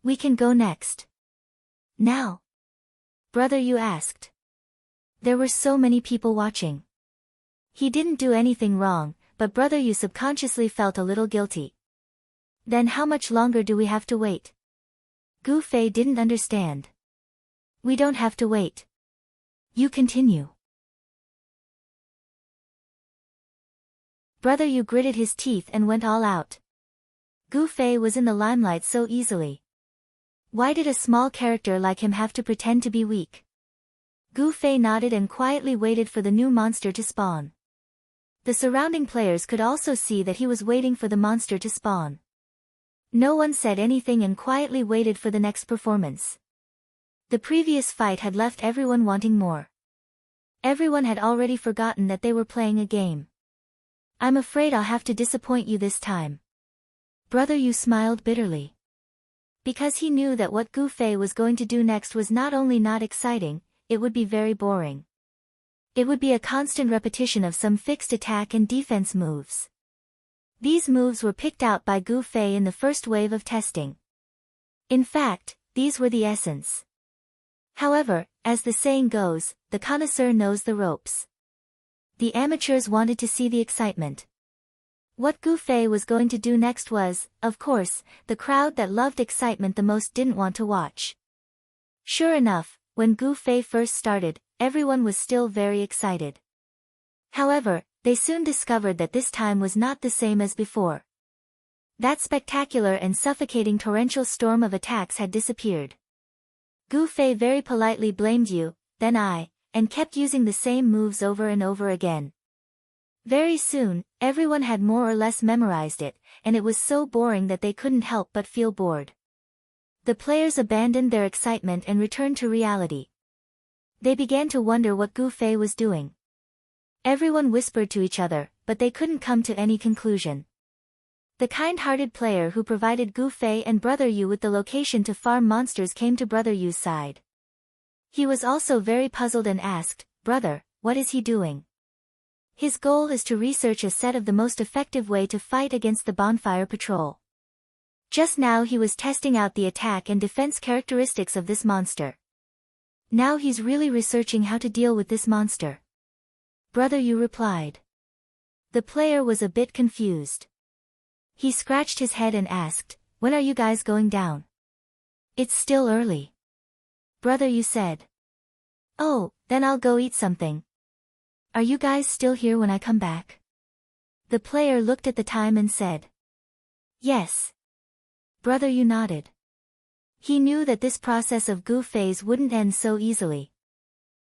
A: We can go next." "Now?" Brother Yu asked. There were so many people watching. He didn't do anything wrong, but Brother Yu subconsciously felt a little guilty. "Then how much longer do we have to wait?" Gu Fei didn't understand. "We don't have to wait. You continue." Brother Yu gritted his teeth and went all out. Gu Fei was in the limelight so easily. Why did a small character like him have to pretend to be weak? Gu Fei nodded and quietly waited for the new monster to spawn. The surrounding players could also see that he was waiting for the monster to spawn. No one said anything and quietly waited for the next performance. The previous fight had left everyone wanting more. Everyone had already forgotten that they were playing a game. "I'm afraid I'll have to disappoint you this time." Brother Yu smiled bitterly. Because he knew that what Gu Fei was going to do next was not only not exciting, it would be very boring. It would be a constant repetition of some fixed attack and defense moves. These moves were picked out by Gu Fei in the first wave of testing. In fact, these were the essence. However, as the saying goes, the connoisseur knows the ropes. The amateurs wanted to see the excitement. What Gu Fei was going to do next was, of course, the crowd that loved excitement the most didn't want to watch. Sure enough, when Gu Fei first started, everyone was still very excited. However, they soon discovered that this time was not the same as before. That spectacular and suffocating torrential storm of attacks had disappeared. Gu Fei very politely blamed you, then I, and kept using the same moves over and over again. Very soon, everyone had more or less memorized it, and it was so boring that they couldn't help but feel bored. The players abandoned their excitement and returned to reality. They began to wonder what Gu Fei was doing. Everyone whispered to each other, but they couldn't come to any conclusion. The kind-hearted player who provided Gu Fei and Brother Yu with the location to farm monsters came to Brother Yu's side. He was also very puzzled and asked, "Brother, what is he doing?" His goal is to research a set of the most effective way to fight against the bonfire patrol. Just now he was testing out the attack and defense characteristics of this monster. Now he's really researching how to deal with this monster. Brother Yu replied. The player was a bit confused. He scratched his head and asked, when are you guys going down? It's still early. Brother Yu said. Oh, then I'll go eat something. Are you guys still here when I come back? The player looked at the time and said. Yes. Brother Yu nodded. He knew that this process of Gu phase wouldn't end so easily.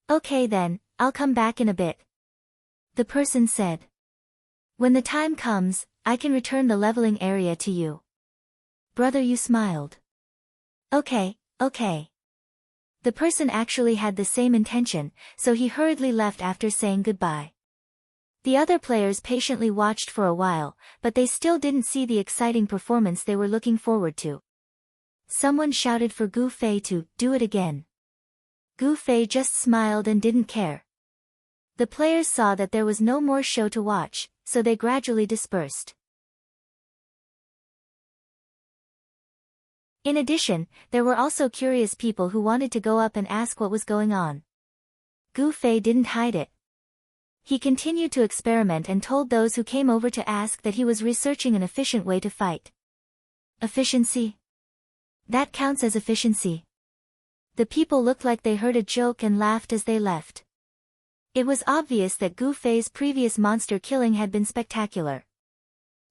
A: Okay then, I'll come back in a bit. The person said. When the time comes, I can return the leveling area to you. Brother Yu smiled. Okay. The person actually had the same intention, so he hurriedly left after saying goodbye. The other players patiently watched for a while, but they still didn't see the exciting performance they were looking forward to. Someone shouted for Gu Fei to do it again. Gu Fei just smiled and didn't care. The players saw that there was no more show to watch, so they gradually dispersed. In addition, there were also curious people who wanted to go up and ask what was going on. Gu Fei didn't hide it. He continued to experiment and told those who came over to ask that he was researching an efficient way to fight. Efficiency? That counts as efficiency. The people looked like they heard a joke and laughed as they left. It was obvious that Gu Fei's previous monster killing had been spectacular.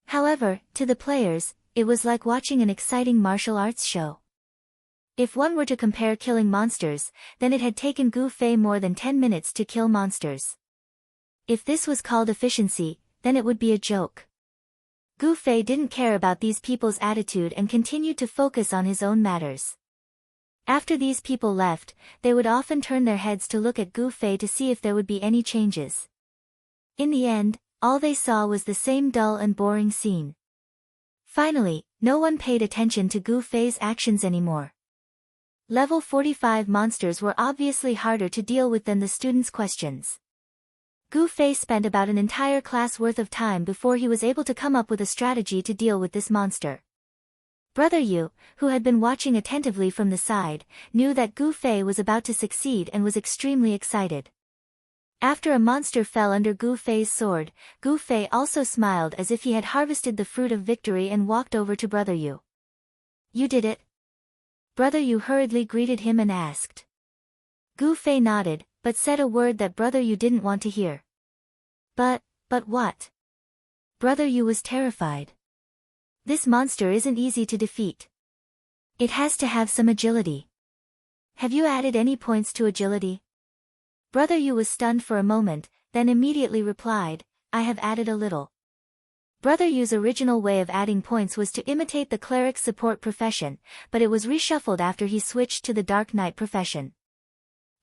A: However, to the players, it was like watching an exciting martial arts show. If one were to compare killing monsters, then it had taken Gu Fei more than 10 minutes to kill monsters. If this was called efficiency, then it would be a joke. Gu Fei didn't care about these people's attitude and continued to focus on his own matters. After these people left, they would often turn their heads to look at Gu Fei to see if there would be any changes. In the end, all they saw was the same dull and boring scene. Finally, no one paid attention to Gu Fei's actions anymore. Level 45 monsters were obviously harder to deal with than the students' questions. Gu Fei spent about an entire class worth of time before he was able to come up with a strategy to deal with this monster. Brother Yu, who had been watching attentively from the side, knew that Gu Fei was about to succeed and was extremely excited. After a monster fell under Gu Fei's sword, Gu Fei also smiled as if he had harvested the fruit of victory and walked over to Brother Yu. You did it? Brother Yu hurriedly greeted him and asked. Gu Fei nodded, but said a word that Brother Yu didn't want to hear. But what? Brother Yu was terrified. This monster isn't easy to defeat. It has to have some agility. Have you added any points to agility? Brother Yu was stunned for a moment, then immediately replied, I have added a little. Brother Yu's original way of adding points was to imitate the cleric support profession, but it was reshuffled after he switched to the Dark Knight profession.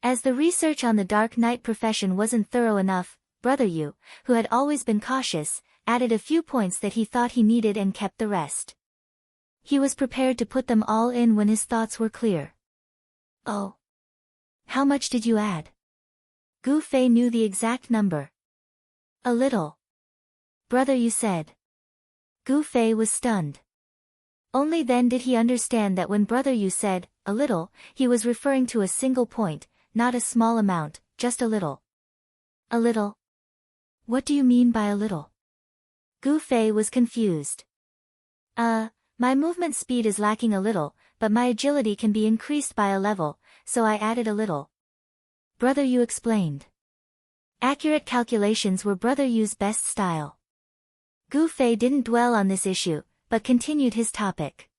A: As the research on the Dark Knight profession wasn't thorough enough, Brother Yu, who had always been cautious, added a few points that he thought he needed and kept the rest. He was prepared to put them all in when his thoughts were clear. Oh. How much did you add? Gu Fei knew the exact number. A little. Brother Yu said. Gu Fei was stunned. Only then did he understand that when Brother Yu said, a little, he was referring to a single point, not a small amount, just a little. A little? What do you mean by a little? Gu Fei was confused. My movement speed is lacking a little, but my agility can be increased by a level, so I added a little. Brother Yu explained. Accurate calculations were Brother Yu's best style. Gu Fei didn't dwell on this issue, but continued his topic.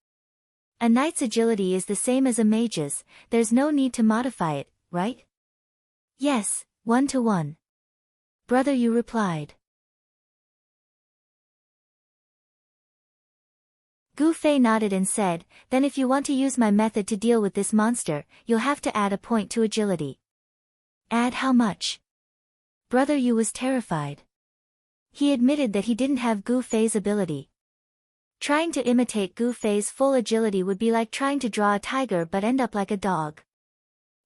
A: A knight's agility is the same as a mage's, there's no need to modify it, right? Yes, 1-to-1. Brother Yu replied. Gu Fei nodded and said, then if you want to use my method to deal with this monster, you'll have to add a point to agility. Add how much? Brother Yu was terrified. He admitted that he didn't have Gu Fei's ability. Trying to imitate Gu Fei's full agility would be like trying to draw a tiger but end up like a dog.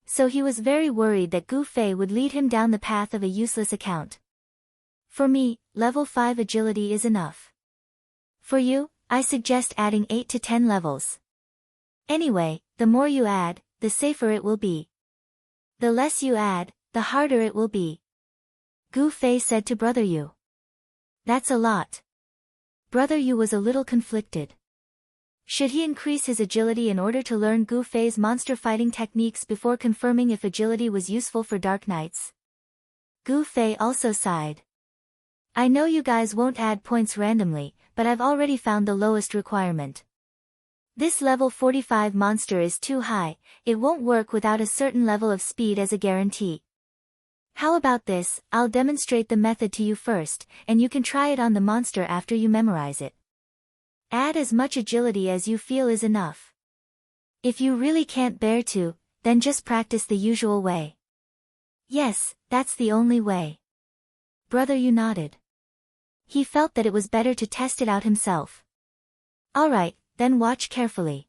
A: So he was very worried that Gu Fei would lead him down the path of a useless account. For me, level 5 agility is enough. For you, I suggest adding 8 to 10 levels. Anyway, the more you add, the safer it will be. The less you add, the harder it will be. Gu Fei said to Brother Yu. That's a lot. Brother Yu was a little conflicted. Should he increase his agility in order to learn Gu Fei's monster fighting techniques before confirming if agility was useful for Dark Knights? Gu Fei also sighed. I know you guys won't add points randomly, but I've already found the lowest requirement. This level 45 monster is too high, it won't work without a certain level of speed as a guarantee. How about this, I'll demonstrate the method to you first, and you can try it on the monster after you memorize it. Add as much agility as you feel is enough. If you really can't bear to, then just practice the usual way. Yes, that's the only way. Brother Yu nodded. He felt that it was better to test it out himself. Alright, then watch carefully.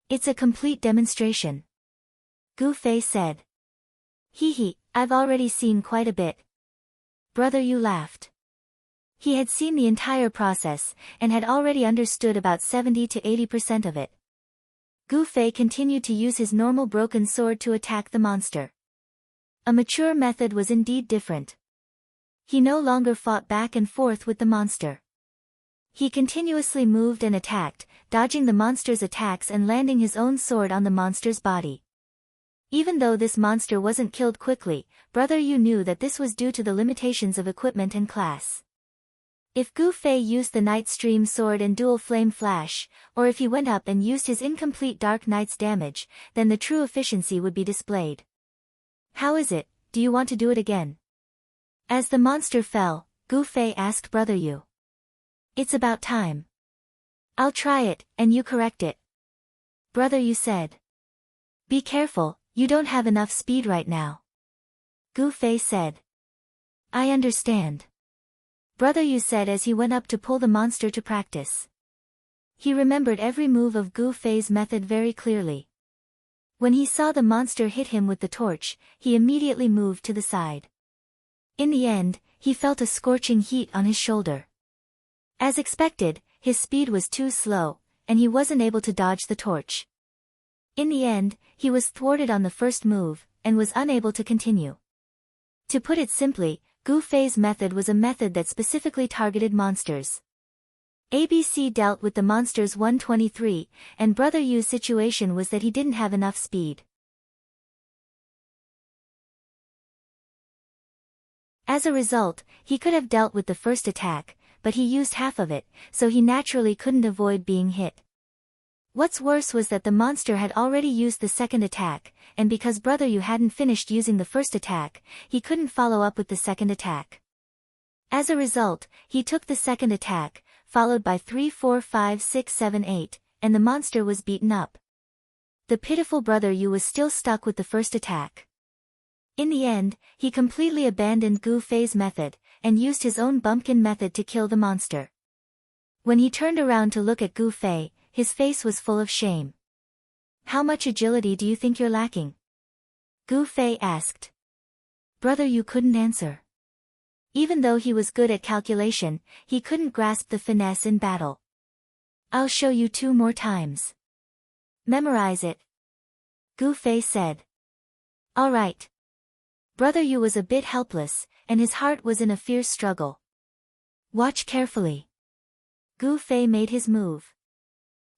A: It's a complete demonstration. Gu Fei said. Hee, I've already seen quite a bit. Brother Yu laughed. He had seen the entire process, and had already understood about 70 to 80% of it. Gu Fei continued to use his normal broken sword to attack the monster. A mature method was indeed different. He no longer fought back and forth with the monster. He continuously moved and attacked, dodging the monster's attacks and landing his own sword on the monster's body. Even though this monster wasn't killed quickly, Brother Yu knew that this was due to the limitations of equipment and class. If Gu Fei used the Night Stream Sword and Dual Flame Flash, or if he went up and used his incomplete Dark Knight's damage, then the true efficiency would be displayed. How is it, do you want to do it again? As the monster fell, Gu Fei asked Brother Yu. It's about time. I'll try it, and you correct it. Brother Yu said. Be careful, you don't have enough speed right now. Gu Fei said. I understand. Brother Yu said as he went up to pull the monster to practice. He remembered every move of Gu Fei's method very clearly. When he saw the monster hit him with the torch, he immediately moved to the side. In the end, he felt a scorching heat on his shoulder. As expected, his speed was too slow, and he wasn't able to dodge the torch. In the end, he was thwarted on the first move, and was unable to continue. To put it simply, Gu Fei's method was a method that specifically targeted monsters. ABC dealt with the monsters 123, and Brother Yu's situation was that he didn't have enough speed. As a result, he could have dealt with the first attack, but he used half of it, so he naturally couldn't avoid being hit. What's worse was that the monster had already used the second attack, and because Brother Yu hadn't finished using the first attack, he couldn't follow up with the second attack. As a result, he took the second attack, followed by 3, 4, 5, 6, 7, 8, and the monster was beaten up. The pitiful Brother Yu was still stuck with the first attack. In the end, he completely abandoned Gu Fei's method, and used his own bumpkin method to kill the monster. When he turned around to look at Gu Fei, his face was full of shame. How much agility do you think you're lacking? Gu Fei asked. Brother Yu couldn't answer. Even though he was good at calculation, he couldn't grasp the finesse in battle. I'll show you 2 more times. Memorize it. Gu Fei said. All right. Brother Yu was a bit helpless, and his heart was in a fierce struggle. Watch carefully. Gu Fei made his move.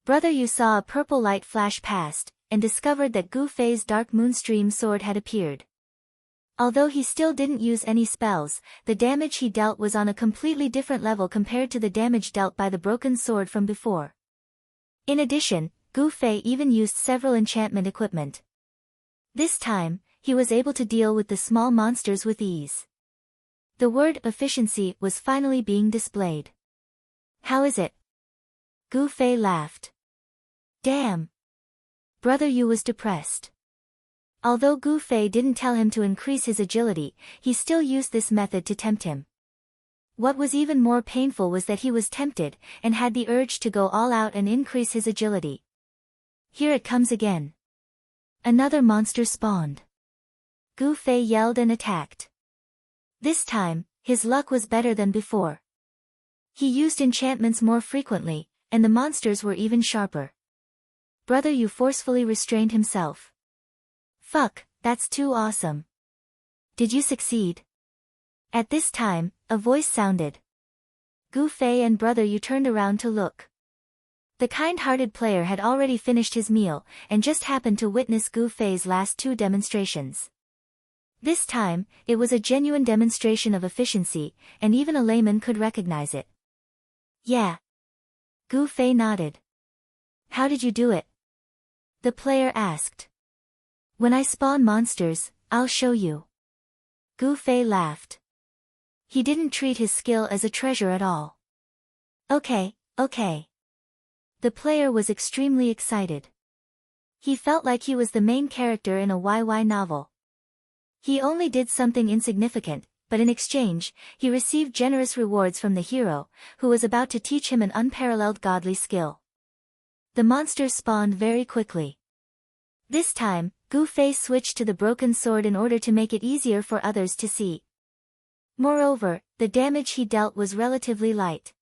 A: Brother Yu saw a purple light flash past, and discovered that Gu Fei's Dark Moonstream sword had appeared. Although he still didn't use any spells, the damage he dealt was on a completely different level compared to the damage dealt by the broken sword from before. In addition, Gu Fei even used several enchantment equipment. This time, he was able to deal with the small monsters with ease. The word efficiency was finally being displayed. How is it? Gu Fei laughed. Damn. Brother Yu was depressed. Although Gu Fei didn't tell him to increase his agility, he still used this method to tempt him. What was even more painful was that he was tempted, and had the urge to go all out and increase his agility. Here it comes again. Another monster spawned. Gu Fei yelled and attacked. This time, his luck was better than before. He used enchantments more frequently, and the monsters were even sharper. Brother Yu forcefully restrained himself. Fuck, that's too awesome. Did you succeed? At this time, a voice sounded. Gu Fei and Brother Yu turned around to look. The kind-hearted player had already finished his meal, and just happened to witness Gu Fei's last two demonstrations. This time, it was a genuine demonstration of efficiency, and even a layman could recognize it. Yeah. Gu Fei nodded. How did you do it? The player asked. When I spawn monsters, I'll show you. Gu Fei laughed. He didn't treat his skill as a treasure at all. Okay. The player was extremely excited. He felt like he was the main character in a YY novel. He only did something insignificant, but in exchange, he received generous rewards from the hero, who was about to teach him an unparalleled godly skill. The monsters spawned very quickly. This time, Gu Fei switched to the broken sword in order to make it easier for others to see. Moreover, the damage he dealt was relatively light.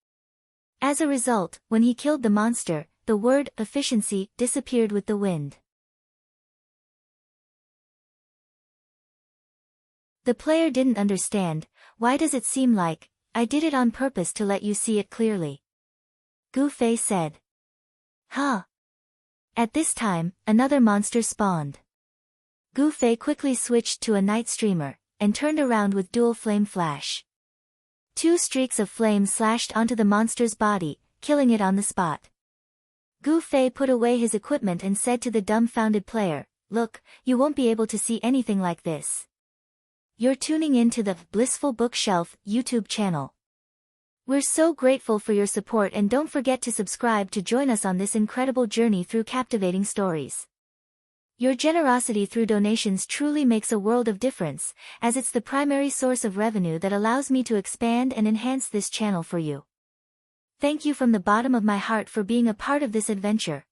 A: As a result, when he killed the monster, the word efficiency disappeared with the wind. The player didn't understand. Why does it seem like I did it on purpose to let you see it clearly? Gu Fei said. Huh. At this time, another monster spawned. Gu Fei quickly switched to a night streamer, and turned around with dual flame flash. 2 streaks of flame slashed onto the monster's body, killing it on the spot. Gu Fei put away his equipment and said to the dumbfounded player, Look, you won't be able to see anything like this. You're tuning in to the Blissful Bookshelf YouTube channel. We're so grateful for your support, and don't forget to subscribe to join us on this incredible journey through captivating stories. Your generosity through donations truly makes a world of difference, as it's the primary source of revenue that allows me to expand and enhance this channel for you. Thank you from the bottom of my heart for being a part of this adventure.